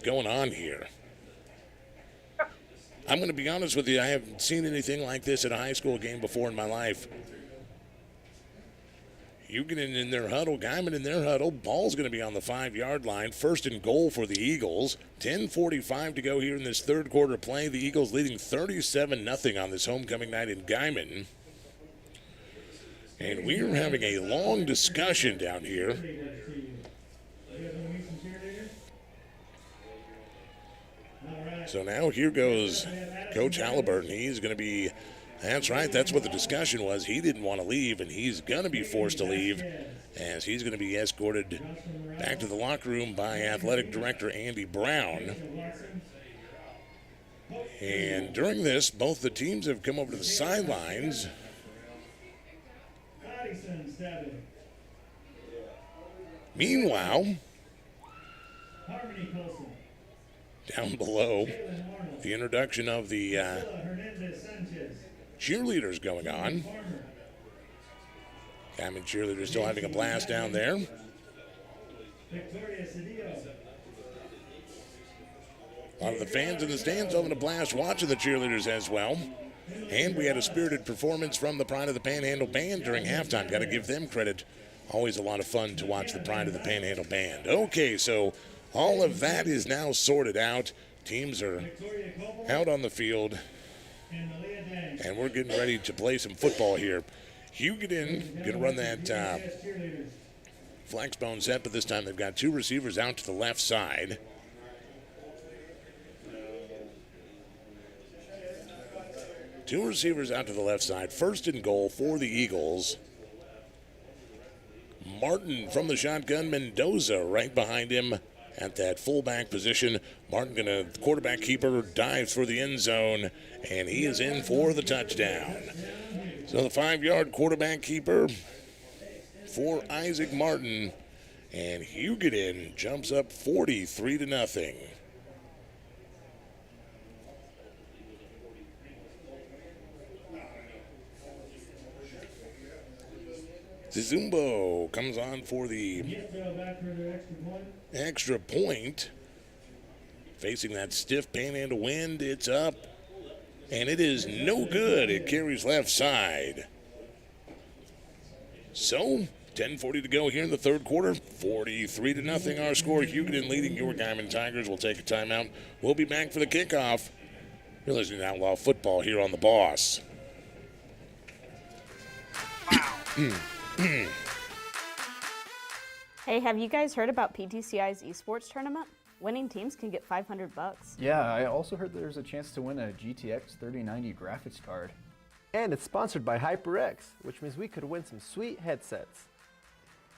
going on here. I'm going to be honest with you, I haven't seen anything like this at a high school game before in my life. Hugoton in their huddle, Guymon in their huddle. Ball's going to be on the 5-yard line. 1st and goal for the Eagles. 10:45 to go here in this third quarter play. The Eagles leading 37-0 on this homecoming night in Guymon. And we're having a long discussion down here. So now here goes Coach Halliburton. He's going to be, that's right, that's what the discussion was. He didn't want to leave, and he's going to be forced to leave as he's going to be escorted back to the locker room by Athletic Director Andy Brown. And during this, both the teams have come over to the sidelines. Meanwhile, down below, the introduction of the cheerleaders going on. Guymon cheerleaders still having a blast down there. A lot of the fans in the stands having a blast watching the cheerleaders as well. And we had a spirited performance from the Pride of the Panhandle Band during halftime. Got to give them credit. Always a lot of fun to watch the Pride of the Panhandle Band. Okay, so all of that is now sorted out. Teams are out on the field, and we're getting ready to play some football here. Hugoton going to run that flex bone set, but this time they've got 2 receivers out to the left side. Two receivers out to the left side. 1st and goal for the Eagles. Martin from the shotgun. Mendoza right behind him at that fullback position. Martin the quarterback keeper, dives for the end zone, and he is in for the touchdown. So the 5-yard quarterback keeper for Isaac Martin, and Hugoton jumps up 43-0. Zizumbo comes on for the extra point. Facing that stiff panhandle wind, it's up, and it is no good. It carries left side. So, 10:40 to go here in the third quarter. 43-0 our score. Hugoton leading your Guymon Tigers. We'll take a timeout. We'll be back for the kickoff. You're listening to Outlaw Football here on The Boss. Hey, have you guys heard about PTCI's esports tournament? Winning teams can get $500. Yeah, I also heard there's a chance to win a GTX 3090 graphics card. And it's sponsored by HyperX, which means we could win some sweet headsets.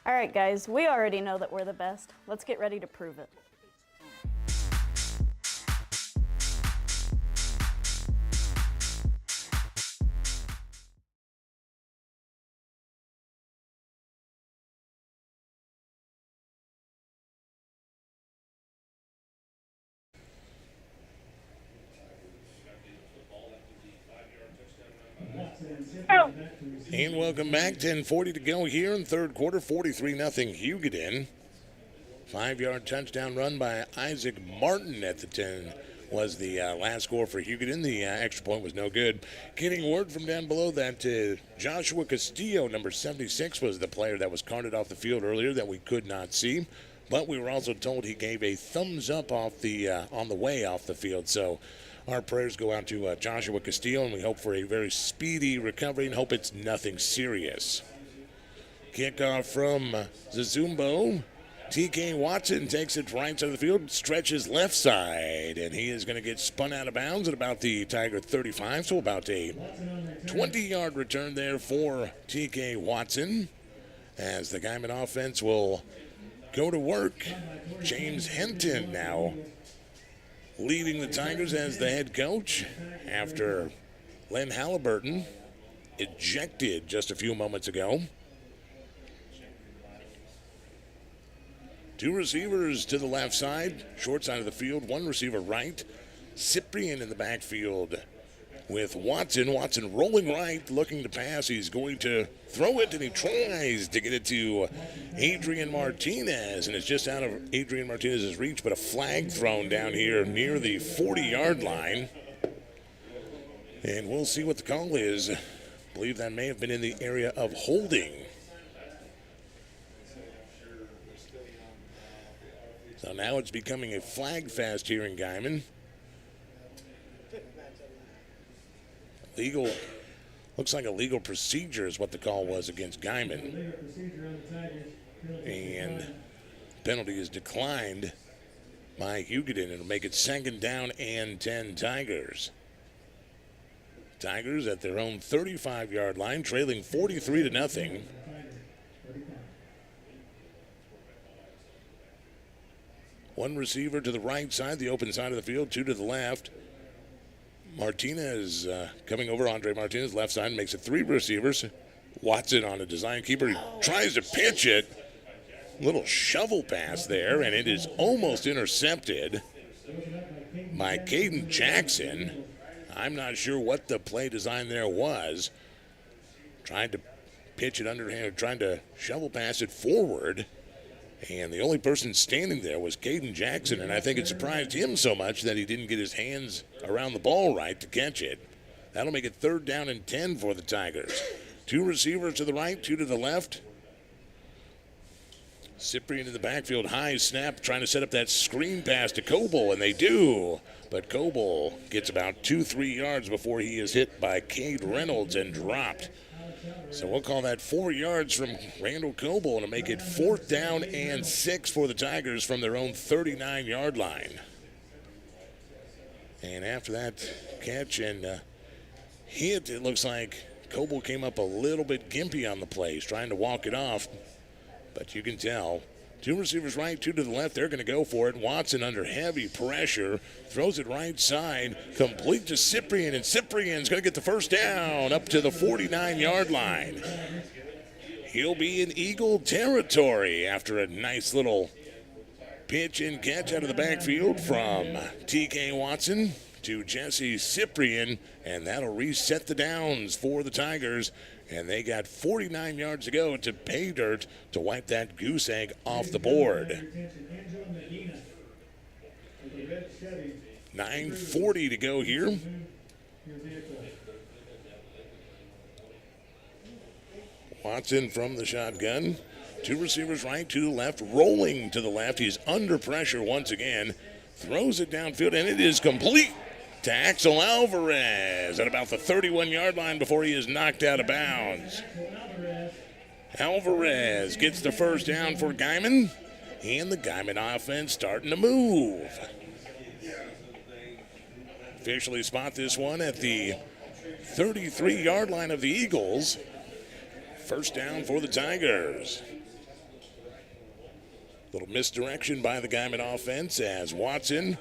All right, guys, we already know that we're the best. Let's get ready to prove it. And welcome back. 10:40 to go here in third quarter. 43-0 Hugoton. 5-yard touchdown run by Isaac Martin at the 10 was the last score for Hugoton. The extra point was no good. Getting word from down below that Joshua Castillo, number 76, was the player that was carted off the field earlier that we could not see. But we were also told he gave a thumbs up off the on the way off the field. So our prayers go out to Joshua Castillo, and we hope for a very speedy recovery and hope it's nothing serious. Kickoff from Zizumbo. TK Watson takes it right side of the field, stretches left side, and he is going to get spun out of bounds at about the Tiger 35, so about a 20-yard return there for TK Watson, as the Guymon offense will go to work. James Henton now leading the Tigers as the head coach after Len Halliburton ejected just a few moments ago. Two receivers to the left side, short side of the field, one receiver right. Cyprian in the backfield with Watson. Watson rolling right, looking to pass. He's going to throw it, and he tries to get it to Adrian Martinez, and it's just out of Adrian Martinez's reach, but a flag thrown down here near the 40-yard line. And we'll see what the call is. I believe that may have been in the area of holding. So now it's becoming a flag fest here in Guymon. Legal, looks like a legal procedure is what the call was against Guymon. And penalty is declined by Hugoton. It'll make it 2nd down and 10 Tigers. Tigers at their own 35-yard line, trailing 43-0. One receiver to the right side, the open side of the field, 2 to the left. Martinez coming over, Andre Martinez, left side, makes it 3 receivers. Watson on a design keeper. He tries to pitch it. Little shovel pass there, and it is almost intercepted by Caden Jackson. I'm not sure what the play design there was. Trying to pitch it underhand, trying to shovel pass it forward. And the only person standing there was Caden Jackson, and I think it surprised him so much that he didn't get his hands around the ball right to catch it. That'll make it 3rd down and 10 for the Tigers. 2 receivers to the right, 2 to the left. Cyprian in the backfield, high snap, trying to set up that screen pass to Coble, and they do. But Coble gets about 2-3 yards before he is hit by Cade Reynolds and dropped. So we'll call that 4 yards from Randall Coble to make it 4th down and 6 for the Tigers from their own 39-yard line. And after that catch and hit, it looks like Coble came up a little bit gimpy on the play. He's trying to walk it off, but you can tell. 2 receivers right, 2 to the left. They're going to go for it. Watson under heavy pressure. Throws it right side. Complete to Cyprian. And Cyprian's going to get the 1st down up to the 49-yard line. He'll be in Eagle territory after a nice little pitch and catch out of the backfield from TK Watson to Jesse Cyprian. And that'll reset the downs for the Tigers. And they got 49 yards to go to pay dirt to wipe that goose egg off the board. 9:40 to go here. Watson from the shotgun. 2 receivers right, 2 to the left, rolling to the left. He's under pressure once again. Throws it downfield, and it is complete to Axel Alvarez at about the 31-yard line before he is knocked out of bounds. Alvarez gets the 1st down for Guymon, and the Guymon offense starting to move. Officially spot this one at the 33-yard line of the Eagles. 1st down for the Tigers. Little misdirection by the Guymon offense as Watson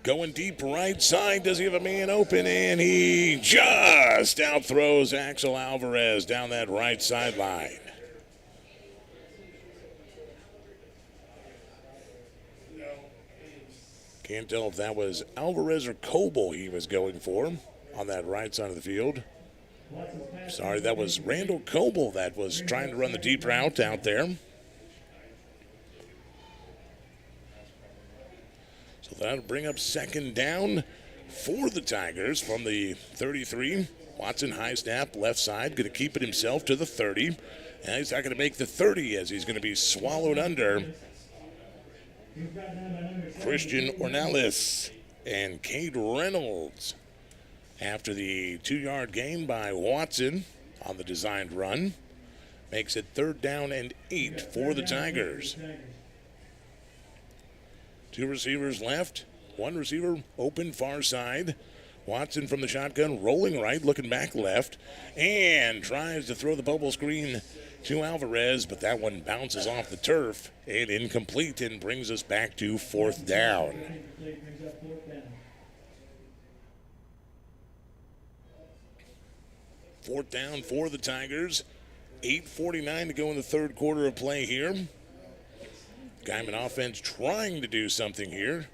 going deep right side. Does he have a man open? And he just outthrows Axel Alvarez down that right sideline. Can't tell if that was Alvarez or Coble he was going for on that right side of the field. Sorry, that was Randall Coble that was trying to run the deep route out there. So that'll bring up 2nd down for the Tigers from the 33. Watson high snap, left side, going to keep it himself to the 30. And he's not going to make the 30 as he's going to be swallowed under Christian Ornelas and Cade Reynolds. After the 2-yard gain by Watson on the designed run, makes it 3rd down and 8 for the Tigers. 2 receivers left, 1 receiver open far side. Watson from the shotgun, rolling right, looking back left, and tries to throw the bubble screen to Alvarez, but that one bounces off the turf and incomplete and brings us back to 4th down. Fourth down for the Tigers. 8:49 to go in the 3rd quarter of play here. Guymon offense trying to do something here.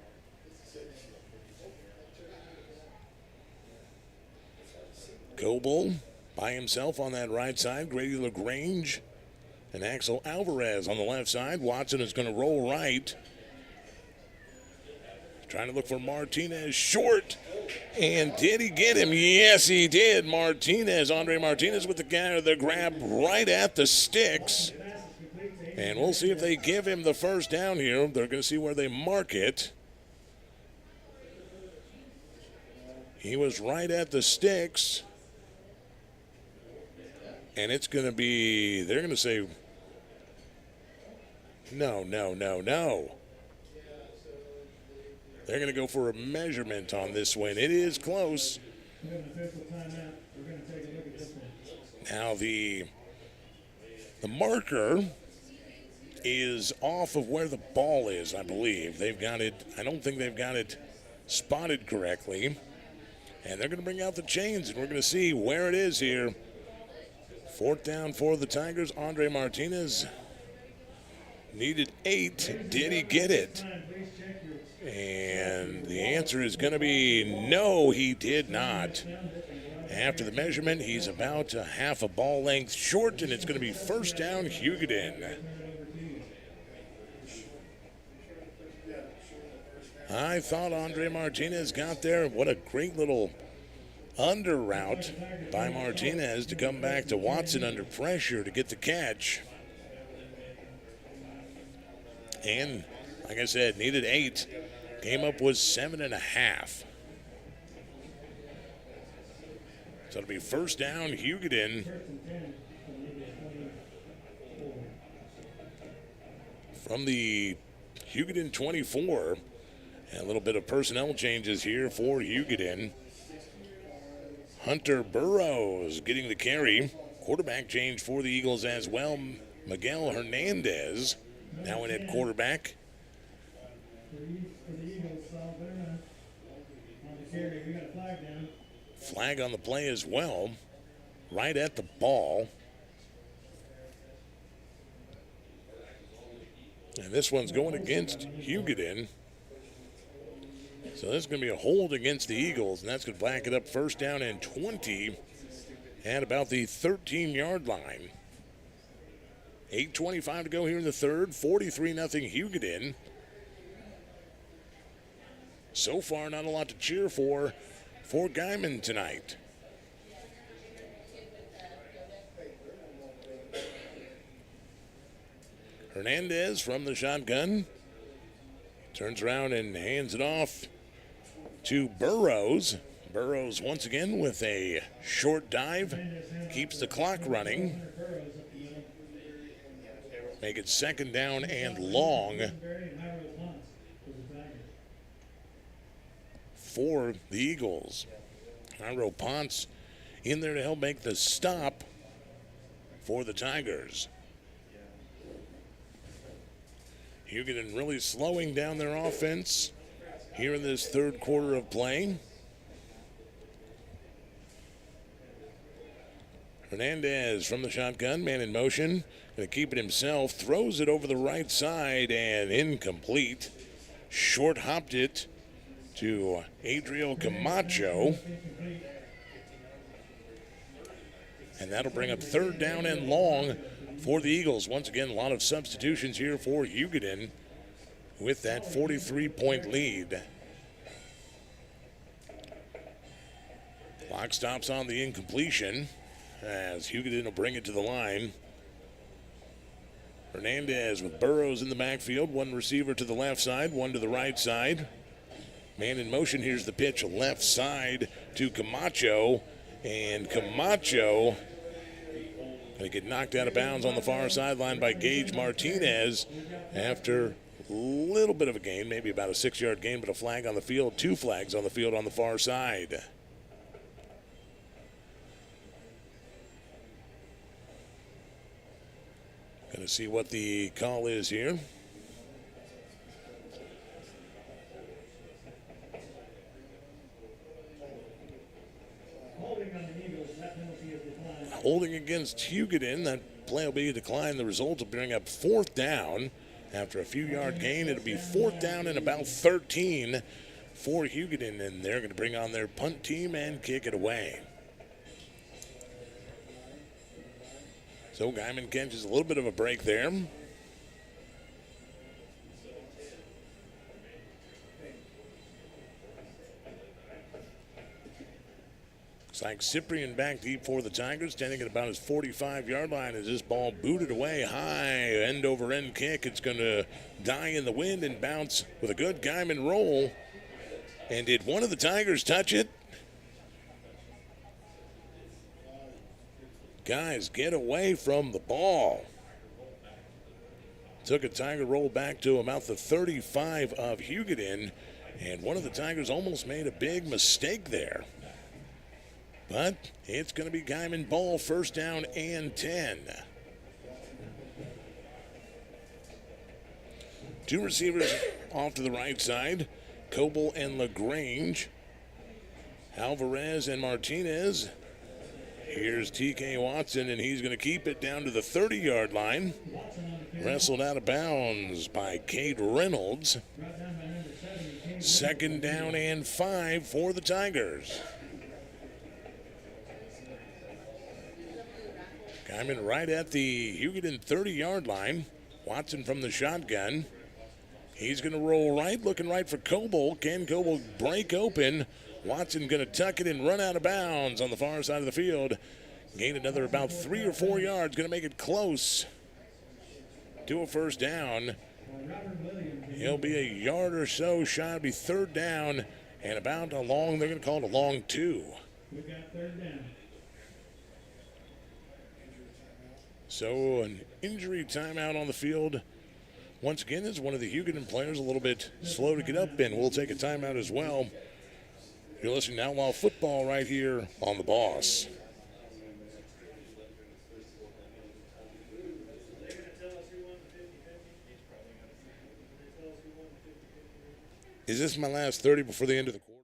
Coble by himself on that right side. Grady LaGrange and Axel Alvarez on the left side. Watson is going to roll right. Trying to look for Martinez, short. And did he get him? Yes, he did. Andre Martinez with the grab right at the sticks. And we'll see if they give him the first down here. They're going to see where they mark it. He was right at the sticks. And it's going to be, they're going to say, no. They're going to go for a measurement on this one. It is close. Now the marker is off of where the ball is, I believe. They've got it, I don't think they've got it spotted correctly. And they're going to bring out the chains, and we're going to see where it is here. 4th down for the Tigers. Andre Martinez needed 8. Did he get it? And the answer is going to be no, he did not. After the measurement, he's about a half a ball length short, and it's going to be 1st down, Hugoton. I thought Andre Martinez got there. What a great little under route by Martinez to come back to Watson under pressure to get the catch. And, like I said, needed 8. Came up with 7.5. So it'll be 1st down, Hugoton. From the Hugoton 24. And a little bit of personnel changes here for Hugoton. Hunter Burrows getting the carry. Quarterback change for the Eagles as well. Miguel Hernandez now in at quarterback. Flag on the play as well. Right at the ball. And this one's going against Hugoton. So this is going to be a hold against the Eagles, and that's going to back it up 1st down and 20 at about the 13-yard line. 8:25 to go here in the third. 43-0 Hugoton. So far, not a lot to cheer for Guymon tonight. Hernandez from the shotgun. Turns around and hands it off to Burrows. Burrows once again with a short dive. Keeps the clock running. Make it 2nd down and long for the Eagles. Jairo Ponce in there to help make the stop for the Tigers. Hugoton really slowing down their offense here in this 3rd quarter of play. Hernandez from the shotgun, man in motion. Going to keep it himself. Throws it over the right side and incomplete. Short hopped it to Adriel Camacho. And that'll bring up 3rd down and long for the Eagles. Once again, a lot of substitutions here for Hugoton with that 43-point lead. Clock stops on the incompletion as Hugoton will bring it to the line. Hernandez with Burrows in the backfield. One receiver to the left side, one to the right side. Man in motion. Here's the pitch left side to Camacho. And Camacho going to get knocked out of bounds on the far sideline by Gage Martinez after a little bit of a gain, maybe about a 6-yard gain, but a flag on the field, 2 flags on the field on the far side. Going to see what the call is here. Holding against Hugoton. That play will be a decline. The result will bring up 4th down. After a few-yard gain, it'll be 4th down and about 13 for Hugoton, and they're going to bring on their punt team and kick it away. So Guymon catches a little bit of a break there. Looks like Cyprian back deep for the Tigers, standing at about his 45-yard line as this ball booted away high, end-over-end kick. It's going to die in the wind and bounce with a good Guymon roll. And did one of the Tigers touch it? Guys, get away from the ball. Took a Tiger roll back to about the 35 of Hugoton, and one of the Tigers almost made a big mistake there. But it's going to be Guymon ball, first down and 10. Two receivers off to the right side, Coble and LaGrange. Alvarez and Martinez. Here's TK Watson, and he's going to keep it down to the 30-yard line. Wrestled out of bounds by Cade Reynolds. Second down and 5 for the Tigers. Guymon right at the Hugoton 30-yard line. Watson from the shotgun. He's going to roll right, looking right for Coble. Can Coble break open? Watson going to tuck it and run out of bounds on the far side of the field. Gain another about 3 or 4 yards. Going to make it close to a first down. He'll be a yard or so shy. It'll be third down and about a long, they're going to call it a long 2. We've got third down. So an injury timeout on the field. Once again, is one of the Hugoton players a little bit slow to get up, and we'll take a timeout as well. You're listening to Outlaw Football right here on The Boss. Is this my last 30 before the end of the quarter?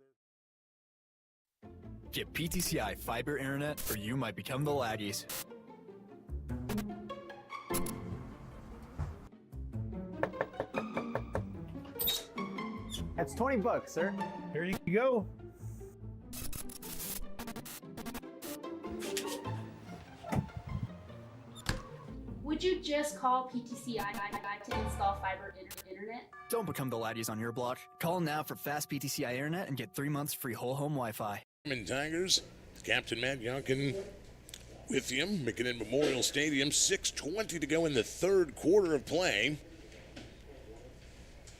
Get PTCI fiber internet or you might become the laggies. That's $20, sir. Here you go. Would you just call PTCI to install fiber internet? Don't become the laggies on your block. Call now for fast PTCI internet and get 3 months free whole home Wi-Fi. Tigers, Captain Matt Yonkin with you. McKinnon Memorial Stadium, 6:20 to go in the third quarter of play.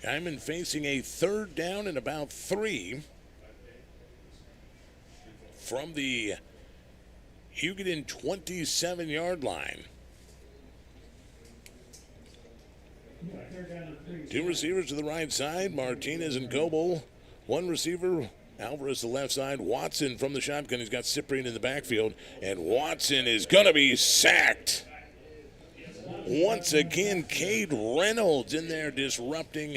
Guymon facing a third down and about 3 from the Hugoton 27-yard line. Two receivers to the right side, Martinez and Coble. One receiver, Alvarez to the left side. Watson from the shotgun. He's got Cyprian in the backfield, and Watson is going to be sacked. Once again, Cade Reynolds in there disrupting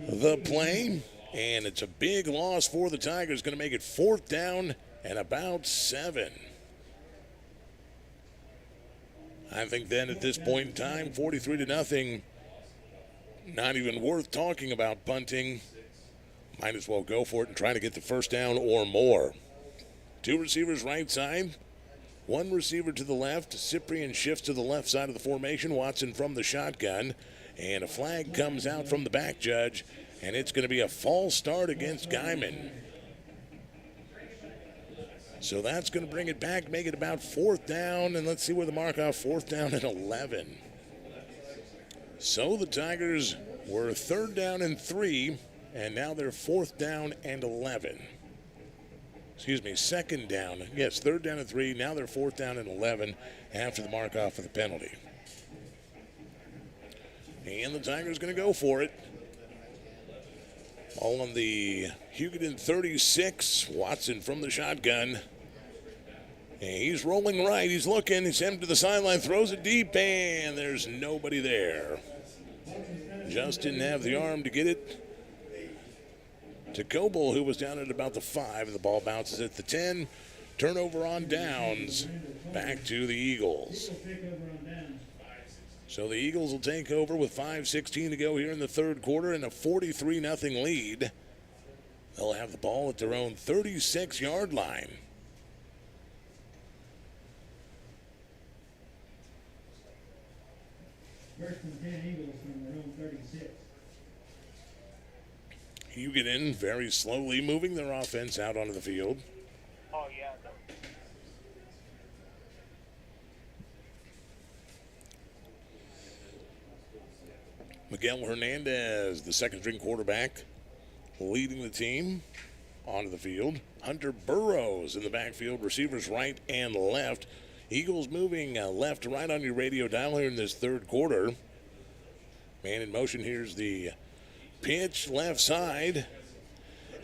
the play, and it's a big loss for the Tigers. Going to make it fourth down and about 7. I think then at this point in time, 43-0, not even worth talking about punting. Might as well go for it and try to get the first down or more. Two receivers right side. One receiver to the left. Cyprian shifts to the left side of the formation. Watson from the shotgun. And a flag comes out from the back judge. And it's going to be a false start against Guymon. So that's going to bring it back, make it about fourth down. And let's see where the mark off, fourth down and 11. So the Tigers were third down and 3. And now they're fourth down and 11. Excuse me, second down. Yes, third down and 3. Now they're fourth down and 11 after the mark off of the penalty. And the Tigers going to go for it. All on the Hugoton 36. Watson from the shotgun. And he's rolling right. He's looking. He's heading to the sideline. Throws it deep, and there's nobody there. Just didn't have the arm to get it to Coble, who was down at about the 5. The ball bounces at the 10. Turnover on downs. Back to the Eagles. So the Eagles will take over with 5:16 to go here in the third quarter and a 43-0 lead. They'll have the ball at their own 36-yard line. Hugoton very slowly moving their offense out onto the field. Oh, yeah. Miguel Hernandez, the second-string quarterback, leading the team onto the field. Hunter Burrows in the backfield, receivers right and left. Eagles moving left to right on your radio dial here in this third quarter. Man in motion, here's the pitch left side.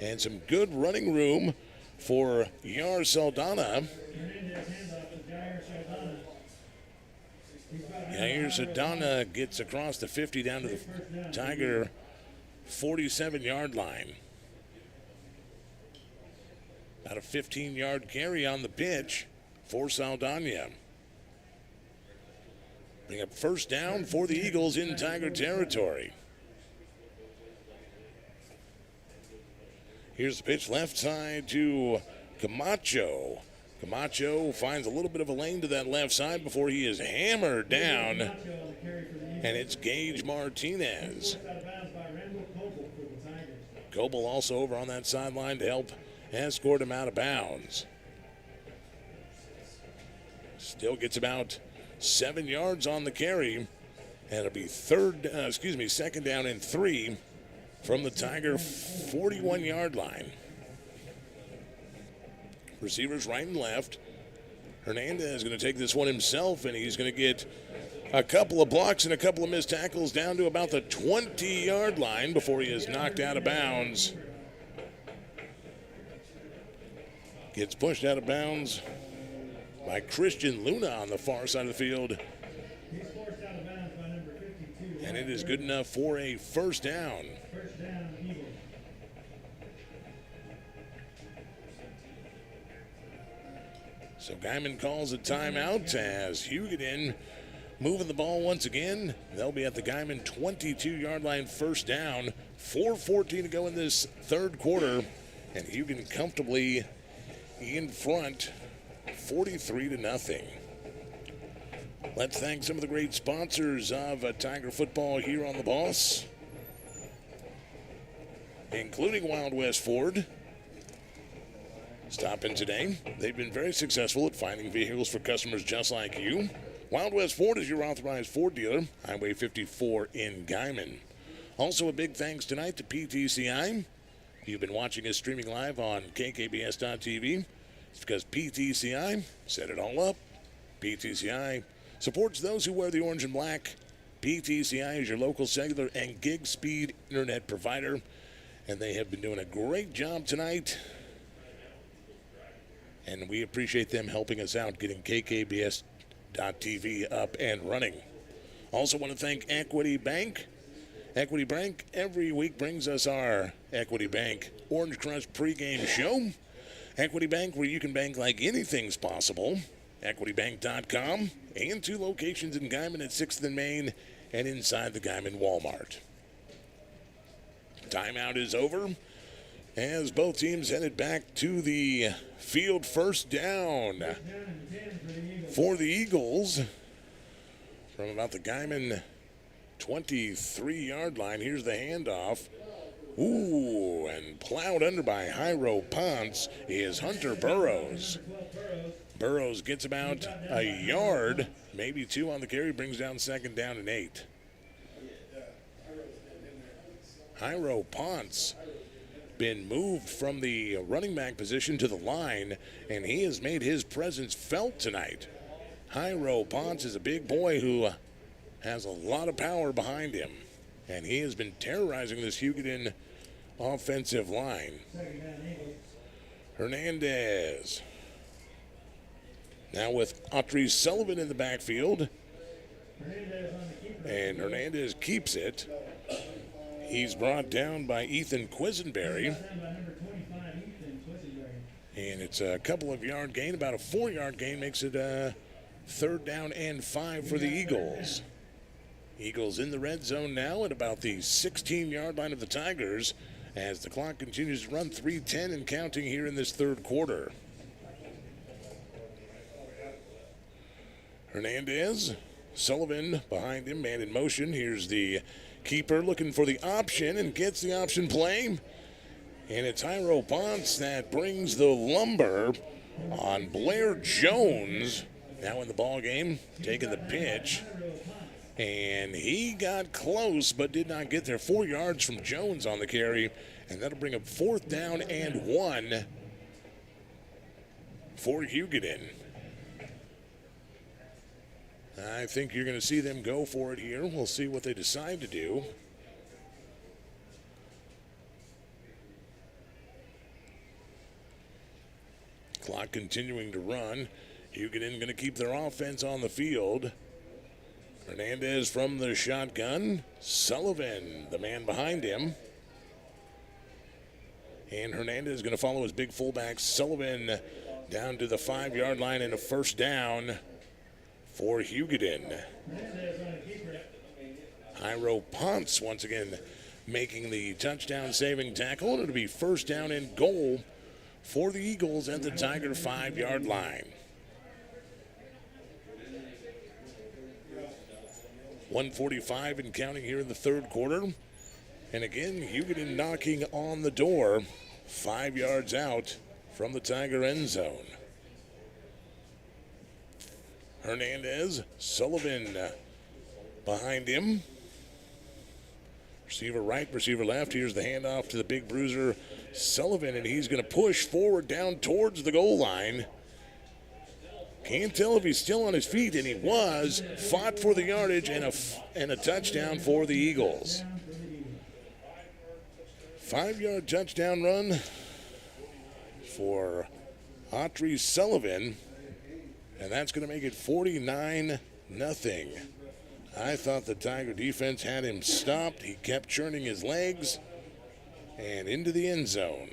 And some good running room for Yar Saldana. Yair Saldana gets across the 50 down to the Tiger 47-yard line. About a 15-yard carry on the pitch for Saldana. Bring up first down for the Eagles in Tiger territory. Here's the pitch left side to Camacho. Camacho finds a little bit of a lane to that left side before he is hammered down. And it's Gage Martinez. Coble also over on that sideline to help escort him out of bounds. Still gets about 7 yards on the carry. And it'll be second down and 3 from the Tiger 41-yard line. Receivers right and left. Hernandez is going to take this one himself, and he's going to get a couple of blocks and a couple of missed tackles down to about the 20-yard line before he is knocked out of bounds. Gets pushed out of bounds by Christian Luna on the far side of the field. And it is good enough for a first down. So Guymon calls a timeout as Hugoton moving the ball once again. They'll be at the Guymon 22-yard line, first down. 4:14 to go in this third quarter, and Hugoton comfortably in front, 43-0. Let's thank some of the great sponsors of Tiger football here on the Boss, including Wild West Ford. Stop in today. They've been very successful at finding vehicles for customers just like you. Wild West Ford is your authorized Ford dealer, Highway 54 in Guymon. Also, a big thanks tonight to PTCI. If you've been watching us streaming live on kkbs.tv, it's because PTCI set it all up. PTCI supports those who wear the orange and black. PTCI is your local cellular and gig speed internet provider, and they have been doing a great job tonight. And we appreciate them helping us out, getting kkbs.tv up and running. Also want to thank Equity Bank. Equity Bank every week brings us our Equity Bank Orange Crush pregame show. Equity Bank, where you can bank like anything's possible. EquityBank.com, and 2 locations in Guymon at 6th and Main and inside the Guymon Walmart. Timeout is over as both teams headed back to the field. First down for the Eagles from about the Guymon 23-yard line. Here's the handoff. Ooh, and plowed under by Jairo Ponce is Hunter Burrows. Burrows gets about a yard, maybe 2 on the carry, brings down second down and 8. Jairo Ponce been moved from the running back position to the line, and he has made his presence felt tonight. Jairo Ponce is a big boy who has a lot of power behind him, and he has been terrorizing this Hugoton offensive line. Hernandez. Now with Autry Sullivan in the backfield. And Hernandez keeps it. He's brought down by Ethan Quisenberry. And it's a couple of yard gain, about a 4-yard gain, makes it a third down and 5 for the Eagles. Eagles in the red zone now at about the 16-yard line of the Tigers as the clock continues to run, 3:10 and counting here in this third quarter. Hernandez Sullivan behind him, man in motion. Here's the keeper looking for the option and gets the option play. And it's Hyro Ponce that brings the lumber on Blair Jones. Now in the ball game, taking the pitch. And he got close but did not get there. 4 yards from Jones on the carry. And that'll bring up 4th down and 1 for Hugoton. I think you're going to see them go for it here. We'll see what they decide to do. Clock continuing to run. Hugoton going to keep their offense on the field. Hernandez from the shotgun. Sullivan, the man behind him. And Hernandez is going to follow his big fullback, Sullivan, down to the 5-yard line and a 1st down for Hugoton. Hyro Ponce once again making the touchdown saving tackle. And it'll be 1st down and goal for the Eagles at the Tiger 5-yard line. 1:45 and counting here in the 3rd quarter. And again, Hugoton knocking on the door 5 yards out from the Tiger end zone. Hernandez, Sullivan behind him. Receiver right, receiver left. Here's the handoff to the big bruiser, Sullivan, and he's going to push forward down towards the goal line. Can't tell if he's still on his feet, and he was. Fought for the yardage and a touchdown for the Eagles. 5-yard touchdown run for Autry Sullivan, and that's going to make it 49-0. I thought the Tiger defense had him stopped. He kept churning his legs and into the end zone.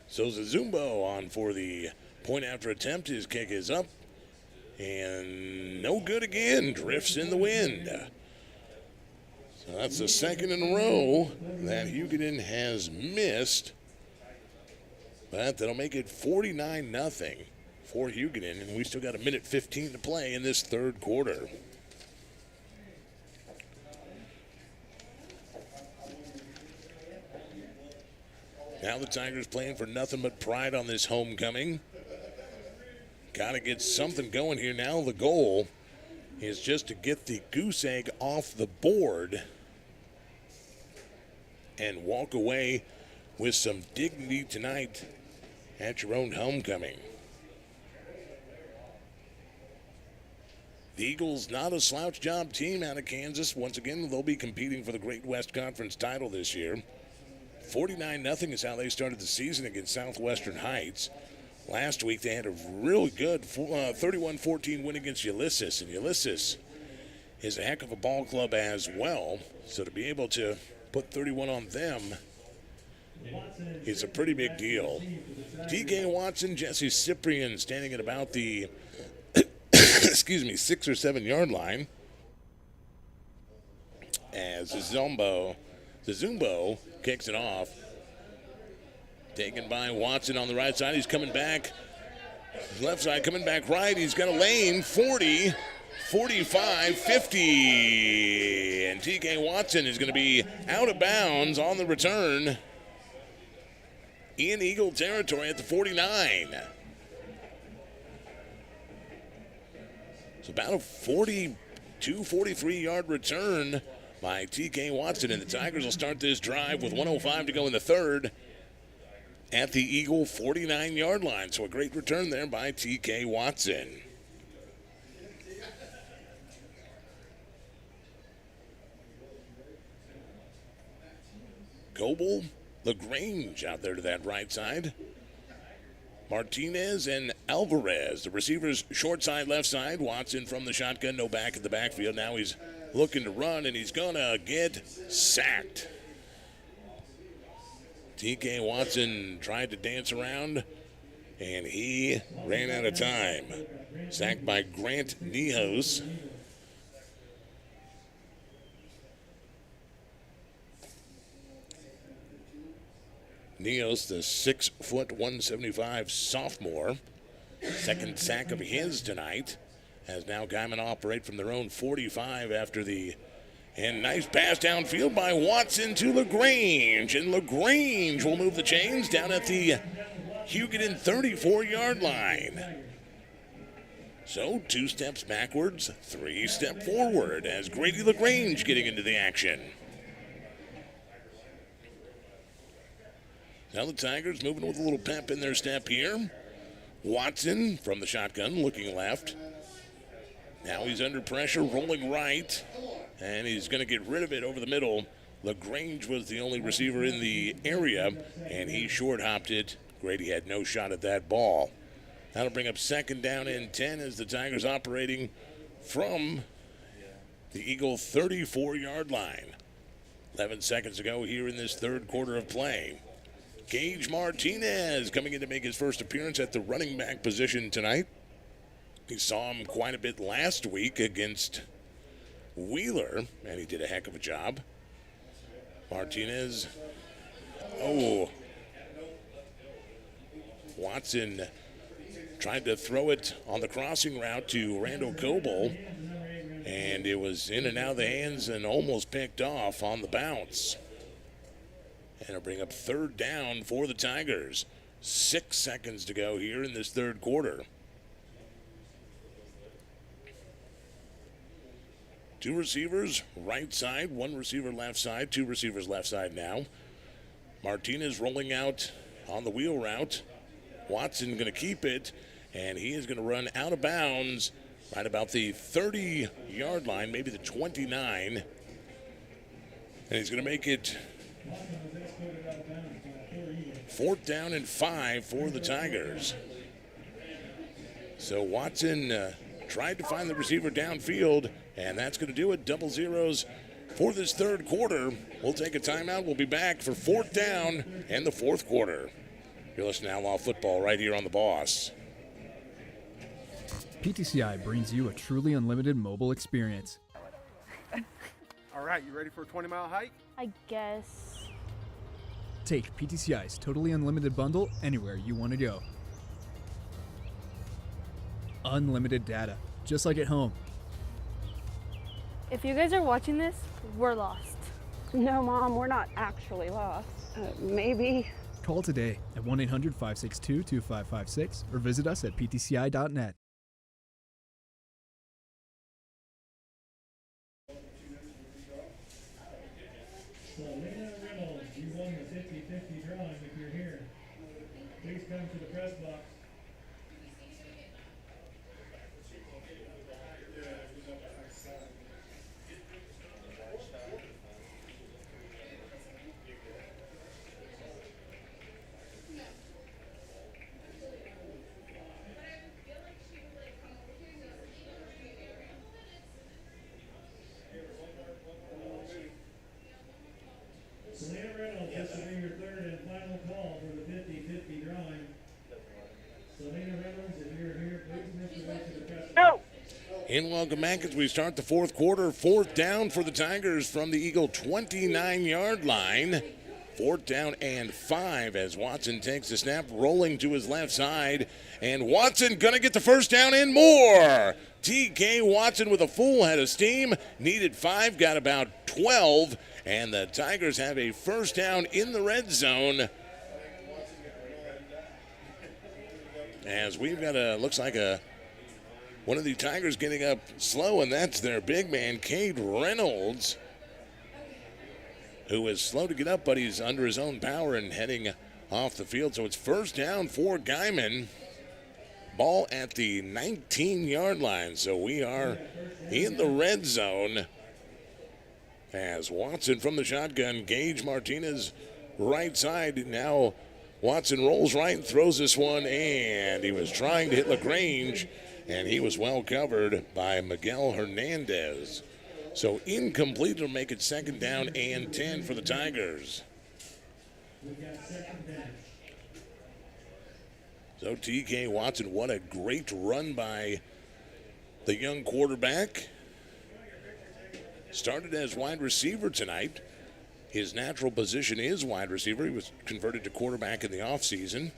So Zazumbo on for the point after attempt. His kick is up and no good again. Drifts in the wind. So that's the 2nd in a row that Hugoton has missed. But that'll make it 49-0 for Hugoton. And we still got 1:15 to play in this 3rd quarter. Now the Tigers playing for nothing but pride on this homecoming. Got to get something going here now. The goal is just to get the goose egg off the board and walk away with some dignity tonight at your own homecoming. The Eagles, not a slouch job team out of Kansas. Once again, they'll be competing for the Great West Conference title this year. 49-0 is how they started the season against Southwestern Heights. Last week they had a really good 31-14 win against Ulysses, and Ulysses is a heck of a ball club as well. So to be able to put 31 on them is a pretty big deal. TK Watson, Jesse Cyprian standing at about the 6 or 7 yard line as Zazumbo kicks it off. Taken by Watson on the right side. He's coming back. Left side coming back right. He's got a lane. 40, 45, 50. And TK Watson is going to be out of bounds on the return in Eagle territory at the 49. It's about a 42, 43-yard return by TK Watson. And the Tigers will start this drive with 1:05 to go in the 3rd. At the Eagle 49-yard line. So a great return there by TK Watson. Goebel, LaGrange out there to that right side. Martinez and Alvarez, the receivers short side, left side. Watson from the shotgun, no back in the backfield. Now he's looking to run, and he's going to get sacked. TK Watson tried to dance around, and he ran out of time. Sacked by Grant Nijos. Neos, the 6'175" sophomore. Second sack of his tonight. As now Guymon operate from their own 45 after the nice pass downfield by Watson to LaGrange. And LaGrange will move the chains down at the Hugoton 34-yard line. So 2 steps backwards, 3 steps forward as Grady LaGrange getting into the action. Now the Tigers moving with a little pep in their step here. Watson from the shotgun looking left. Now he's under pressure, rolling right, and he's going to get rid of it over the middle. LaGrange was the only receiver in the area, and he short-hopped it. Grady had no shot at that ball. That'll bring up second down and 10 as the Tigers operating from the Eagle 34-yard line. 11 seconds to go here in this third quarter of play. Gage Martinez coming in to make his first appearance at the running back position tonight. We saw him quite a bit last week against Wheeler, and he did a heck of a job. Martinez. Oh. Watson tried to throw it on the crossing route to Randall Coble, and it was in and out of the hands and almost picked off on the bounce. And it'll bring up third down for the Tigers. 6 seconds to go here in this third quarter. 2 receivers right side, 1 receiver left side, 2 receivers left side now. Martinez rolling out on the wheel route. Watson going to keep it, and he is going to run out of bounds right about the 30-yard line, maybe the 29. And he's going to make it 4th down and 5 for the Tigers. So Watson tried to find the receiver downfield, and that's going to do it. Double zeros for this third quarter. We'll take a timeout. We'll be back for 4th down and the 4th quarter. You're listening to Outlaw Football right here on The Boss. PTCI brings you a truly unlimited mobile experience. All right, you ready for a 20-mile hike? I guess. Take PTCI's totally unlimited bundle anywhere you want to go. Unlimited data, just like at home. If you guys are watching this, we're lost. No, Mom, we're not actually lost. Maybe. Call today at 1-800-562-2556 or visit us at ptci.net. Selena Reynolds, you won the 50-50 drawing if you're here. Please come to the press box. Selena Reynolds, this will be your third and final call for the 50-50 drawing. Selena Reynolds, if you're here, please make your way to the press box. And welcome back as we start the 4th quarter. 4th down for the Tigers from the Eagle 29-yard line. 4th down and 5 as Watson takes the snap, rolling to his left side. And Watson going to get the first down and more. TK Watson with a full head of steam. Needed 5, got about 12. And the Tigers have a first down in the red zone. As we've got looks like one of the Tigers getting up slow, and that's their big man, Cade Reynolds, who is slow to get up, but he's under his own power and heading off the field. So it's first down for Guymon. Ball at the 19-yard line. So we are in the red zone. As Watson from the shotgun, Gage Martinez right side. Now Watson rolls right and throws this one, and he was trying to hit LaGrange, and he was well covered by Miguel Hernandez. So incomplete to make it second down and 10 for the Tigers. So TK Watson, what a great run by the young quarterback. Started as wide receiver tonight. His natural position is wide receiver. He was converted to quarterback in the offseason.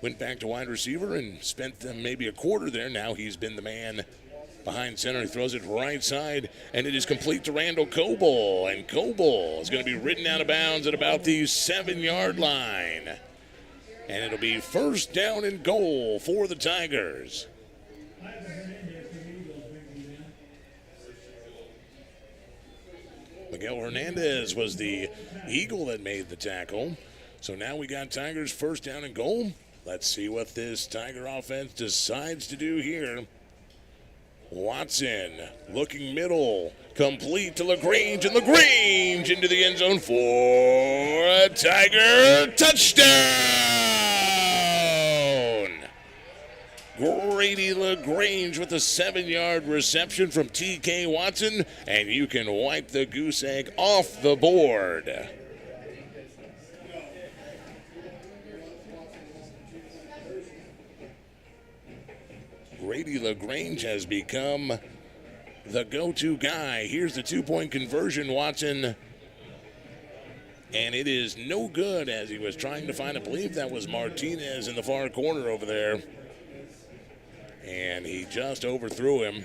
Went back to wide receiver and spent maybe a quarter there. Now he's been the man behind center. He throws it right side, and it is complete to Randall Coble. And Coble is going to be ridden out of bounds at about the 7-yard line. And it'll be first down and goal for the Tigers. Miguel Hernandez was the Eagle that made the tackle. So now we got Tigers first down and goal. Let's see what this Tiger offense decides to do here. Watson looking middle, complete to LaGrange, and LaGrange into the end zone for a Tiger touchdown! Grady LaGrange with a 7-yard reception from T.K. Watson, and you can wipe the goose egg off the board. Grady LaGrange has become the go-to guy. Here's the 2-point conversion, Watson. And it is no good as he was trying to find, I believe that was Martinez in the far corner over there. And he just overthrew him.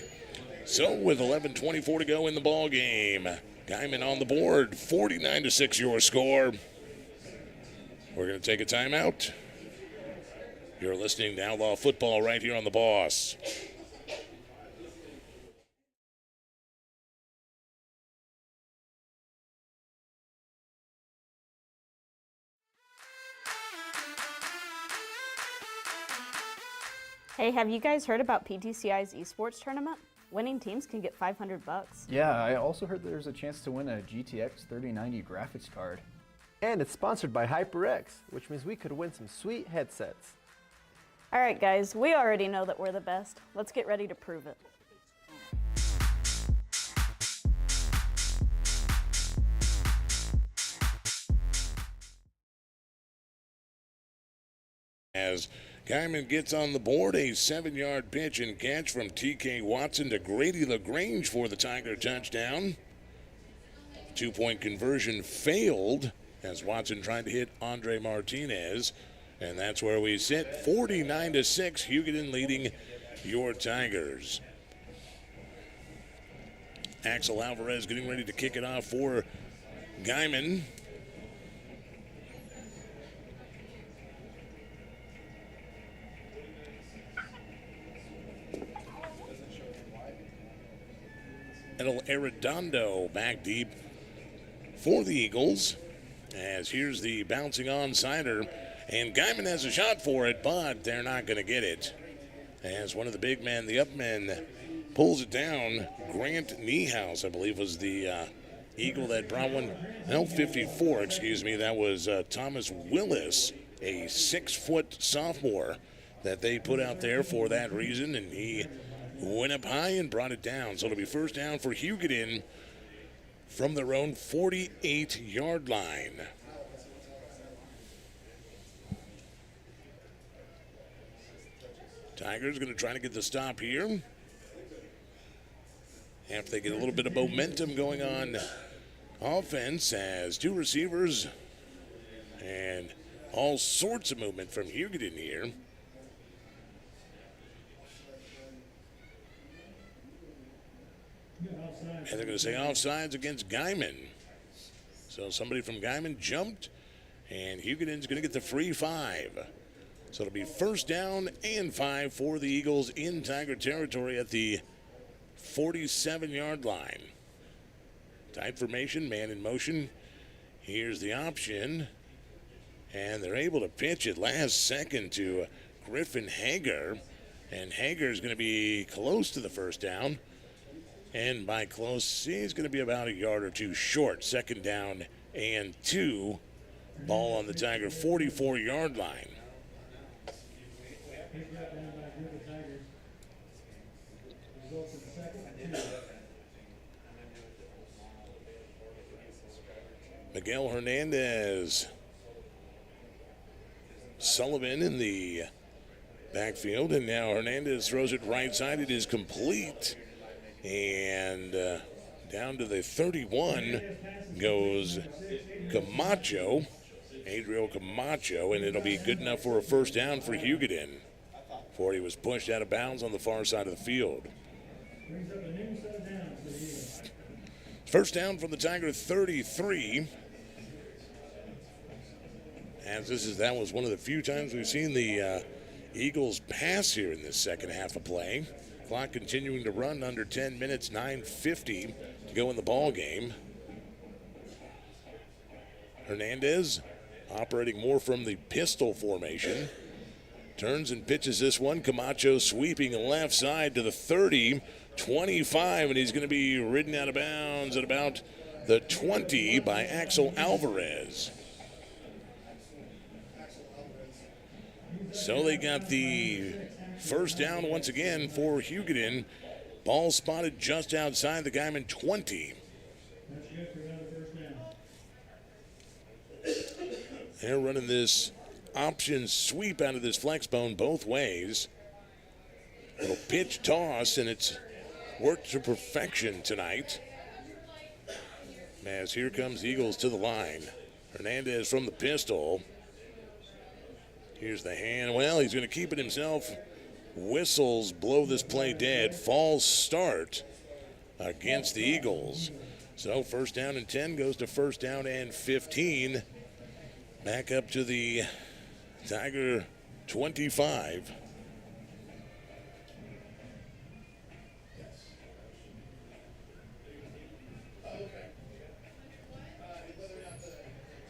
So with 11:24 to go in the ball game, Guymon on the board, 49-6 your score. We're going to take a timeout. You're listening to Outlaw Football right here on The Boss. Hey, have you guys heard about PTCI's esports tournament? Winning teams can get $500. Yeah, I also heard there's a chance to win a GTX 3090 graphics card. And it's sponsored by HyperX, which means we could win some sweet headsets. All right, guys, we already know that we're the best. Let's get ready to prove it. As Guymon gets on the board, a 7-yard pitch and catch from T.K. Watson to Grady LaGrange for the Tiger touchdown. 2-point conversion failed as Watson tried to hit Andre Martinez. And that's where we sit, 49-6, Hugoton leading your Tigers. Axel Alvarez getting ready to kick it off for Guymon. El Arredondo back deep for the Eagles. As here's the bouncing onside-er. And Guymon has a shot for it, but they're not going to get it. As one of the big men, the up men, pulls it down. Grant Niehaus, I believe, was the Eagle that brought one. No, 54, excuse me. That was Thomas Willis, a 6-foot sophomore that they put out there for that reason. And he went up high and brought it down. So it'll be first down for Hugoton from their own 48-yard line. Tigers going to try to get the stop here. After they get a little bit of momentum going on offense as two receivers and all sorts of movement from Hugoton here. And they're going to say offsides against Guymon. So somebody from Guymon jumped, and Hugoton's going to get the free 5. So it'll be first down and 5 for the Eagles in Tiger territory at the 47-yard line. Tight formation, man in motion. Here's the option. And they're able to pitch it last second to Griffin Hager. And Hager's going to be close to the first down. And by close, he's going to be about a yard or two short. Second down and 2. Ball on the Tiger 44-yard line. Miguel Hernandez. Sullivan in the backfield, and now Hernandez throws it right side. It is complete. And Down to the 31 goes Camacho, Adriel Camacho, and it'll be good enough for a first down for Hugoton before he was pushed out of bounds on the far side of the field. First down from the Tiger 33. As that was one of the few times we've seen the Eagles pass here in this second half of play. Clock continuing to run under 10 minutes, 9:50 to go in the ball game. Hernandez operating more from the pistol formation. Turns and pitches this one. Camacho sweeping left side to the 30, 25, and he's going to be ridden out of bounds at about the 20 by Axel Alvarez. So they got the first down once again for Hugoton. Ball spotted just outside the Guymon 20. They're running this option sweep out of this flex bone both ways. Little pitch toss, and it's worked to perfection tonight. As here comes Eagles to the line. Hernandez from the pistol. Here's the hand. Well, he's going to keep it himself. Whistles blow this play dead. False start against the Eagles. So first down and 10 goes to first down and 15. Back up to the Tiger 25.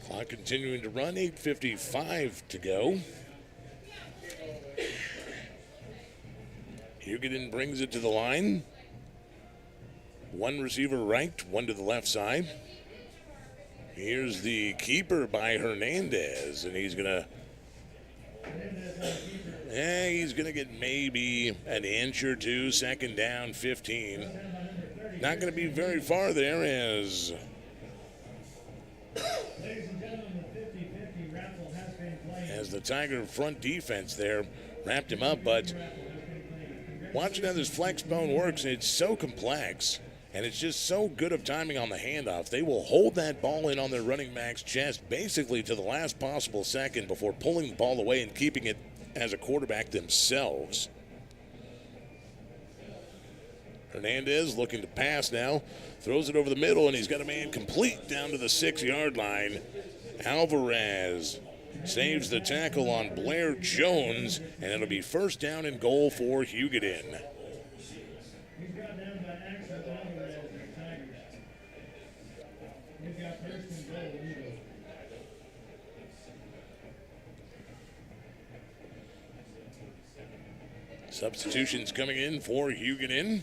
Clock continuing to run, 8:55 to go. Hugoton brings it to the line. One receiver right, one to the left side. Here's the keeper by Hernandez, and he's gonna get maybe an inch or two. Second down, 15. Not gonna be very far there as the Tiger front defense there wrapped him up, but watching how this flex bone works, it's so complex, and it's just so good of timing on the handoff. They will hold that ball in on their running back's chest basically to the last possible second before pulling the ball away and keeping it as a quarterback themselves. Hernandez looking to pass now. Throws it over the middle, and he's got a man complete down to the 6-yard line. Alvarez saves the tackle on Blair Jones, and it'll be first down and goal for Hugoton. Substitutions coming in for Hugoton.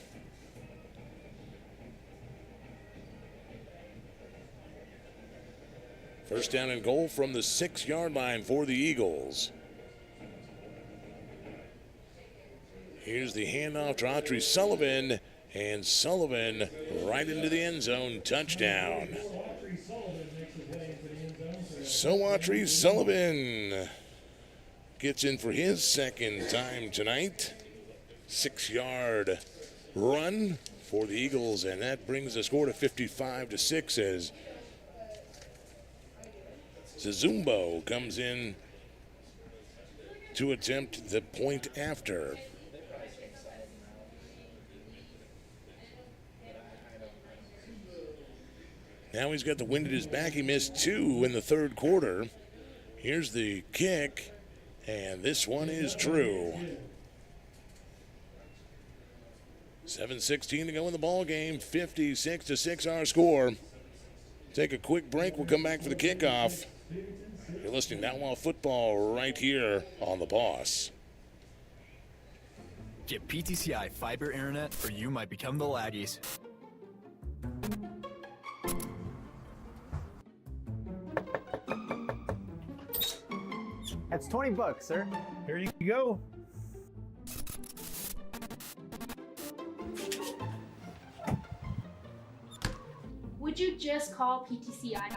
First down and goal from the 6-yard line for the Eagles. Here's the handoff to Autry Sullivan, and Sullivan right into the end zone, touchdown. So Autry Sullivan gets in for his second time tonight. 6-yard run for the Eagles, and that brings the score to 55-6 as Zazumbo comes in to attempt the point after. Now he's got the wind at his back. He missed 2 in the third quarter. Here's the kick, and this one is true. 7:16 to go in the ball game. 56-6 our score. Take a quick break. We'll come back for the kickoff. You're listening to Outlaw Football right here on The Boss. Get PTCI fiber internet or you might become the Laggies. That's $20, sir. Here you go. Would you just call PTCI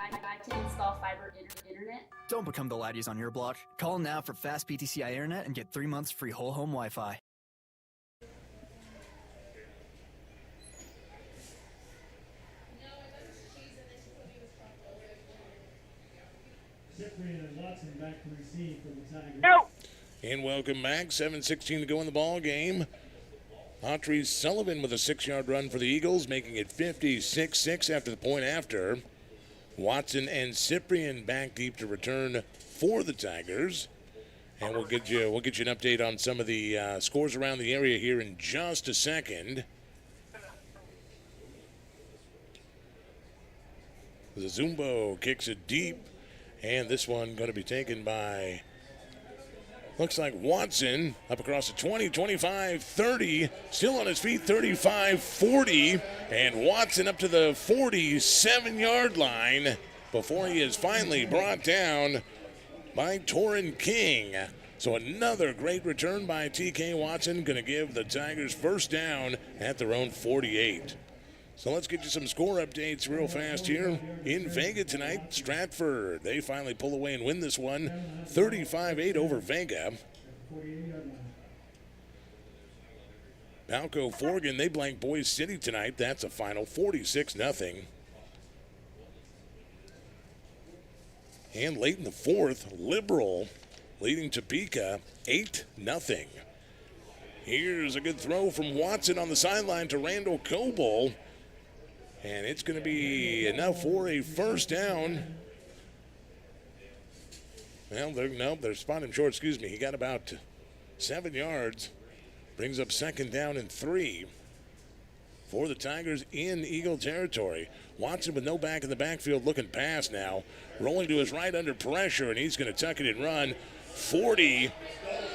to install fiber internet? Don't become the Laggies on your block. Call now for fast PTCI internet and get 3 months free whole home Wi-Fi. And welcome back. 7:16 to go in the ball game. Autry Sullivan with a 6-yard run for the Eagles, making it 56-6 after the point after. Watson and Cyprian back deep to return for the Tigers. And we'll get you an update on some of the scores around the area here in just a second. The Zumbo kicks it deep, and this one going to be taken by, looks like Watson, up across the 20, 25, 30, still on his feet, 35, 40, and Watson up to the 47-yard line before he is finally brought down by Torrin King. So another great return by TK Watson, going to give the Tigers first down at their own 48. So let's get you some score updates real fast here. In Vega tonight, Stratford, they finally pull away and win this one, 35-8 over Vega. Palco Forgan, they blank Boise City tonight. That's a final 46-0. And late in the fourth, Liberal leading Topeka 8-0. Here's a good throw from Watson on the sideline to Randall Coble. And it's going to be enough for a first down. Well, they're spotting him short. Excuse me. He got about 7 yards. Brings up second down and 3 for the Tigers in Eagle territory. Watson with no back in the backfield looking pass now. Rolling to his right under pressure, and he's going to tuck it and run. 40,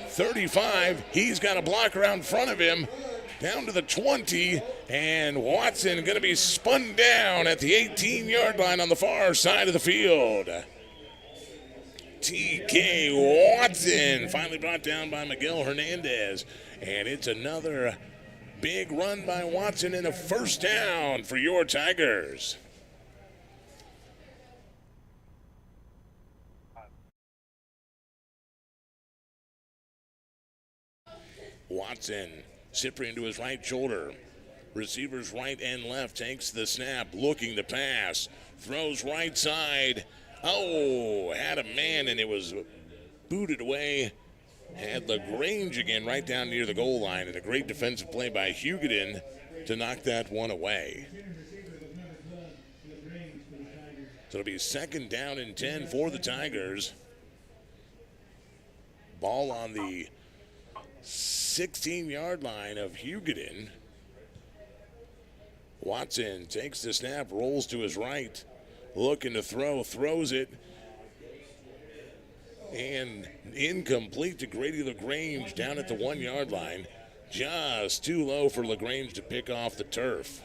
35. He's got a blocker out in front of him. Down to the 20, and Watson going to be spun down at the 18-yard line on the far side of the field. TK Watson finally brought down by Miguel Hernandez, and it's another big run by Watson and a first down for your Tigers. Watson. Cyprian to his right shoulder. Receivers right and left, takes the snap, looking to pass. Throws right side. Oh, had a man and it was booted away. Had LaGrange again right down near the goal line, and a great defensive play by Hugoton to knock that one away. So it'll be second down and 10 for the Tigers. Ball on the 16-yard line of Hugoton. Watson takes the snap, rolls to his right, looking to throw, throws it, and incomplete to Grady LaGrange down at the 1-yard line. Just too low for LaGrange to pick off the turf.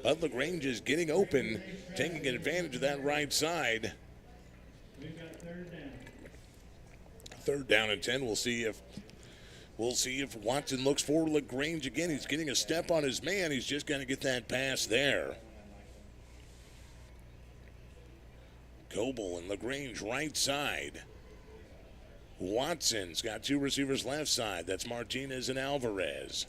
But LaGrange is getting open, taking advantage of that right side. Third down and 10. We'll see if Watson looks for LaGrange again. He's getting a step on his man. He's just going to get that pass there. Coble and LaGrange right side. Watson's got two receivers left side. That's Martinez and Alvarez.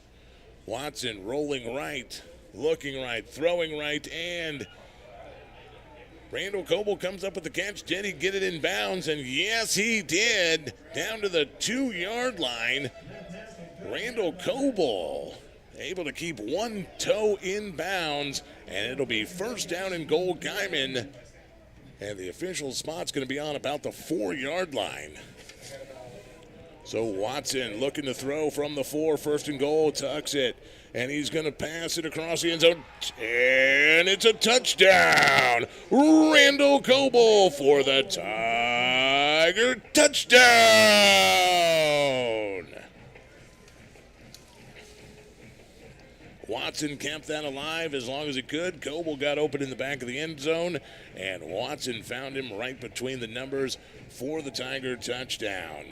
Watson rolling right, looking right, throwing right, and Randall Coble comes up with the catch. Did he get it in bounds? And yes, he did. Down to the 2-yard line. Randall Coble able to keep one toe in bounds, and it'll be first down and goal, Guymon. And the official spot's going to be on about the 4-yard line. So Watson looking to throw from the 4, first and goal, tucks it. And he's going to pass it across the end zone. And it's a touchdown. Randall Coble for the Tiger touchdown. Watson kept that alive as long as he could. Coble got open in the back of the end zone, and Watson found him right between the numbers for the Tiger touchdown.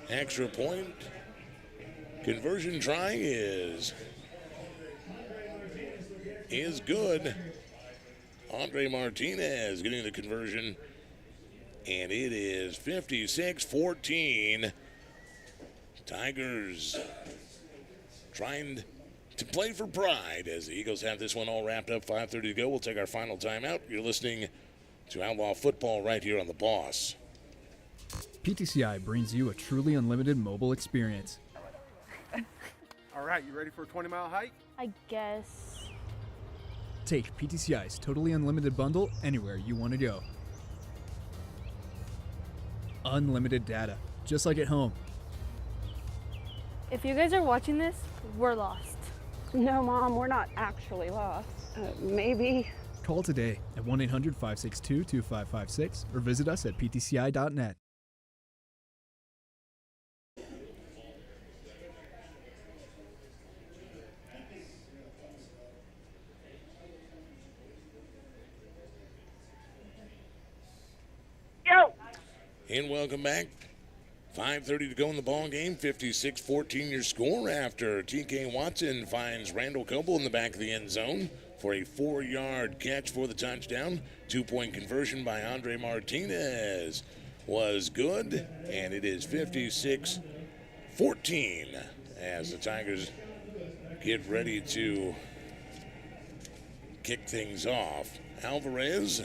Extra point. Conversion try is good. Andre Martinez getting the conversion. And it is 56-14. Tigers trying to play for pride as the Eagles have this one all wrapped up. 5:30 to go. We'll take our final timeout. You're listening to Outlaw Football right here on The Boss. PTCI brings you a truly unlimited mobile experience. All right, you ready for a 20-mile hike? I guess. Take PTCI's totally unlimited bundle anywhere you want to go. Unlimited data, just like at home. If you guys are watching this, we're lost. No, Mom, we're not actually lost. Maybe. Call today at 1-800-562-2556 or visit us at ptci.net. And welcome back. 5:30 to go in the ball game. 56-14 your score after TK Watson finds Randall Coble in the back of the end zone for a 4-yard catch for the touchdown. 2-point conversion by Andre Martinez was good, and it is 56-14 as the Tigers get ready to kick things off. Alvarez.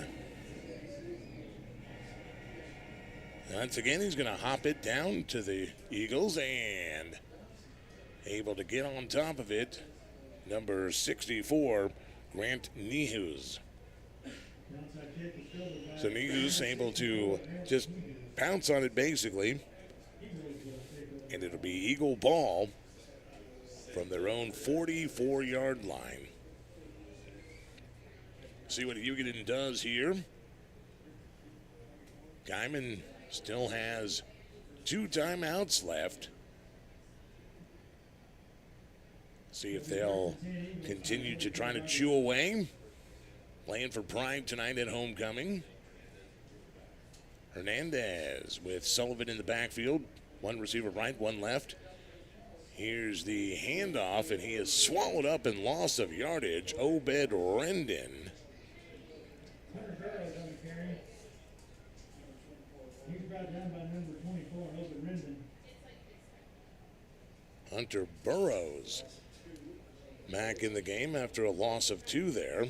Once again, he's going to hop it down to the Eagles and able to get on top of it. Number 64, Grant Nehus. So Nehus able to just pounce on it basically. And it'll be Eagle ball from their own 44-yard line. See what Hugoton does here. Guymon still has 2 timeouts left. See if they'll continue to try to chew away. Playing for pride tonight at homecoming. Hernandez with Sullivan in the backfield. 1 receiver right, 1 left. Here's the handoff, and he is swallowed up in loss of yardage. Obed Rendon. Hunter Burrows back in the game after a loss of 2 there.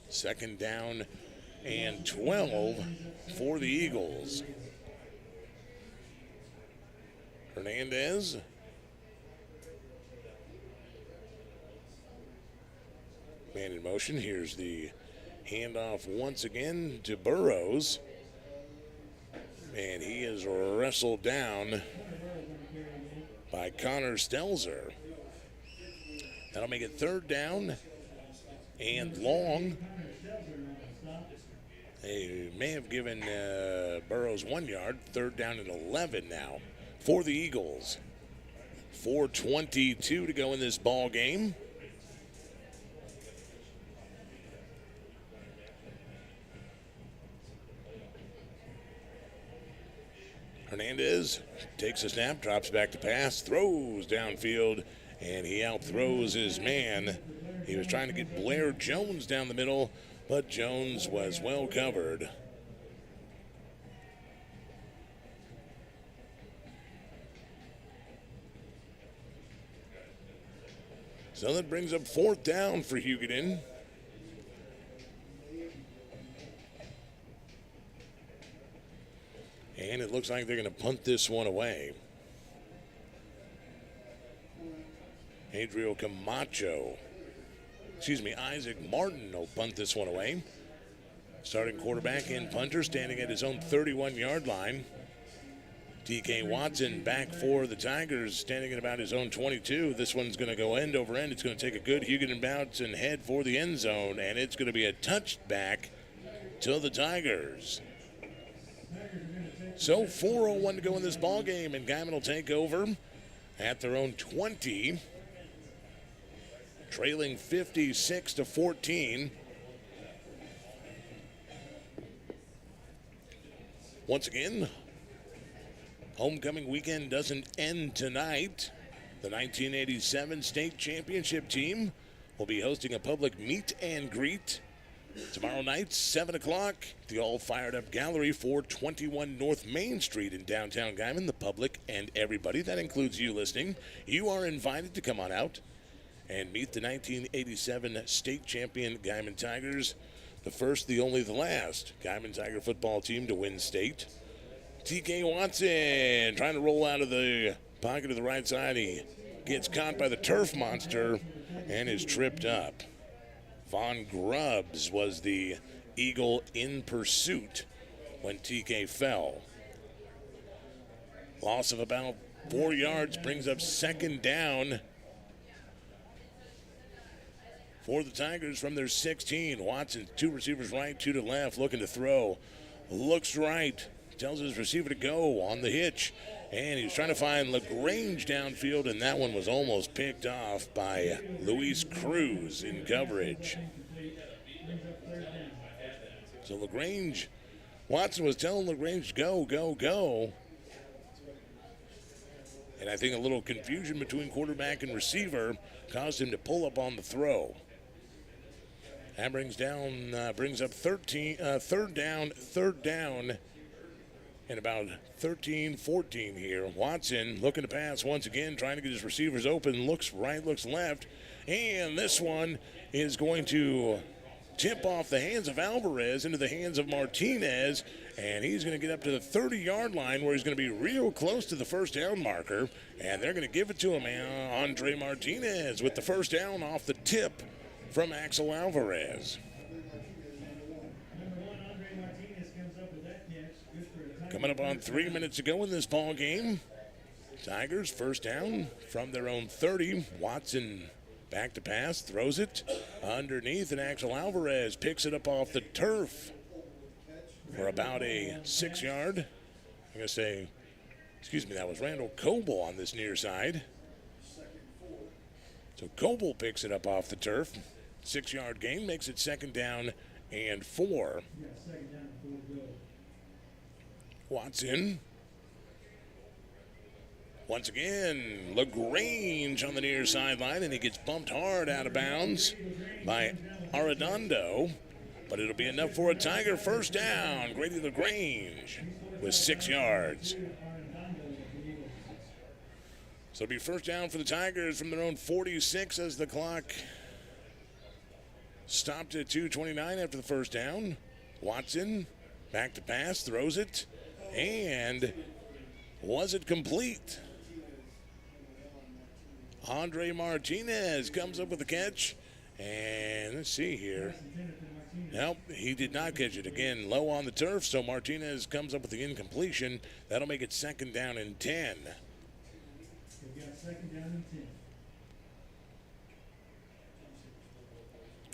2nd down and 12 for the Eagles. Hernandez. Man in motion. Here's the handoff once again to Burrows. And he is wrestled down by Connor Stelzer. That'll make it 3rd down and long. They may have given Burrows 1 yard. 3rd down and 11 now for the Eagles. 4:22 to go in this ball game. Hernandez takes a snap, drops back to pass, throws downfield, and he outthrows his man. He was trying to get Blair Jones down the middle, but Jones was well covered. So that brings up 4th down for Hugoton. And it looks like they're going to punt this one away. Isaac Martin will punt this one away. Starting quarterback and punter standing at his own 31-yard line. TK Watson back for the Tigers, standing at about his own 22. This one's going to go end over end. It's going to take a good Hugoton bounce and head for the end zone, and it's going to be a touchback to the Tigers. So 4:01 to go in this ball game, and Guymon will take over at their own 20, trailing 56-14. Once again, homecoming weekend doesn't end tonight. The 1987 state championship team will be hosting a public meet and greet tomorrow night, 7 o'clock, the All Fired Up Gallery, 421 North Main Street in downtown Guymon. The public and everybody, that includes you listening, you are invited to come on out and meet the 1987 state champion Guymon Tigers. The first, the only, the last Guymon Tiger football team to win state. TK Watson trying to roll out of the pocket of the right side. He gets caught by the turf monster and is tripped up. Von Grubbs was the Eagle in pursuit when TK fell. Loss of about 4 yards brings up second down for the Tigers from their 16. Watson, 2 receivers right, 2 to left, looking to throw. Looks right, tells his receiver to go on the hitch. And he was trying to find LaGrange downfield, and that one was almost picked off by Luis Cruz in coverage. So LaGrange, Watson was telling LaGrange, go, go, go. And I think a little confusion between quarterback and receiver caused him to pull up on the throw. That brings up third down, and about 13-14 here. Watson looking to pass once again, trying to get his receivers open. Looks right, looks left, and this one is going to tip off the hands of Alvarez into the hands of Martinez, and he's going to get up to the 30-yard line where he's going to be real close to the first down marker, and they're going to give it to him. Andre Martinez with the first down off the tip from Axel Alvarez. Coming up on 3 minutes to go in this ball game. Tigers first down from their own 30. Watson back to pass, throws it underneath, and Axel Alvarez picks it up off the turf for about a 6 yard. I'm going to say, that was Randall Coble on this near side. So Coble picks it up off the turf. 6 yard gain makes it second down and 4. Watson. Once again, LaGrange on the near sideline, and he gets bumped hard out of bounds by Arredondo. But it'll be enough for a Tiger first down. Grady LaGrange with 6 yards. So it'll be first down for the Tigers from their own 46 as the clock stopped at 2:29 after the first down. Watson back to pass, throws it, and was it complete? Andre Martinez comes up with the catch, and let's see here. Nope, he did not catch it. Again, low on the turf, so Martinez comes up with the incompletion. That'll make it second down and 10.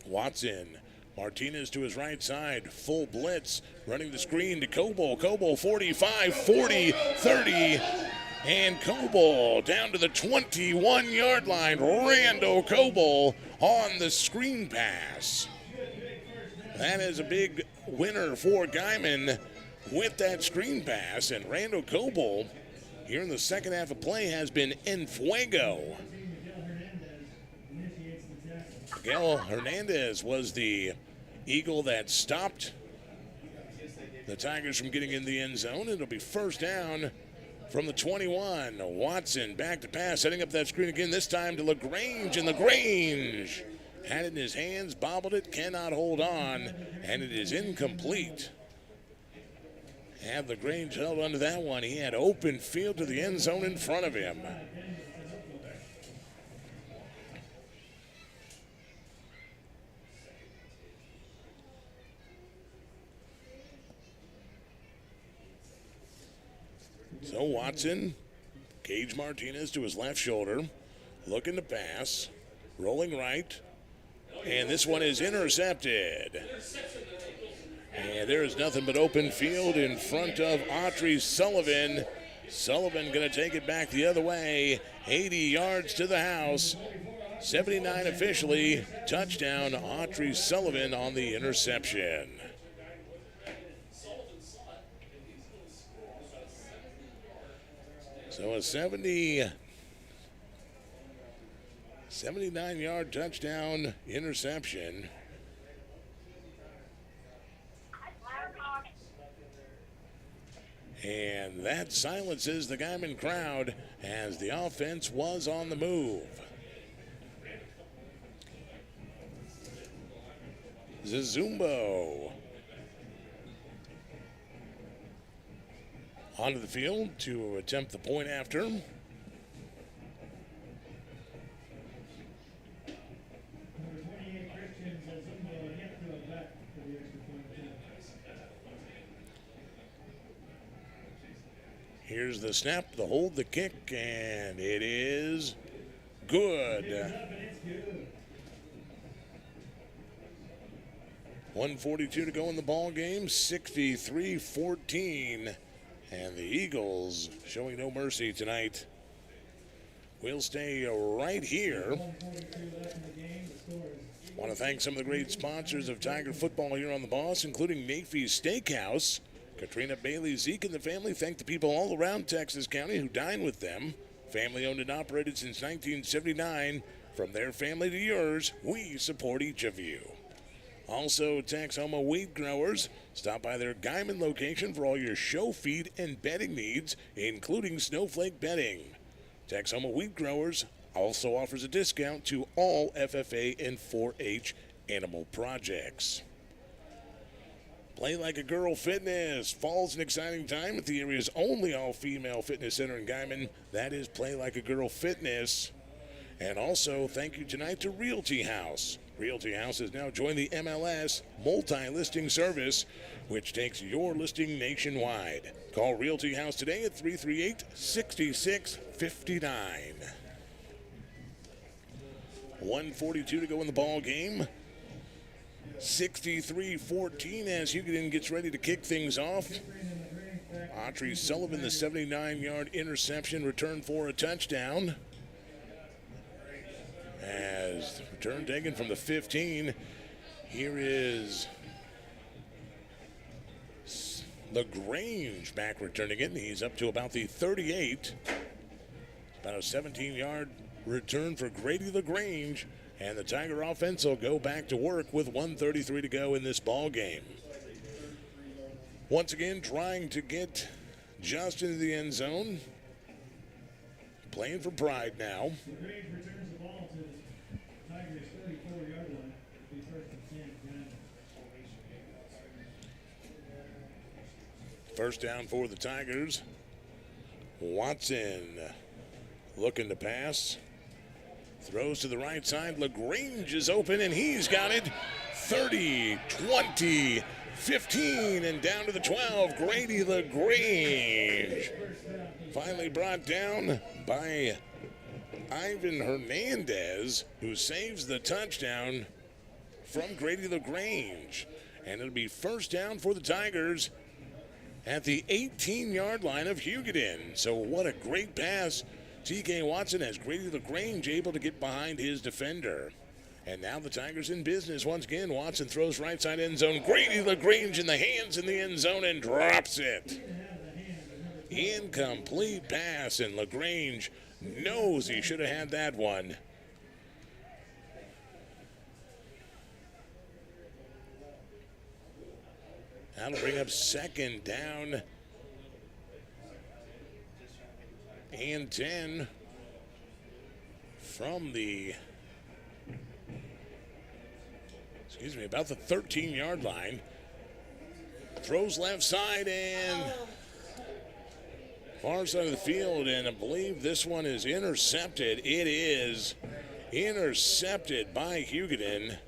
Watson, Martinez to his right side, full blitz, running the screen to Coble. Coble 45, 40, 30, and Coble down to the 21-yard line. Randall Coble on the screen pass. That is a big winner for Guymon with that screen pass, and Randall Coble here in the second half of play has been en fuego. Miguel Hernandez was the Eagle that stopped the Tigers from getting in the end zone. It'll be first down from the 21. Watson back to pass, setting up that screen again, this time to LaGrange, and LaGrange had it in his hands, bobbled it, cannot hold on, and it is incomplete. Had LaGrange held onto that one, he had open field to the end zone in front of him. So Watson, Gage Martinez to his left shoulder, looking to pass, rolling right, and this one is intercepted. And there is nothing but open field in front of Autry Sullivan. Sullivan going to take it back the other way, 80 yards to the house. 79 officially, touchdown Autry Sullivan on the interception. So a 79-yard touchdown interception. And that silences the Guymon crowd as the offense was on the move. Zazumbo. Onto the field to attempt the point after. Here's the snap, the hold, the kick, and it is good. 1:42 to go in the ball game, 63-14. And the Eagles showing no mercy tonight. We'll stay right here. Want to thank some of the great sponsors of Tiger football here on the Boss, including Nafe's Steakhouse. Katrina Bailey, Zeke, and the family thank the people all around Texas County who dine with them. Family owned and operated since 1979. From their family to yours, we support each of you. Also, Texoma Wheat Growers. Stop by their Guymon location for all your show feed and bedding needs, including snowflake bedding. Texoma Wheat Growers also offers a discount to all FFA and 4-H animal projects. Play Like a Girl Fitness. Fall's an exciting time at the area's only all-female fitness center in Guymon. That is Play Like a Girl Fitness. And also, thank you tonight to Realty House. Realty House has now joined the MLS multi-listing service, which takes your listing nationwide. Call Realty House today at 338-6659. 1:42 to go in the ball game. 63-14 as Hugoton gets ready to kick things off. Autry Sullivan, the 79-yard interception, return for a touchdown. As return taken from the 15, here is LaGrange back returning it. He's up to about the 38. About a 17-yard return for Grady LaGrange, and the Tiger offense will go back to work with 1:33 to go in this ball game. Once again, trying to get just into the end zone. Playing for pride now. First down for the Tigers. Watson looking to pass. Throws to the right side. LaGrange is open, and he's got it. 30, 20, 15, and down to the 12. Grady LaGrange. Finally brought down by Ivan Hernandez, who saves the touchdown from Grady LaGrange. And it'll be first down for the Tigers at the 18-yard line of Hugoton. So what a great pass. T.K. Watson has Grady LaGrange able to get behind his defender. And now the Tigers in business once again. Watson throws right side end zone. Grady LaGrange in the hands in the end zone and drops it. Incomplete pass, and LaGrange knows he should have had that one. That'll bring up second down and 10 from the, about the 13-yard line. Throws left side and far side of the field, and I believe this one is intercepted. It is intercepted by Hugoton.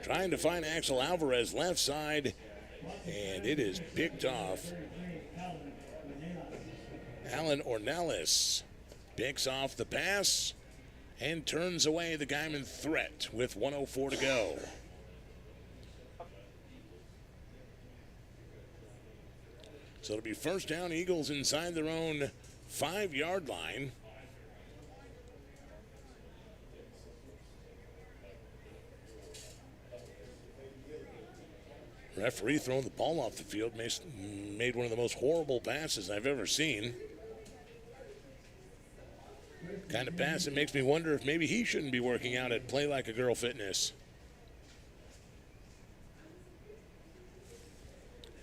Trying to find Axel Alvarez left side, and it is picked off. Alan Ornelas picks off the pass and turns away the Guymon threat with 1:04 to go. So it'll be first down, Eagles inside their own 5-yard line. Referee throwing the ball off the field made one of the most horrible passes I've ever seen. Kind of pass that makes me wonder if maybe he shouldn't be working out at Play Like a Girl Fitness.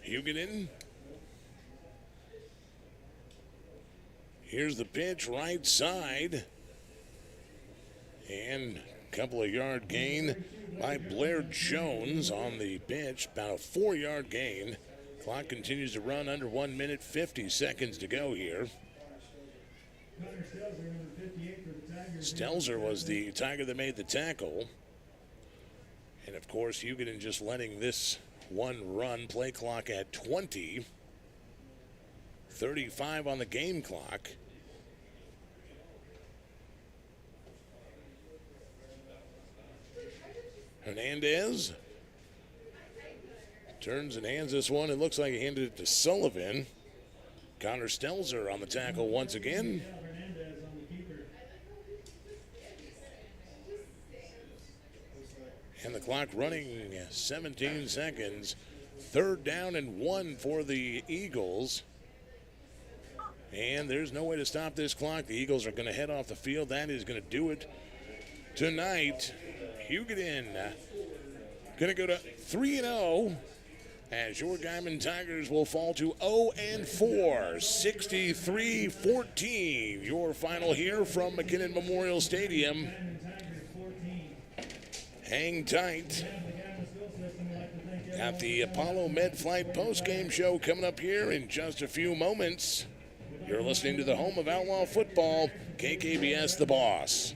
Hugoton. Here's the pitch, right side. And Couple of yard gain by Blair Jones on the pitch, about a 4-yard gain. Clock continues to run under 1 minute, 50 seconds to go here. Stelzer was the Tiger that made the tackle. And of course, Hugoton just letting this one run. Play clock at 20. 35 on the game clock. Hernandez turns and hands this one. It looks like he handed it to Sullivan. Connor Stelzer on the tackle once again. And the clock running 17 seconds. 3rd down and 1 for the Eagles. And there's no way to stop this clock. The Eagles are going to head off the field. That is going to do it tonight. Hugoton going to go to 3-0 as your Guymon Tigers will fall to 0-4, 63-14. Your final here from McKinnon Memorial Stadium. Hang tight. Got the Apollo Med-Flight postgame show coming up here in just a few moments. You're listening to the home of Outlaw football, KKBS The Boss.